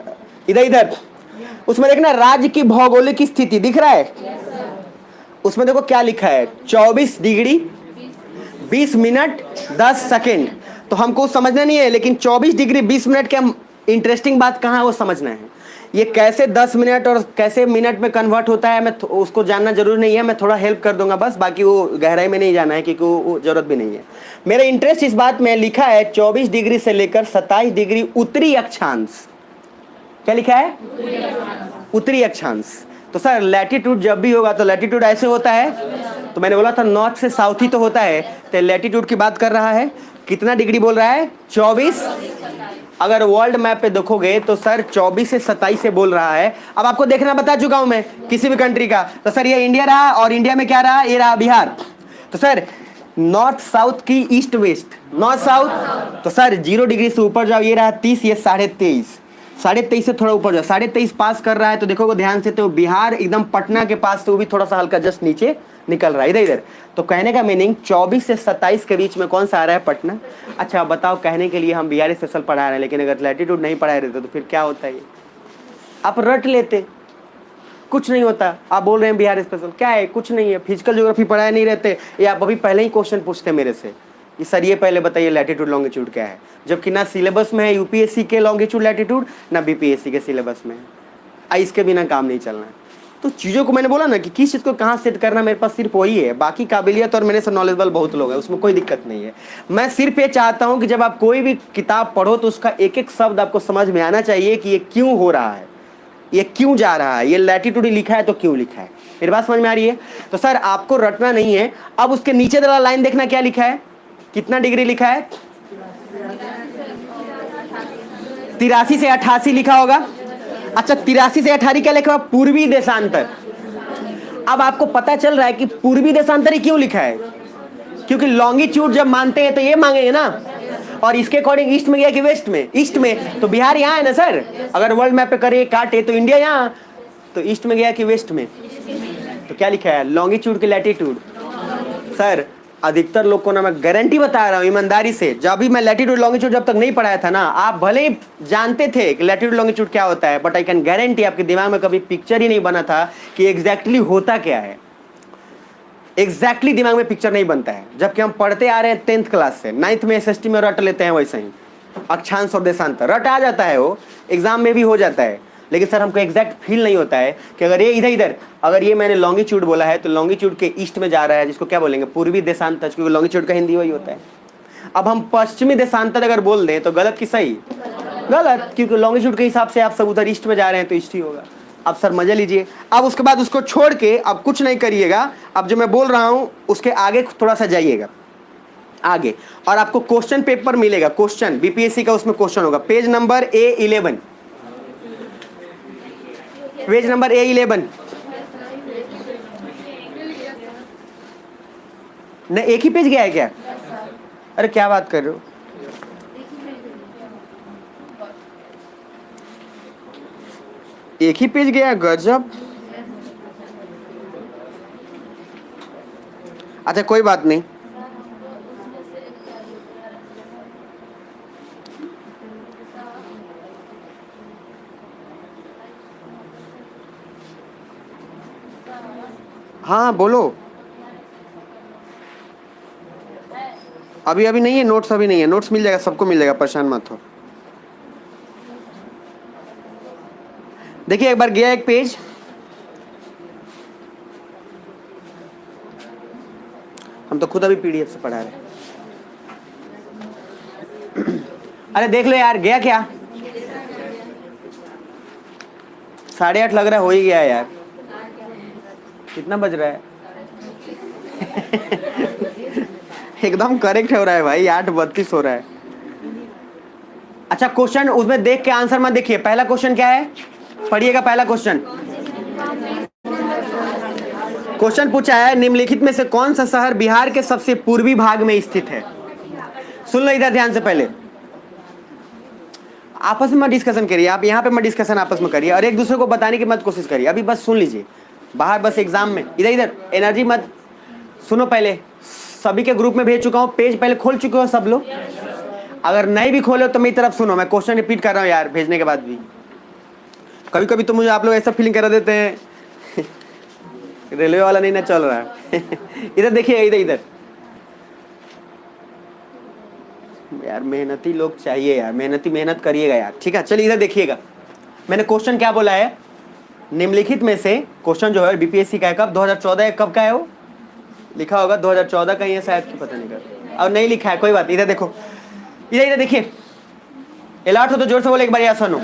इधर इधर उसमें देखना राज्य की भौगोलिक स्थिति दिख रहा है, उसमें देखो क्या लिखा है, 24 डिग्री 20 मिनट 10 सेकेंड। तो हमको समझना नहीं है, लेकिन 24 डिग्री 20 मिनट के इंटरेस्टिंग बात कहाँ है वो समझना है। ये कैसे 10 मिनट और कैसे मिनट में कन्वर्ट होता है मैं उसको जानना जरूरी नहीं है, मैं थोड़ा हेल्प कर दूंगा बस, बाकी वो गहराई में नहीं जाना है क्योंकि वो जरूरत भी नहीं है। मेरा इंटरेस्ट इस बात में लिखा है 24 डिग्री से लेकर 27 डिग्री उत्तरी अक्षांश। क्या लिखा है? उत्तरी अक्षांश। तो सर लैटिट्यूड जब भी होगा तो लैटिट्यूड ऐसे होता है, तो मैंने बोला था नॉर्थ से साउथ ही तो होता है, तो लैटिट्यूड की बात कर रहा है। कितना डिग्री बोल रहा है? 24। अगर वर्ल्ड मैप पे देखोगे तो सर 24 से 27 से बोल रहा है। अब आपको देखना बता चुका हूं मैं किसी भी कंट्री का, तो सर ये इंडिया रहा, और इंडिया में क्या रहा? ये रहा बिहार। तो सर नॉर्थ साउथ की ईस्ट वेस्ट, नॉर्थ साउथ, तो सर 0 डिग्री से ऊपर जाओ, ये रहा 30, ये 23.5, 23.5 से थोड़ा ऊपर जाओ, 23.5 पास कर रहा है, तो देखोगे ध्यान से, तो बिहार एकदम पटना के पास से वो भी थोड़ा सा हल्का जस्ट नीचे निकल रहा है इधर इधर। तो कहने का मीनिंग 24 से 27 के बीच में कौन सा आ रहा है? पटना। अच्छा बताओ, कहने के लिए हम बिहार स्पेशल पढ़ा रहे हैं, लेकिन अगर लैटिट्यूड नहीं पढ़ाए रहते तो फिर क्या होता है? आप रट लेते, कुछ नहीं होता। आप बोल रहे हैं बिहार स्पेशल, क्या है? कुछ नहीं है। फिजिकल ज्योग्राफी पढ़ाए नहीं रहते, या आप अभी पहले ही क्वेश्चन पूछते मेरे से कि सर ये पहले बताइए लैटिट्यूड लॉन्गिट्यूड क्या है, जबकि ना सिलेबस में है यूपीएससी के लॉन्गिट्यूड लैटिट्यूड, ना बीपीएससी के सिलेबस में है। इसके बिना काम नहीं चलना है। तो चीज़ों को मैंने बोला ना कि किस चीज़ को कहाँ सेट करना, मेरे पास सिर्फ वही है। बाकी काबिलियत और मेरे से नॉलेजेबल बहुत लोग हैं, उसमें कोई दिक्कत नहीं है। मैं सिर्फ ये चाहता हूँ कि जब आप कोई भी किताब पढ़ो तो उसका एक एक शब्द आपको समझ में आना चाहिए कि ये क्यों हो रहा है, ये क्यों जा रहा है, ये लैटिट्यूड लिखा है तो क्यों लिखा है। मेरी बात समझ में आ रही है? तो सर आपको रटना नहीं है। अब उसके नीचे वाला लाइन देखना, क्या लिखा है? कितना डिग्री लिखा है? 83 से 88 लिखा होगा। अच्छा 83 से 88 क्या लिखा हुआ? पूर्वी देशांतर। अब आपको पता चल रहा है कि पूर्वी देशांतर ही क्यों लिखा है, क्योंकि लॉन्गिट्यूड जब मानते हैं तो ये मांगेंगे ना, और इसके अकॉर्डिंग ईस्ट में गया कि वेस्ट में? ईस्ट में। तो बिहार यहाँ है ना सर, अगर वर्ल्ड मैप पे करे काटे तो इंडिया यहाँ, तो ईस्ट में गया कि वेस्ट में? तो क्या लिखा है? लॉन्गिट्यूड की लैटिट्यूड। सर अधिकतर लोग को ना, मैं गारंटी बता रहा हूँ ईमानदारी से, जब भी मैं लैटिट्यूड लॉन्गिट्यूड जब तक नहीं पढ़ाया था ना, आप भले ही जानते थे कि लैटिट्यूड लॉन्गिट्यूड क्या होता है, बट आई कैन गारंटी आपके दिमाग में कभी पिक्चर ही नहीं बना था कि एग्जैक्टली होता क्या है। एग्जैक्टली दिमाग में पिक्चर नहीं बनता है, जबकि हम पढ़ते आ रहे हैं 10th क्लास से। 9th में एसएसटी में रट लेते हैं, वैसे ही अक्षांश और देशांतर रट आ जाता है, वो एग्जाम में भी हो जाता है। लेकिन सर हमको एग्जैक्ट फील नहीं होता है कि अगर ये इधर इधर, अगर ये मैंने लॉन्गिट्यूड बोला है तो लॉन्गिट्यूड के ईस्ट में जा रहा है, जिसको क्या बोलेंगे? पूर्वी देशांतर, क्योंकि लॉन्गिट्यूड का हिंदी वही होता है। अब हम पश्चिमी देशांतर अगर बोल दें तो गलत कि सही? गलत, क्योंकि लॉन्गिट्यूड के हिसाब से आप सब उधर ईस्ट में जा रहे हैं तो ईस्ट ही होगा। अब सर मजा लीजिए। अब उसके बाद उसको छोड़ के अब कुछ नहीं करिएगा, अब जो मैं बोल रहा हूं उसके आगे थोड़ा सा जाइएगा आगे, और आपको क्वेश्चन पेपर मिलेगा। क्वेश्चन बीपीएससी का उसमें क्वेश्चन होगा, page number A11, page number A11। नहीं एक ही पेज गया है क्या? अरे क्या बात कर रहे हो? एक ही पेज गया? गजब। अच्छा कोई बात नहीं, हाँ बोलो। अभी अभी नहीं है नोट्स, अभी नहीं है नोट्स, मिल जाएगा, सबको मिल जाएगा, परेशान मत हो। देखिए एक बार गया एक पेज, हम तो खुद अभी पीडीएफ से पढ़ा रहे हैं। अरे देख लो यार, गया क्या? 8:30 लग रहा है, हो ही गया है यार। कितना बज रहा है? एकदम करेक्ट हो रहा है भाई, 8:32 हो रहा है। अच्छा क्वेश्चन उसमें देख के आंसर मत देखिए। पहला क्वेश्चन क्या है, पढ़िएगा। पहला क्वेश्चन, क्वेश्चन पूछा है निम्नलिखित में से कौन सा शहर बिहार के सबसे पूर्वी भाग में स्थित है? सुन लो इधर ध्यान से, पहले आपस में मत डिस्कशन करिए, आप यहाँ पे मत डिस्कशन आपस में करिए, और एक दूसरे को बताने की मत कोशिश करिए। अभी बस सुन लीजिए, बाहर बस एग्जाम में इधर इधर एनर्जी मत। सुनो, पहले सभी के ग्रुप में भेज चुका हूँ, पेज पहले खोल चुके हो सब लोग। अगर नहीं भी खोले तो मेरी तरफ सुनो, मैं क्वेश्चन रिपीट कर रहा हूँ यार, भेजने के बाद भी। कभी कभी तो मुझे आप लोग ऐसा फीलिंग करा देते हैं रेलवे वाला नहीं ना चल रहा है। इधर देखिए, इधर इधर यार, मेहनती लोग चाहिए यार, मेहनत करिएगा यार, ठीक है? चलिए इधर देखिएगा, मैंने क्वेश्चन क्या बोला है, निम्नलिखित में से क्वेश्चन जो है बीपीएससी का है, कब 2014 कब का है वो लिखा होगा, 2014 का ही है शायद, कि पता नहीं कर, और नहीं लिखा है कोई बात। इधर देखो, इधर देखिए, अलर्ट हो तो जोर से बोले एक बार, या सुनो।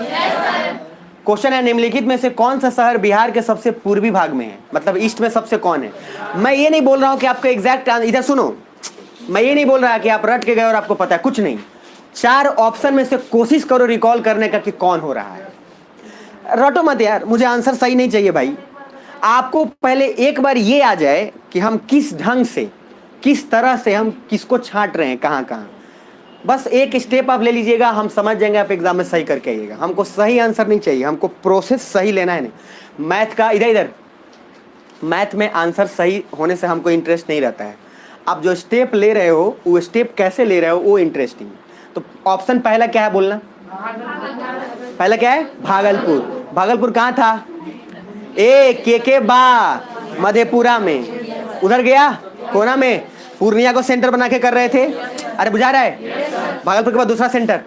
क्वेश्चन है, निम्नलिखित में से कौन सा शहर बिहार के सबसे पूर्वी भाग में है, मतलब ईस्ट में सबसे कौन है। मैं ये नहीं बोल रहा हूं कि आपको एग्जैक्ट, इधर सुनो, मैं ये नहीं बोल रहा कि आप रट के गए और आपको पता है, कुछ नहीं। 4 ऑप्शन में से कोशिश करो रिकॉल करने का कि कौन हो रहा है। रटो मत यार, मुझे आंसर सही नहीं चाहिए भाई। आपको पहले एक बार ये आ जाए कि हम किस ढंग से, किस तरह से हम किसको छांट रहे हैं, कहां कहां। बस एक स्टेप आप ले लीजिएगा, हम समझ जाएंगे, आप एग्जाम में सही करके आइएगा। हमको सही आंसर नहीं चाहिए, हमको प्रोसेस सही लेना है। नहीं मैथ का, इधर मैथ में आंसर सही होने से हमको इंटरेस्ट नहीं रहता है। आप जो स्टेप ले रहे हो, वो स्टेप कैसे ले रहे हो, वो इंटरेस्टिंग। तो ऑप्शन पहला क्या है बोलना, पहला क्या है, भागलपुर। भागलपुर कहाँ था, के बा मधेपुरा में, उधर गया कोना में, पूर्णिया को सेंटर बना के कर रहे थे। अरे बुझा रहा है, भागलपुर के बाद दूसरा सेंटर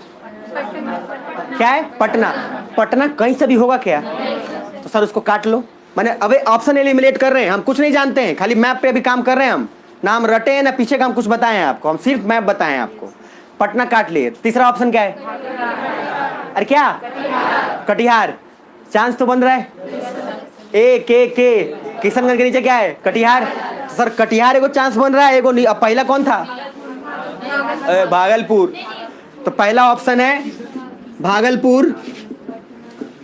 क्या है, पटना। पटना कहीं से भी होगा क्या, तो सर उसको काट लो। मैंने अबे ऑप्शन एलिमिनेट कर रहे हैं, हम कुछ नहीं जानते हैं, खाली मैप पे अभी काम कर रहे हैं हम, ना हम रटे हैं ना पीछे का हम कुछ बताए हैं आपको, हम सिर्फ मैप बताए हैं आपको। पटना काट लिए। तीसरा ऑप्शन क्या है, अरे क्या, कटिहार। चांस तो बन रहा है, के किशनगंज के नीचे क्या है, कटिहार। तो सर कटिहार एगो चांस बन रहा है, एगो अब पहला कौन था, भागलपुर। तो पहला ऑप्शन है भागलपुर,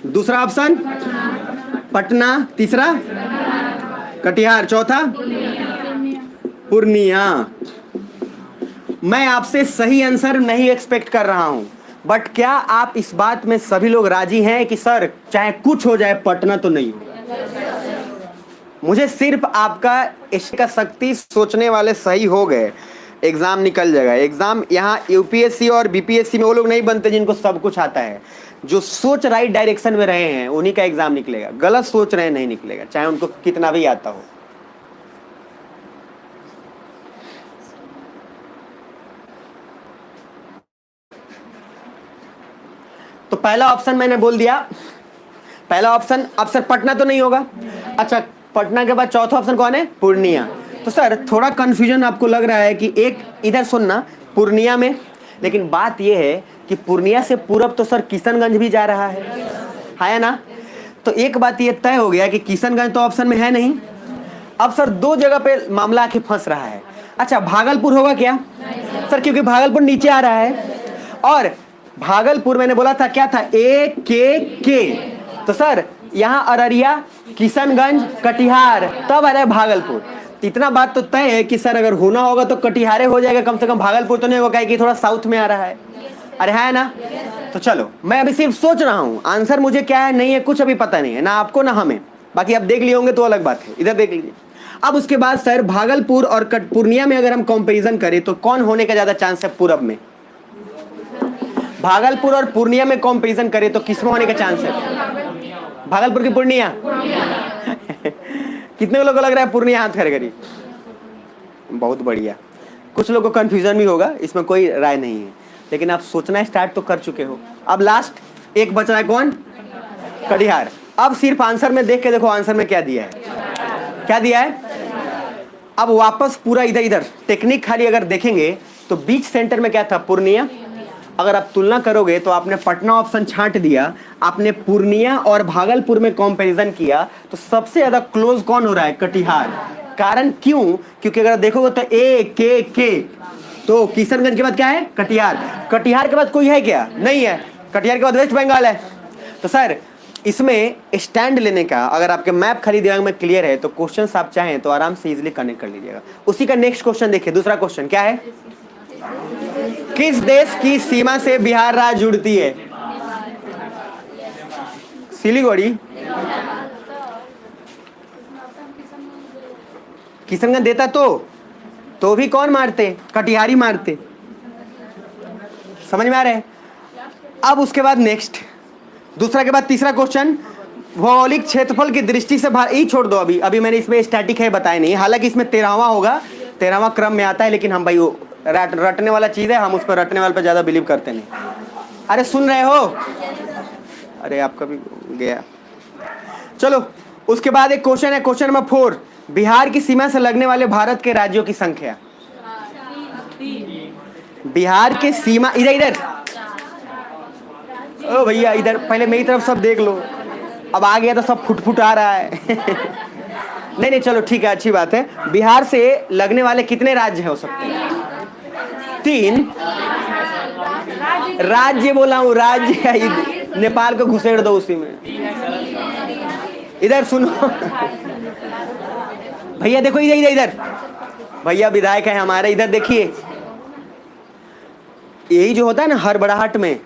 दूसरा ऑप्शन पटना, तीसरा कटिहार, चौथा पूर्णिया। मैं आपसे सही आंसर नहीं एक्सपेक्ट कर रहा हूं, बट क्या आप इस बात में सभी लोग राजी हैं कि सर चाहे कुछ हो जाए पटना तो नहीं होगा। मुझे सिर्फ आपका इसका शक्ति सोचने वाले सही हो गए, एग्जाम निकल जाएगा। एग्जाम यहाँ यूपीएससी और बीपीएससी में वो लोग नहीं बनते जिनको सब कुछ आता है, जो सोच राइट डायरेक्शन में रहे हैं उन्हीं का एग्जाम निकलेगा। गलत सोच रहे नहीं निकलेगा, चाहे उनको कितना भी आता हो। तो पहला ऑप्शन मैंने बोल दिया, पहला ऑप्शन, अब सर पटना तो नहीं होगा। अच्छा, पटना के बाद चौथा ऑप्शन कौन है, पूर्णिया। तो सर थोड़ा कंफ्यूजन आपको लग रहा है कि एक इधर सुनना, पूर्णिया में, लेकिन बात यह है कि पूर्णिया से पूरब तो सर किशनगंज भी जा रहा है ना। तो एक बात ये तय हो गया कि किशनगंज तो ऑप्शन में है नहीं। अब सर 2 जगह पे मामला आके फंस रहा है। अच्छा, भागलपुर होगा क्या सर, क्योंकि भागलपुर नीचे आ रहा है, और भागलपुर मैंने बोला था क्या था, के। तो सर यहाँ अररिया, किशनगंज, कटिहार, तब आ रहा है भागलपुर। इतना बात तो तय है कि सर अगर होना होगा तो कटिहारे हो जाएगा, कम से कम भागलपुर तो नहीं होगा, कि थोड़ा साउथ में आ रहा है। अरे है ना। तो चलो, मैं अभी सिर्फ सोच रहा हूँ, आंसर मुझे क्या है नहीं है कुछ अभी पता नहीं है, ना आपको ना हमें, बाकी आप देख लिए होंगे तो अलग बात है। इधर देख लीजिए। अब उसके बाद सर भागलपुर और पूर्णिया में अगर हम कंपेरिजन करें तो कौन होने का ज्यादा चांस है पूरब में, भागलपुर और पूर्णिया में कंपेरिजन करें तो किसमें होने का चांस है, भागलपुर की पूर्णिया। कितने लोगों को लग रहा है पूर्णिया, हाथ खड़े करिए। बहुत बढ़िया। कुछ लोगों को कंफ्यूजन भी होगा, इसमें कोई राय नहीं है, लेकिन आप सोचना स्टार्ट तो कर चुके हो। अब लास्ट एक बच रहा है, कौन, कटिहार। अब सिर्फ आंसर में देख के देखो, आंसर में क्या दिया है, क्या दिया है। अब वापस पूरा इधर इधर टेक्निक खाली अगर देखेंगे तो बीच सेंटर में क्या था, पूर्णिया। अगर आप तुलना करोगे तो आपने पटना ऑप्शन छांट दिया, आपने पूर्णिया और भागलपुर में कंपैरिजन किया, तो सबसे ज्यादा क्लोज कौन हो रहा है, कटिहार। कारण क्यों, क्योंकि अगर देखोगे तो के तो किशनगंज के बाद क्या है, कटिहार। कटिहार के बाद कोई है क्या, नहीं है। कटिहार के बाद वेस्ट बंगाल है। तो सर इसमें स्टैंड लेने का, अगर आपके मैप खाली दिमाग में क्लियर है तो क्वेश्चंस आप चाहें तो आराम से इजीली कनेक्ट कर लीजिएगा। उसी का नेक्स्ट क्वेश्चन देखिए, दूसरा क्वेश्चन क्या है, किस देश की सीमा से बिहार राज्य जुड़ती है, सिलीगुड़ी, किशनगंज देता तो भी कौन मारते, कटिहारी मारते। समझ में आ रहे हैं। अब उसके बाद नेक्स्ट, दूसरा के बाद तीसरा क्वेश्चन, भौगोलिक क्षेत्रफल की दृष्टि से ये छोड़ दो, अभी मैंने इसमें स्टैटिक है बताया नहीं, हालांकि इसमें 13वां होगा, 13वां क्रम में आता है, लेकिन हम भाई वो रटने वाला चीज है, हम उस पर रटने वाले पर ज्यादा बिलीव करते नहीं। अरे सुन रहे हो, अरे आपका भी गया। चलो उसके बाद एक क्वेश्चन है, क्वेश्चन नंबर 4, बिहार की सीमा से लगने वाले भारत के राज्यों की संख्या। बिहार के सीमा, इधर इधर, ओ भैया इधर, पहले मेरी तरफ सब देख लो, अब आ गया तो सब फुट आ रहा है। नहीं नहीं चलो ठीक है, अच्छी बात है। बिहार से लगने वाले कितने राज्य हो सकते हैं? 3 राज्य बोला हूँ, राज्य। नेपाल को घुसेड़ दो उसी में। इधर सुनो भैया, देखो इधर इधर इधर, भैया विधायक है हमारे, इधर देखिए। यही जो होता है ना हड़बड़ाहट में,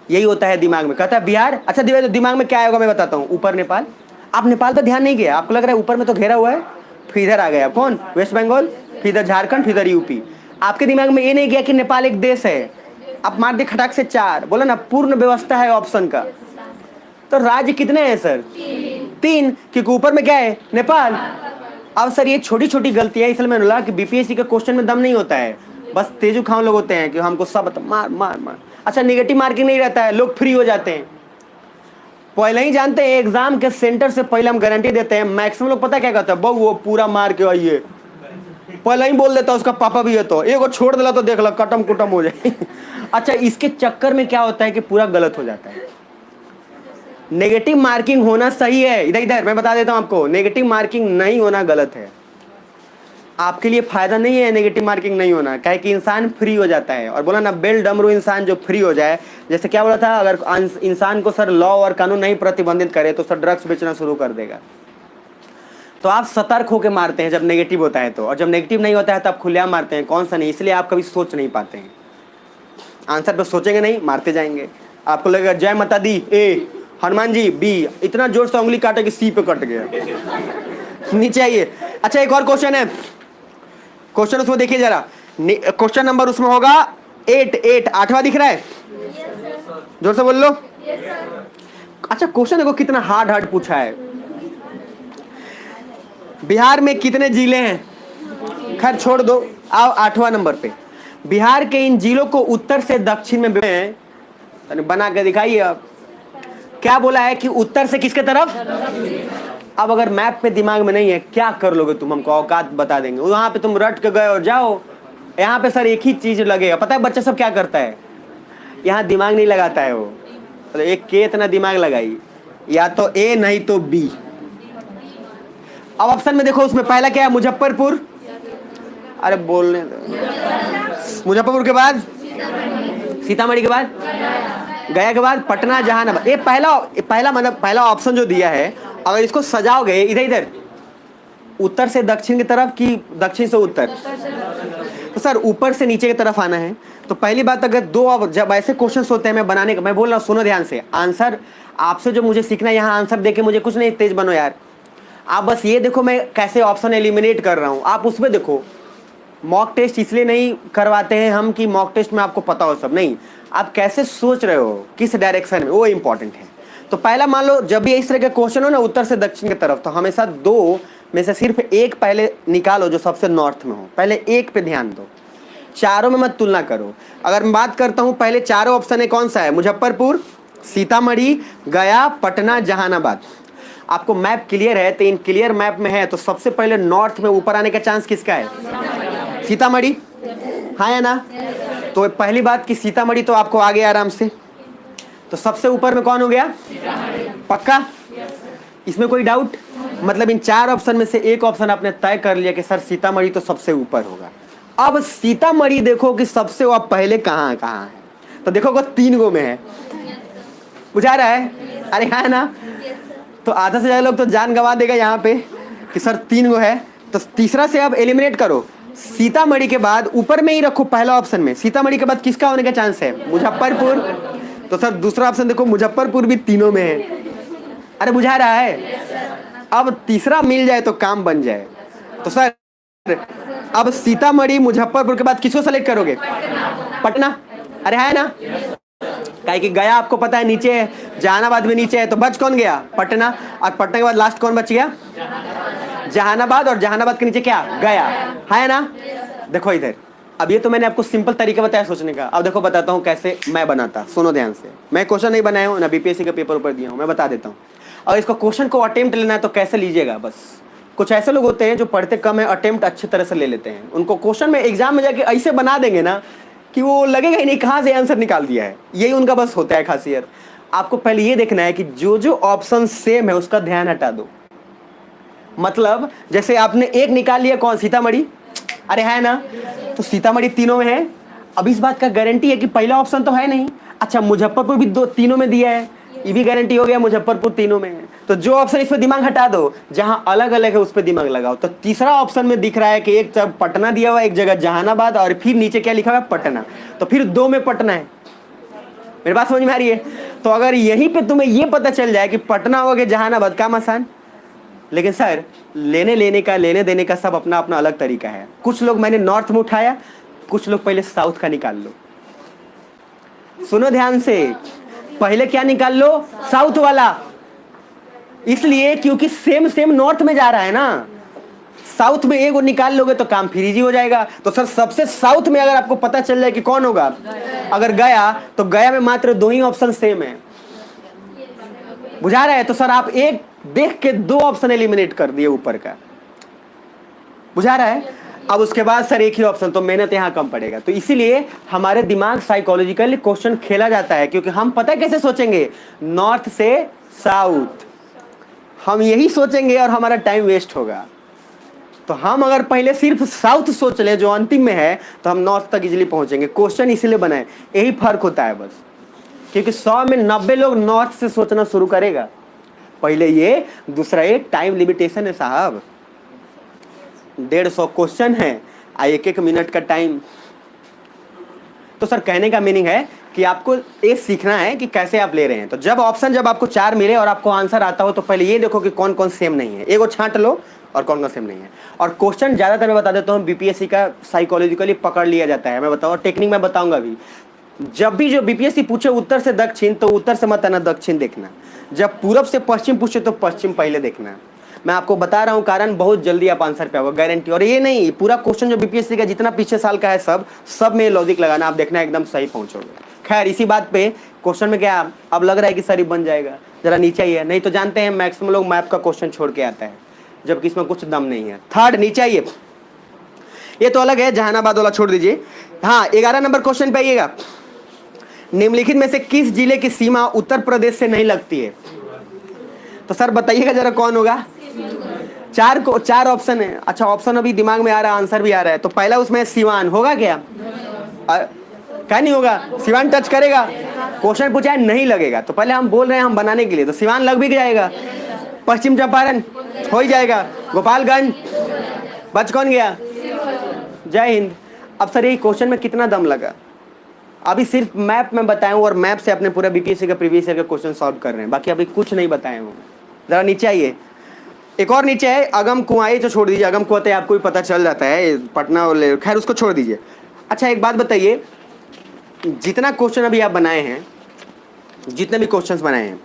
यही होता है दिमाग में, कहता है बिहार। अच्छा दिमाग में क्या आएगा मैं बताता हूँ। ऊपर नेपाल, आप नेपाल पर ध्यान नहीं गया, आपको लग रहा है ऊपर में तो घेरा हुआ है, फिर इधर आ गया कौन? वेस्ट बंगाल, फिर इधर झारखंड, फिर इधर यूपी। आपके दिमाग में ये नहीं गया कि नेपाल एक देश है। आप मार दे खटाक से 4, बोला ना पूर्ण व्यवस्था है ऑप्शन का। तो राज्य कितने हैं सर? 3, क्योंकि ऊपर में क्या है? नेपाल। अब सर ये छोटी छोटी गलतियां, इसलिए मैंने बोला कि बीपीएससी के क्वेश्चन में दम नहीं होता है, बस तेजू खान लोग होते हैं कि हमको सब मार मार मार। अच्छा नेगेटिव मार्किंग नहीं रहता है, लोग फ्री हो जाते हैं। पहले ही जानते हैं एग्जाम के सेंटर से पहले हम गारंटी देते हैं। मैक्सिमम लोग पता क्या कहते हैं, बहु वो पूरा मार के आइए, पहले ही बोल देता उसका पापा भी है तो एक को छोड़ दिला तो देख लो कटम कुटम हो जाए। अच्छा इसके चक्कर में क्या होता है कि पूरा गलत हो जाता है। नेगेटिव मार्किंग होना सही है, इधर इधर मैं बता देता हूं आपको, नेगेटिव मार्किंग नहीं होना गलत है। आपके लिए फायदा नहीं है नेगेटिव मार्किंग नहीं होना, काहे कि इंसान फ्री हो जाता है। और बोला ना बेल डमरू इंसान जो फ्री हो जाए, जैसे क्या बोला था, अगर इंसान को सर लॉ और कानून नहीं प्रतिबंधित करे तो सर ड्रग्स बेचना शुरू कर देगा। तो आप सतर्क होकर मारते हैं जब नेगेटिव होता है तो, और जब नेगेटिव नहीं होता है तो आप खुलेआम मारते हैं, कौन सा नहीं। इसलिए आप कभी सोच नहीं पाते हैं, आंसर पर सोचेंगे नहीं, मारते जाएंगे। आपको लगेगा जय माता दी ए, हनुमान जी बी, इतना जोर से उंगली काटे कि सी पे कट गया। नीचे आइए। अच्छा एक और क्वेश्चन है, क्वेश्चन उसमें देखिए जरा, क्वेश्चन नंबर उसमें होगा 8, 8वां दिख रहा है? जोर से बोल लो। अच्छा क्वेश्चन देखो कितना हार्ड पूछा है। बिहार में कितने जिले हैं? खैर छोड़ दो, आओ 8वां नंबर पे। बिहार के इन जिलों को उत्तर से दक्षिण में बना के दिखाइए। अब क्या बोला है कि उत्तर से किसके तरफ? अब अगर मैप पे दिमाग में नहीं है क्या कर लोगे तुम, हमको औकात बता देंगे। वहां पे तुम रट के गए और जाओ, यहाँ पे सर एक ही चीज लगेगा। पता है बच्चा सब क्या करता है, यहाँ दिमाग नहीं लगाता है वो, तो एक के इतना दिमाग लगाई, या तो ए नहीं तो बी। अब ऑप्शन में देखो, उसमें पहला क्या है? मुजफ्फरपुर। अरे बोलने दो। मुजफ्फरपुर के बाद सीतामढ़ी के बाद गया के बाद पटना जहानाबाद। ये पहला मतलब पहला ऑप्शन जो दिया है, अगर इसको सजाओगे इधर इधर, उत्तर से दक्षिण की तरफ कि दक्षिण से उत्तर, तो सर ऊपर से नीचे की तरफ आना है। तो पहली बात, अगर दो जब ऐसे क्वेश्चंस होते हैं मैं बनाने का, मैं बोल रहा हूँ सुनो ध्यान से, आंसर आपसे जो मुझे सीखना है, यहाँ आंसर देके मुझे कुछ नहीं, तेज बनो यार। आप बस ये देखो मैं कैसे ऑप्शन एलिमिनेट कर रहा हूँ, आप उसमें देखो। मॉक टेस्ट इसलिए नहीं करवाते हैं हम कि मॉक टेस्ट में आपको पता हो सब, नहीं, आप कैसे सोच रहे हो, किस डायरेक्शन में, वो इंपॉर्टेंट है। तो पहला मान लो जब भी इस तरह के क्वेश्चन हो ना उत्तर से दक्षिण की तरफ, तो हमेशा 2 में से सिर्फ एक पहले निकालो जो सबसे नॉर्थ में हो, पहले एक पे ध्यान दो, चारों में मत तुलना करो। अगर मैं बात करता हूँ पहले चारों ऑप्शन है, कौन सा है? मुजफ्फरपुर, सीतामढ़ी, गया, पटना, जहानाबाद। आपको मैप क्लियर है, तो इन क्लियर मैप में है तो सबसे पहले नॉर्थ में ऊपर आने का चांस किसका है? सीतामढ़ी, हाँ या ना? तो पहली बात कि सीतामढ़ी तो आपको आ गया आराम से, तो सबसे ऊपर में कौन हो गया? पक्का, इसमें कोई डाउट? मतलब इन 4 ऑप्शन में से एक ऑप्शन आपने तय कर लिया कि सर सीतामढ़ी तो सबसे ऊपर होगा। अब सीतामढ़ी देखो कि सबसे वो पहले कहाँ है, तो देखो वो 3 गो में है, बुझा रहा है? अरे हाँ ना? तो आधा से ज्यादा लोग तो जान गंवा देगा यहाँ पे कि सर 3 गो है। तो तीसरा से अब एलिमिनेट करो, सीतामढ़ी के बाद ऊपर में ही रखो पहला ऑप्शन में, सीतामढ़ी के बाद किसका होने का चांस है? मुजफ्फरपुर। तो सर दूसरा ऑप्शन देखो, मुजफ्फरपुर भी तीनों में है। अरे बुझा रहा है? अब तीसरा मिल जाए तो काम बन जाए। तो सर अब सीतामढ़ी मुजफ्फरपुर के बाद किसको सेलेक्ट करोगे? पटना। अरे है ना? काहे कि गया आपको पता है नीचे है, जहानाबाद भी नीचे है, तो बच कौन गया? पटना। और पटना के बाद लास्ट कौन बच गया? जहानाबाद। और जहानाबाद के नीचे क्या? गया, है ना? देखो इधर अब ये तो मैंने आपको सिंपल तरीका बताया सोचने का। अब देखो बताता हूँ कैसे मैं बनाता, सुनो ध्यान से। मैं क्वेश्चन नहीं बनाया हूँ ना बीपीएससी का पेपर ऊपर दिया हूँ, मैं बता देता हूँ। और इसको क्वेश्चन को अटेम्प्ट लेना है तो कैसे लीजिएगा। बस कुछ ऐसे लोग होते हैं जो पढ़ते कम है, अटेम्प्ट अच्छी तरह से ले लेते हैं। उनको क्वेश्चन में एग्जाम में जाके ऐसे बना देंगे ना कि वो लगेगा ही नहीं कहाँ से आंसर निकाल दिया है। यही उनका बस होता है खासियत। आपको पहले ये देखना है कि जो जो ऑप्शन सेम है उसका ध्यान हटा दो। मतलब जैसे आपने एक निकाल लिया, कौन, सीतामढ़ी, अरे है ना, तो सीतामढ़ी तीनों में है। अब इस बात का गारंटी है कि पहला ऑप्शन तो है नहीं। अच्छा मुजफ्फरपुर भी दो तीनों में दिया है, ये भी गारंटी हो गया मुजफ्फरपुर तीनों में है। तो जो ऑप्शन इस पे दिमाग हटा दो, जहां अलग अलग है उस पे दिमाग लगाओ। तो तीसरा ऑप्शन में दिख रहा है कि एक जगह पटना दिया हुआ है, एक जगह जहानाबाद, और फिर नीचे क्या लिखा हुआ है, पटना। तो फिर दो में पटना है। मेरी बात समझ में आ रही है? तो अगर यहीं पे तुम्हें ये पता चल जाए कि पटना होगा कि जहानाबाद, काम आसान। लेकिन सर लेने देने का सब अपना अपना अलग तरीका है। कुछ लोग मैंने नॉर्थ में उठाया, कुछ लोग पहले साउथ का निकाल लो। सुनो ध्यान से, पहले क्या निकाल लो, साउथ वाला। इसलिए क्योंकि सेम सेम नॉर्थ में जा रहा है ना, साउथ में एक निकाल लोगे तो काम फिर इजी हो जाएगा। तो सर सबसे साउथ में अगर आपको पता चल जाए कि कौन होगा, अगर गया, तो गया में मात्र दो ही ऑप्शन सेम है। बुझा रहा है? तो सर आप एक देख के दो ऑप्शन एलिमिनेट कर दिए ऊपर का। बुझा रहा है? अब उसके बाद सर एक ही ऑप्शन, तो मेहनत यहां कम पड़ेगा। तो इसीलिए हमारे दिमाग साइकोलॉजिकली क्वेश्चन खेला जाता है, क्योंकि हम पता है कैसे सोचेंगे, नॉर्थ से साउथ हम यही सोचेंगे और हमारा टाइम वेस्ट होगा। तो हम अगर पहले सिर्फ साउथ सोच ले जो अंतिम में है, तो हम नॉर्थ तक इजीली पहुंचेंगे। क्वेश्चन इसीलिए बनाए, यही फर्क होता है बस। क्योंकि 100 में 90 लोग नॉर्थ से सोचना शुरू करेगा पहले ये, दूसरा ये टाइम लिमिटेशन है साहब, 150 क्वेश्चन है, 1-1 मिनट का टाइम। तो सर कहने का मीनिंग है कि आपको ये सीखना है कि कैसे आप ले रहे हैं। तो जब आपको 4 मिले और आपको आंसर आता हो, तो पहले ये देखो कि कौन कौन सेम नहीं है, एगो छांट लो और कौन कौन सेम नहीं है। और क्वेश्चन ज्यादातर मैं बता देता हूँ बीपीएससी का साइकोलॉजिकली पकड़ लिया जाता है। मैं बताऊँ टेक्निक मैं बताऊंगा अभी। जब भी जो बीपीएससी पूछे उत्तर से दक्षिण, तो उत्तर से मत आना, दक्षिण देखना। जब पूरब से पश्चिम पूछे तो पश्चिम पहले देखना। मैं आपको बता रहा हूं कारण, बहुत जल्दी आप आंसर पे आओगे, गारंटी। और ये नहीं, पूरा क्वेश्चन जो बीपीएससी का जितना पीछे साल का है सब में लॉजिक लगाना, आप देखना एकदम सही पहुंचोगे। खैर इसी बात पे क्वेश्चन में क्या अब लग रहा है कि सर बन जाएगा, जरा नीचे ही है। नहीं तो जानते हैं मैक्सिमम लोग मैप का क्वेश्चन छोड़ के आता है, जबकि इसमें कुछ दम नहीं है। थर्ड नीचे आइए, ये तो अलग है, जहानाबाद वाला छोड़ दीजिए। हाँ 11 नंबर क्वेश्चन पे आइएगा। निम्नलिखित में से किस जिले की सीमा उत्तर प्रदेश से नहीं लगती है? तो सर बताइएगा जरा कौन होगा। 4 ऑप्शन है। अच्छा ऑप्शन अभी दिमाग में आ रहा है, आंसर भी आ रहा है। तो पहला उसमें सिवान होगा क्या? क्या नहीं होगा? सिवान टच करेगा? क्वेश्चन पूछा है नहीं लगेगा, तो पहले हम बोल रहे हैं हम बनाने के लिए, तो सिवान लग भी जाएगा। पश्चिम चंपारण हो ही जाएगा। गोपालगंज बच कौन गया? जय हिंद। अब सर ये क्वेश्चन में कितना दम लगा? अभी सिर्फ मैप में बताया हूँ और मैप से अपने पूरा बीपीएससी का प्रीवियस ईयर का क्वेश्चन सॉल्व कर रहे हैं, बाकी अभी कुछ नहीं बताए हूँ। जरा नीचे आइए, एक और नीचे है अगम कुआं, जो छोड़ दीजिए, अगम कुआं आपको भी पता चल जाता है, पटना और खैर उसको छोड़ दीजिए। अच्छा एक बात बताइए, जितना क्वेश्चन अभी आप बनाए हैं, जितने भी क्वेश्चंस बनाए हैं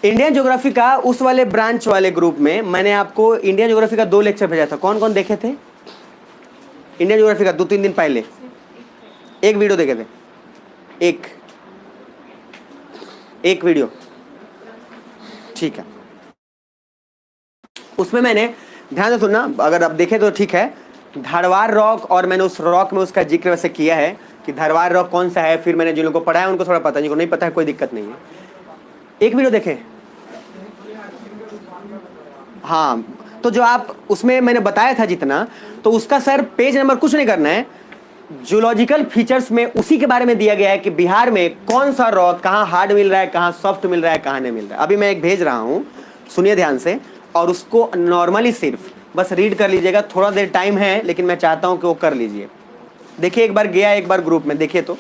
इंडियन ज्योग्राफी का, उस वाले ब्रांच वाले ग्रुप में मैंने आपको इंडियन ज्योग्राफी का 2 लेक्चर भेजा था। कौन कौन देखे थे इंडियन ज्योग्राफी का? 2-3 दिन पहले एक वीडियो देखे थे, एक वीडियो, ठीक है। उसमें मैंने, ध्यान से सुनना, अगर आप देखें तो ठीक है, धारवाड़ रॉक, और मैंने उस रॉक में उसका जिक्र वैसे किया है कि धारवाड़ रॉक कौन सा है। फिर मैंने जिन लोगों को पढ़ाया उनको थोड़ा पता, जिनको नहीं पता है कोई दिक्कत नहीं है, एक वीडियो देखें। हाँ तो जो आप उसमें मैंने बताया था जितना, तो उसका सर पेज नंबर कुछ नहीं करना है, जूलॉजिकल फीचर्स में उसी के बारे में दिया गया है कि बिहार में कौन सा रॉक कहाँ हार्ड मिल रहा है, कहाँ सॉफ्ट मिल रहा है, कहाँ नहीं मिल रहा है। अभी मैं एक भेज रहा हूँ, सुनिए ध्यान से, और उसको नॉर्मली सिर्फ बस रीड कर लीजिएगा। थोड़ा देर टाइम है लेकिन मैं चाहता हूँ कि वो कर लीजिए। देखिए एक बार गया, एक बार ग्रुप में देखिए तो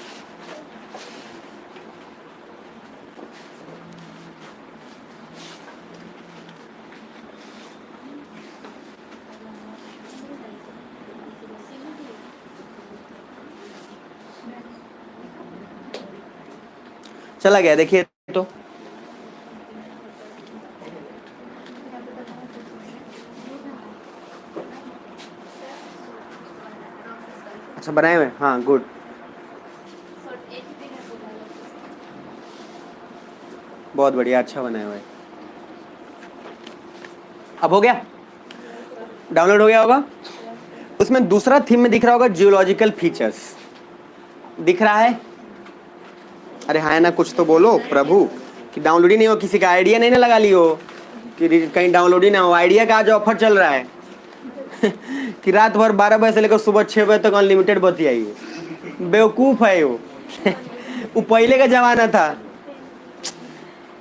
चला गया, देखिए तो अच्छा बनाए हुए, हाँ गुड। बहुत बढ़िया, अच्छा बनाए हुए। अब हो गया, डाउनलोड हो गया होगा। उसमें दूसरा थीम में दिख रहा होगा जियोलॉजिकल फीचर्स, दिख रहा है? अरे हाँ ना, कुछ तो बोलो प्रभु, कि डाउनलोड ही नहीं हो, किसी का आइडिया नहीं ना लगा लियो कि कहीं डाउनलोड ही ना हो। आइडिया का आज ऑफर चल रहा है कि रात भर 12 बजे से लेकर सुबह 6 बजे तक अनलिमिटेड बतियाइए। बेवकूफ़ है वो वो पहले का ज़माना था,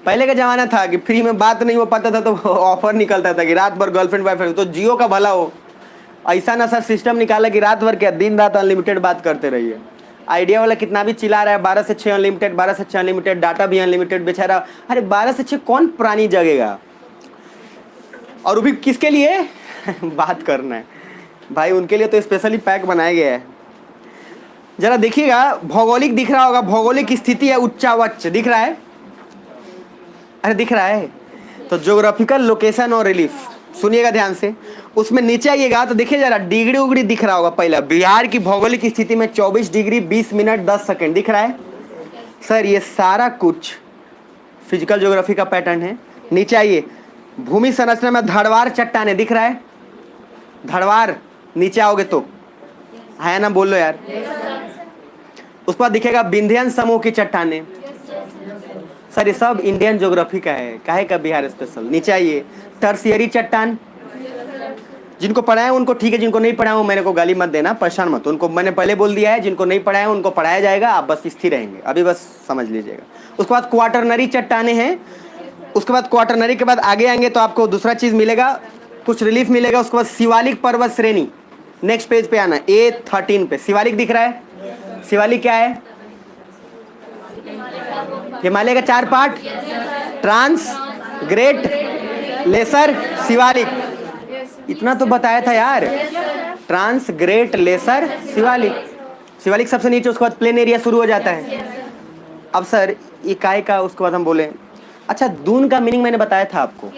पहले का ज़माना था कि फ्री में बात नहीं हो पाता था तो ऑफर निकलता था कि रात भर गर्लफ्रेंड बॉयफ्रेंड। तो जियो का भला हो, ऐसा ना सर सिस्टम निकाला कि रात भर क्या दिन रात अनलिमिटेड बात करते रहिए। आइडिया वाला कितना भी चिल्ला रहा है 12 से 6 अनलिमिटेड, 12 से 6 अनलिमिटेड, डाटा भी अनलिमिटेड, बेचारा। अरे 12 से 6 कौन प्राणी जगेगा, और वो भी किसके लिए बात करना है भाई, उनके लिए तो स्पेशली पैक बनाया गया है। जरा देखिएगा, भौगोलिक दिख रहा होगा, भौगोलिक स्थिति है उच्चावच, दिख रहा है? अरे दिख रहा है, तो ज्योग्राफिकल लोकेशन और रिलीफ सुनिएगा ध्यान से। उसमें नीचे आइएगा तो देखिए जरा, डिग्री उगड़ी दिख रहा होगा। पहला बिहार की भौगोलिक स्थिति में 24 डिग्री 20 मिनट 10 सेकंड दिख रहा है सर। ये सारा कुछ फिजिकल ज्योग्राफी का पैटर्न है। नीचे आइए, भूमि संरचना में धड़वार चट्टाने दिख रहा है, धड़वार नीचे आओगे तो है ना, बोल लो यार। उसके बाद दिखेगा विंध्यन समूह की चट्टाने। सर ये सब इंडियन ज्योग्राफी का है, काहे का बिहार स्पेशल। नीचे आइए, टर्शियरी चट्टान, जिनको पढ़ाया उनको ठीक है, जिनको नहीं पढ़ाया वो मेरे को गाली मत देना, परेशान मत। उनको मैंने पहले बोल दिया है, जिनको नहीं पढ़ाया उनको पढ़ाया जाएगा, आप बस स्थिर रहेंगे, अभी बस समझ लीजिएगा। उसके बाद क्वाटरनरी चट्टाने हैं। उसके बाद क्वाटरनरी के बाद आगे आएंगे तो आपको दूसरा चीज मिलेगा, कुछ रिलीफ मिलेगा। उसके बाद शिवालिक पर्वत श्रेणी, नेक्स्ट पेज पे आना, A13 पे शिवालिक दिख रहा है। शिवालिक क्या है? हिमालय का 4 part, trans, great, lesser, Shivalik. इतना तो बताया था यार, trans, great, lesser, Shivalik. Shivalik सबसे नीचे, उसके बाद प्लेन एरिया शुरू हो जाता है। अब सर ये काय का, उसके बाद हम बोले अच्छा दून का मीनिंग मैंने बताया था आपको,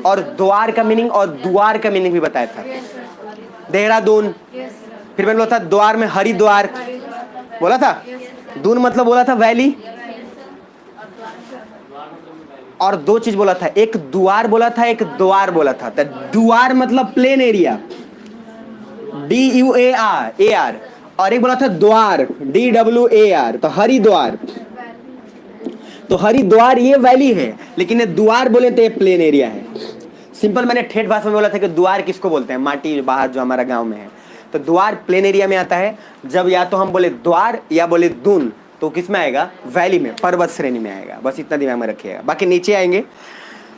और द्वार का मीनिंग और द्वार का मीनिंग भी बताया था। देहरादून, फिर मैंने बोला था द्वार में हरिद्वार बोला था, दून मतलब बोला था वैली, और दो चीज बोला था, एक द्वार बोला था, एक द्वार बोला था। तो द्वार मतलब प्लेन एरिया, DUAR, और एक बोला था द्वार, DWAR, तो हरिद्वार। तो हरिद्वार ये वैली है, लेकिन ये द्वार बोले तो ये प्लेन एरिया है। सिंपल मैंने ठेठ भाषा में बोला था कि द्वार किसको बोलते हैं, माटी बाहर जो हमारा गांव में है। तो द्वार प्लेन एरिया में आता है। जब या तो हम बोले द्वार या बोले दून तो किस में आएगा, वैली में, पर्वत श्रेणी में आएगा। बस इतना दिमाग में रखिएगा, बाकी नीचे आएंगे।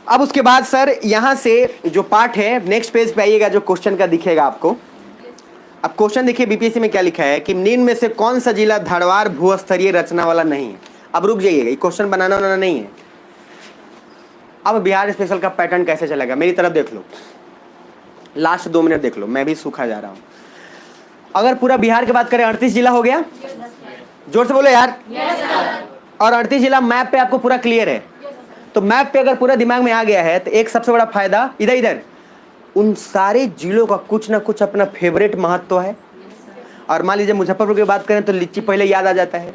अब उसके बाद सर यहाँ से जो पार्ट है, नेक्स्ट पेज पे आइएगा, जो क्वेश्चन का दिखेगा आपको। अब क्वेश्चन देखिए बीपीएससी में क्या लिखा है कि निम्न में से कौन सा जिला धड़वार भूस्तरीय रचना वाला नहीं है। अब रुक जाइएगा, ये क्वेश्चन बनाना वाना नहीं है। अब बिहार स्पेशल का पैटर्न कैसे चलेगा, मेरी तरफ देख लो, लास्ट 2 मिनट देख लो, मैं भी सूखा जा रहा हूँ। अगर पूरा बिहार की बात करें 38 जिला हो गया, जोर से बोलो यार। और 38 जिला मैप पे आपको पूरा क्लियर है। तो मैप पे अगर पूरा दिमाग में आ गया है तो एक सबसे बड़ा फायदा, इधर उन सारे जिलों का कुछ ना कुछ अपना फेवरेट महत्व है। और मान लीजिए मुजफ्फरपुर की बात करें तो लिच्ची पहले याद आ जाता है।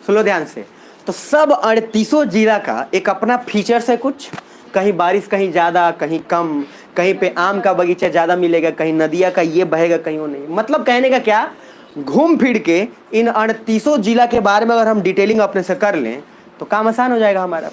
सुनो ध्यान से, तो सब 38 जिला का एक अपना फीचर्स है कुछ, कहीं बारिश कहीं ज़्यादा कहीं कम, कहीं पे आम का बगीचा ज़्यादा मिलेगा, कहीं नदिया का ये बहेगा कहीं वो नहीं। मतलब कहने का क्या, घूम फिर के इन 38 जिला के बारे में अगर हम डिटेलिंग अपने से कर लें तो काम आसान हो जाएगा हमारा।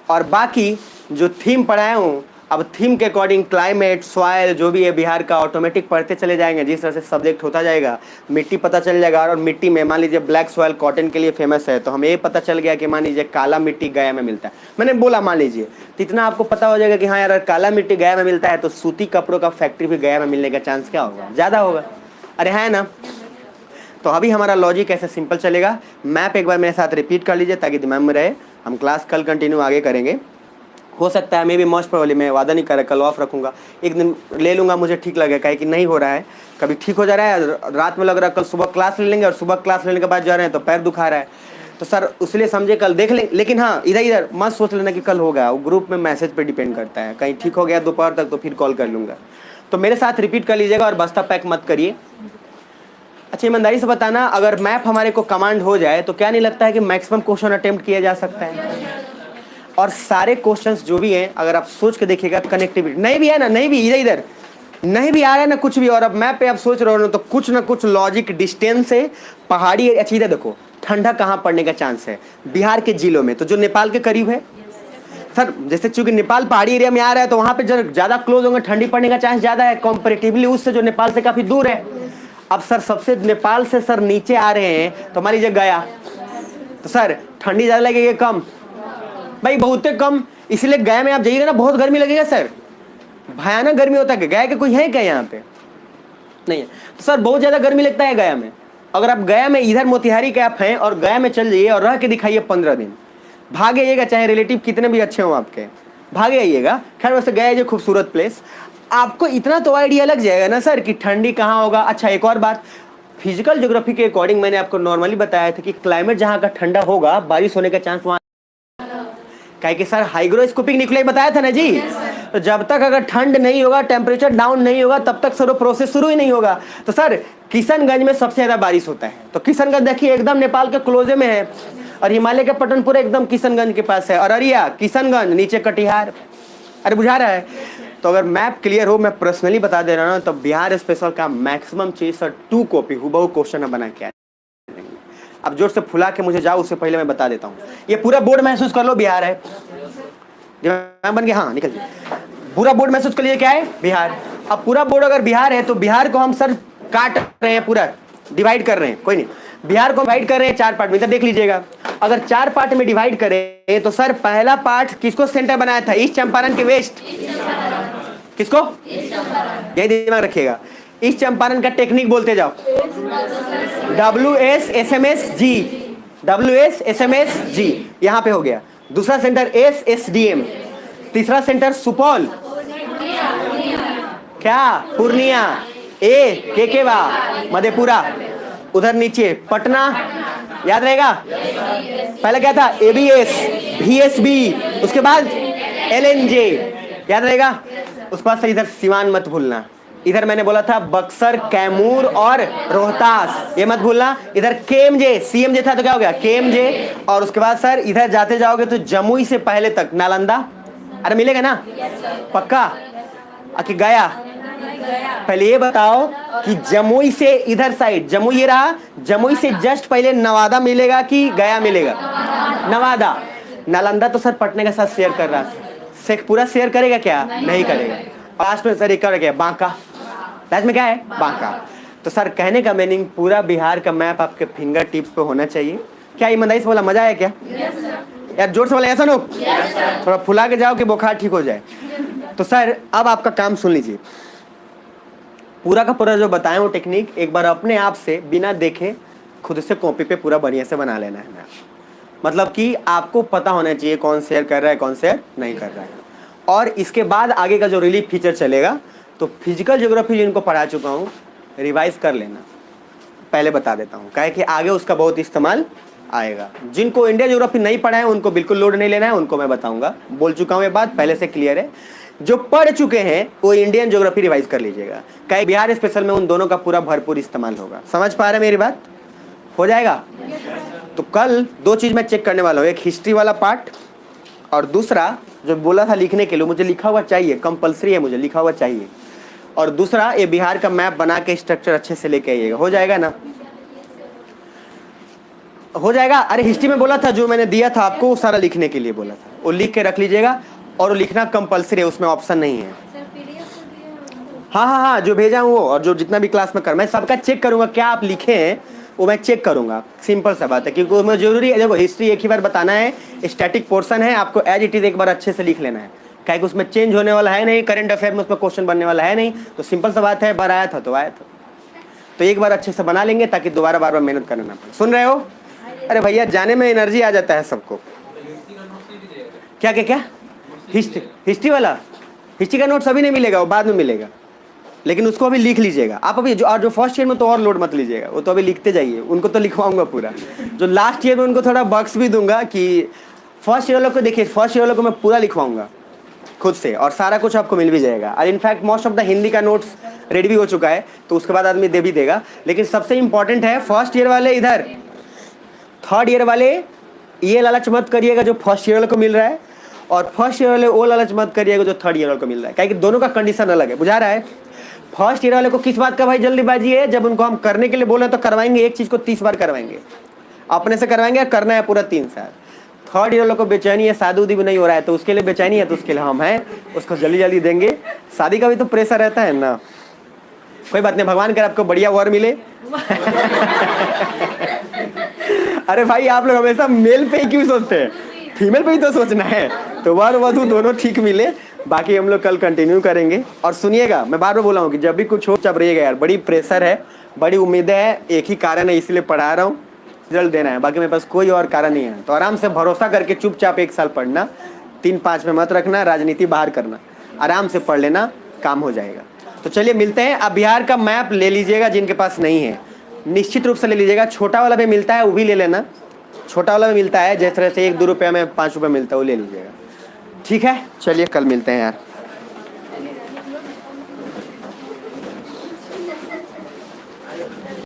और बाकी जो थीम पढ़ाया हूँ, अब थीम के अकॉर्डिंग क्लाइमेट, सॉइल जो भी है बिहार का ऑटोमेटिक पढ़ते चले जाएंगे। जिस तरह से सब्जेक्ट होता जाएगा मिट्टी पता चल जाएगा। और मिट्टी में मान लीजिए ब्लैक सॉइल कॉटन के लिए फेमस है, तो हमें ये पता चल गया कि मान लीजिए काला मिट्टी गया में मिलता है। मैंने बोला मान लीजिए, तो इतना आपको पता हो जाएगा कि हाँ यार काला मिट्टी गया में मिलता है तो सूती कपड़ों का फैक्ट्री भी गया में मिलने का चांस क्या होगा, ज़्यादा होगा। अरे है ना। तो अभी हमारा लॉजिक ऐसे सिंपल चलेगा। मैप एक बार मेरे साथ रिपीट कर लीजिए ताकि दिमाग में रहे। हम क्लास कल कंटिन्यू आगे करेंगे। हो सकता है मे भी मोस्ट प्रोबेबली, मैं वादा नहीं कर रहा, कल ऑफ रखूंगा, एक दिन ले लूँगा, मुझे ठीक लगेगा। काहे कि नहीं हो रहा है, कभी ठीक हो जा रहा है, रात में लग रहा है कल सुबह क्लास ले लेंगे, और सुबह क्लास लेने के बाद जा रहे हैं तो पैर दुखा रहा है। तो सर उसलिए समझे कल देख लें। लेकिन हाँ इधर मत सोच लेना कि कल होगा, वो ग्रुप में मैसेज पे डिपेंड करता है। कहीं ठीक हो गया दोपहर तक तो फिर कॉल कर लूँगा। तो मेरे साथ रिपीट कर लीजिएगा और बस्ता पैक मत करिए। अच्छा ईमानदारी से बताना, अगर मैप हमारे को कमांड हो जाए तो क्या नहीं लगता है कि मैक्सिमम क्वेश्चन अटेम्प्ट किया जा सकता है? और सारे क्वेश्चंस जो भी हैं अगर आप सोच के देखिएगा, कनेक्टिविटी नहीं भी है ना, नहीं भी इधर इधर नहीं भी आ रहा है ना कुछ भी, और अब मैप पे आप सोच रहे हो ना तो कुछ ना कुछ लॉजिक, डिस्टेंस से पहाड़ी। अच्छा इधर देखो, ठंडा कहाँ पड़ने का चांस है? बिहार के जिलों में, तो जो नेपाल के करीब है सर, जैसे चूंकि नेपाल पहाड़ी एरिया में आ रहा है तो वहां पे जो ज्यादा क्लोज होंगे, ठंडी पड़ने का चांस ज्यादा है कंपेरेटिवली उससे जो नेपाल से काफी दूर है। अब सर सबसे नेपाल से सर नीचे आ रहे हैं तो मान लीजिए गया, तो सर ठंडी ज्यादा लगेगी कम? भाई बहुत कम। इसलिए गया में आप जाइएगा ना बहुत गर्मी लगेगा सर, भयानक गर्मी होता है। गया के कोई है क्या यहाँ पे? नहीं है। तो सर बहुत ज्यादा गर्मी लगता है गया में। अगर आप गया में इधर मोतिहारी के आप हैं और गया में चल जाइए और रह के दिखाइए 15 दिन, भाग आइएगा, चाहे रिलेटिव कितने भी अच्छे हो आपके, भाग आइएगा। खैर वैसे गया जो खूबसूरत प्लेस, आपको इतना तो आइडिया लग जाएगा ना सर कि ठंडी कहाँ होगा। अच्छा एक और बात, फिजिकल ज्योग्राफी के अकॉर्डिंग मैंने आपको नॉर्मली बताया था कि क्लाइमेट जहाँ का ठंडा होगा बारिश होने का चांस वहाँ, क्या कि सर हाइग्रोस्कोपिक न्यूक्लियाई बताया था ना जी। तो जब तक अगर ठंड नहीं होगा, टेम्परेचर डाउन नहीं होगा, तब तक सर वो प्रोसेस शुरू ही नहीं होगा। तो सर किशनगंज में सबसे ज्यादा बारिश होता है, तो किशनगंज देखिए एकदम नेपाल के क्लोजे में है, और हिमालय के पटनपुर एकदम किशनगंज के पास है, अररिया किशनगंज नीचे कटिहार। अरे बुझा रहा है? तो अगर मैप क्लियर हो, मैं पर्सनली बता दे रहा हूँ, तो बिहार स्पेशल का मैक्सिमम चीज सर 2 कॉपी हुबहू क्वेश्चन बना के आए। अब जोर से फुला के मुझे जाओ, उससे पहले मैं बता देता हूँ, ये पूरा बोर्ड महसूस कर लो बिहार है, बन गया, हाँ निकल जाए। पूरा बोर्ड महसूस कर लीजिए क्या है? बिहार। अब पूरा बोर्ड अगर बिहार है तो बिहार को हम सर काट रहे हैं, पूरा डिवाइड कर रहे हैं, कोई नहीं, बिहार को डिवाइड कर रहे हैं 4 पार्ट में। इधर देख लीजिएगा, अगर 4 पार्ट में डिवाइड करें तो सर पहला पार्ट किसको सेंटर बनाया था? ईस्ट चंपारण के वेस्ट, किसको? यही दिमाग रखिएगा। ईस्ट चंपारण का टेक्निक बोलते जाओ, WSSMSG, WSSMSG यहाँ पे हो गया। दूसरा सेंटर SSDM, तीसरा सेंटर सुपौल, क्या? पूर्णिया, केकेवा, मधेपुरा, उधर नीचे पटना, याद रहेगा? पहले क्या था? ABS, VSB, उसके बाद LNJ, याद रहेगा? उसके बाद इधर सिवान मत भूलना, इधर मैंने बोला था बक्सर, कैमूर और रोहतास, ये मत भूलना। इधर KMJ, CMJ था तो क्या हो गया? KMJ। और उसके बाद सर इधर जाते जाओगे तो जमुई से पहले तक नालंदा, अरे मिलेगा ना पक्का? आके गया, पहले ये बताओ कि जमुई से इधर साइड, जमुई ये रहा, जमुई से जस्ट पहले नवादा मिलेगा कि गया मिलेगा? नवादा। नालंदा तो सर पटने के साथ शेयर कर रहा है, पूरा शेयर करेगा क्या? नहीं करेगा। लास्ट में सर एक कर गया बांका, लास्ट में क्या है? बांका। तो सर कहने का मीनिंग पूरा बिहार का मैप आपके फिंगर टिप्स पे होना चाहिए। क्या ईमानदारी से बोला? मजा आया क्या? यार जोर से बोला, ऐसा नो थोड़ा फुला के जाओ कि बुखार ठीक हो जाए। तो सर अब आपका काम सुन लीजिए, पूरा का पूरा जो बताएं वो टेक्निक एक बार अपने आप से बिना देखे खुद से कॉपी पे पूरा बढ़िया से बना लेना है मैप। मतलब कि आपको पता होना चाहिए कौन शेयर कर रहा है, कौन शेयर नहीं कर रहा है। और इसके बाद आगे का जो रिलीफ फीचर चलेगा, तो फिजिकल ज्योग्राफी जिनको पढ़ा चुका हूँ रिवाइज कर लेना, पहले बता देता हूँ, क्या है कि आगे उसका बहुत इस्तेमाल आएगा। जिनको इंडिया ज्योग्राफी नहीं पढ़ा है उनको बिल्कुल लोड नहीं लेना है, उनको मैं बताऊंगा, बोल चुका हूँ ये बात पहले से क्लियर है। जो पढ़ चुके हैं वो इंडियन ज्योग्राफी रिवाइज कर लीजिएगा, क्या बिहार स्पेशल में उन दोनों का पूरा भरपूर इस्तेमाल होगा। समझ पा रहे हैं मेरी बात? हो जाएगा। तो कल 2 चीज मैं चेक करने वाला हूँ, एक हिस्ट्री वाला पार्ट और दूसरा जो बोला था लिखने के लिए, मुझे लिखा हुआ चाहिए, कंपलसरी है, मुझे लिखा हुआ चाहिए। और दूसरा ये बिहार का मैप बना के स्ट्रक्चर अच्छे से लेके आइएगा। हो जाएगा ना? हो जाएगा। अरे हिस्ट्री में बोला था, जो मैंने दिया था आपको वो सारा लिखने के लिए बोला था, वो लिख के रख लीजिएगा, और वो लिखना कंपलसरी है, उसमें ऑप्शन नहीं है। हाँ हाँ हाँ, जो भेजा हूँ वो, और जो जितना भी क्लास में कर, मैं सबका चेक करूंगा क्या आप लिखे हैं, वो मैं चेक करूंगा। सिंपल सा बात है, क्योंकि उसमें जरूरी है, देखो हिस्ट्री एक ही बार बताना है, स्टैटिक पोर्शन है, आपको एज इट इज एक बार अच्छे से लिख लेना है, क्या कि उसमें चेंज होने वाला है नहीं, करंट अफेयर में उसमें क्वेश्चन बनने वाला है नहीं, तो सिंपल सा बात है, बार आया था तो आया था, तो एक बार अच्छे से बना लेंगे ताकि दोबारा बार बार मेहनत करना ना पड़े। सुन रहे हो? अरे भैया जाने में एनर्जी आ जाता है सबको। क्या क्या क्या? हिस्ट्री वाला, हिस्ट्री का नोट्स अभी नहीं मिलेगा, वो बाद में मिलेगा, लेकिन उसको अभी लिख लीजिएगा आप अभी। जो फर्स्ट ईयर में तो और लोड मत लीजिएगा, वो तो अभी लिखते जाइए, उनको तो लिखवाऊंगा पूरा। जो लास्ट ईयर में उनको थोड़ा बक्स भी दूंगा कि फर्स्ट ईयर वालों को देखिए, फर्स्ट ईयर वालों को मैं पूरा लिखवाऊंगा, खुद से, और सारा कुछ आपको मिल भी जाएगा। और in fact most of the Hindi का नोट्स रेडी भी हो चुका है, तो उसके बाद आदमी दे भी देगा। लेकिन सबसे इंपॉर्टेंट है, फर्स्ट ईयर वाले इधर, थर्ड ईयर वाले ये लालच मत करिएगा जो फर्स्ट ईयर वाले को मिल रहा है, और फर्स्ट ईयर वाले वो लालच मत करिएगा जो थर्ड ईयर वाले को मिल रहा है, क्योंकि दोनों का कंडीशन अलग है। बुझा रहा है? फर्स्ट ईयर वाले को किस बात का भाई जल्दीबाजी है? जब उनको हम करने के लिए बोले तो करवाएंगे, एक चीज को 30 बार करवाएंगे, अपने से करवाएंगे, करना है पूरा 3 साल। थर्ड ईयर वालों को बेचैनी है, शादी उदी भी नहीं हो रहा है, तो उसके लिए बेचैनी है, तो उसके लिए हम हैं, उसको जल्दी जल्दी देंगे। शादी का भी तो प्रेशर रहता है ना। कोई बात नहीं, भगवान कर आपको बढ़िया वर मिले। अरे भाई आप लोग हमेशा मेल पे ही क्यों सोचते हैं? फीमेल पे ही तो सोचना है। तो वर वधू दोनों ठीक मिले। बाकी हम लोग कल कंटिन्यू करेंगे। और सुनिएगा, मैं बार बार बोला हूँ कि जब भी कुछ हो चुप रहिएगा यार, बड़ी प्रेशर है, बड़ी उम्मीदें है, एक ही कारण है इसलिए पढ़ा रहा हूँ, रिजल्ट देना है। बाकी मेरे पास कोई और कारण नहीं है। तो आराम से भरोसा करके चुपचाप 1 साल पढ़ना, 3-5 में मत रखना, राजनीति बाहर करना, आराम से पढ़ लेना, काम हो जाएगा। तो चलिए मिलते हैं। अब बिहार का मैप ले लीजिएगा, जिनके पास नहीं है निश्चित रूप से ले लीजिएगा। छोटा वाला भी मिलता है, वो भी ले लेना। छोटा वाला भी मिलता है, जिस तरह से 1-2 रुपये में 5 रुपये मिलता है, वो ले लीजिएगा। ठीक है, चलिए कल मिलते हैं यार।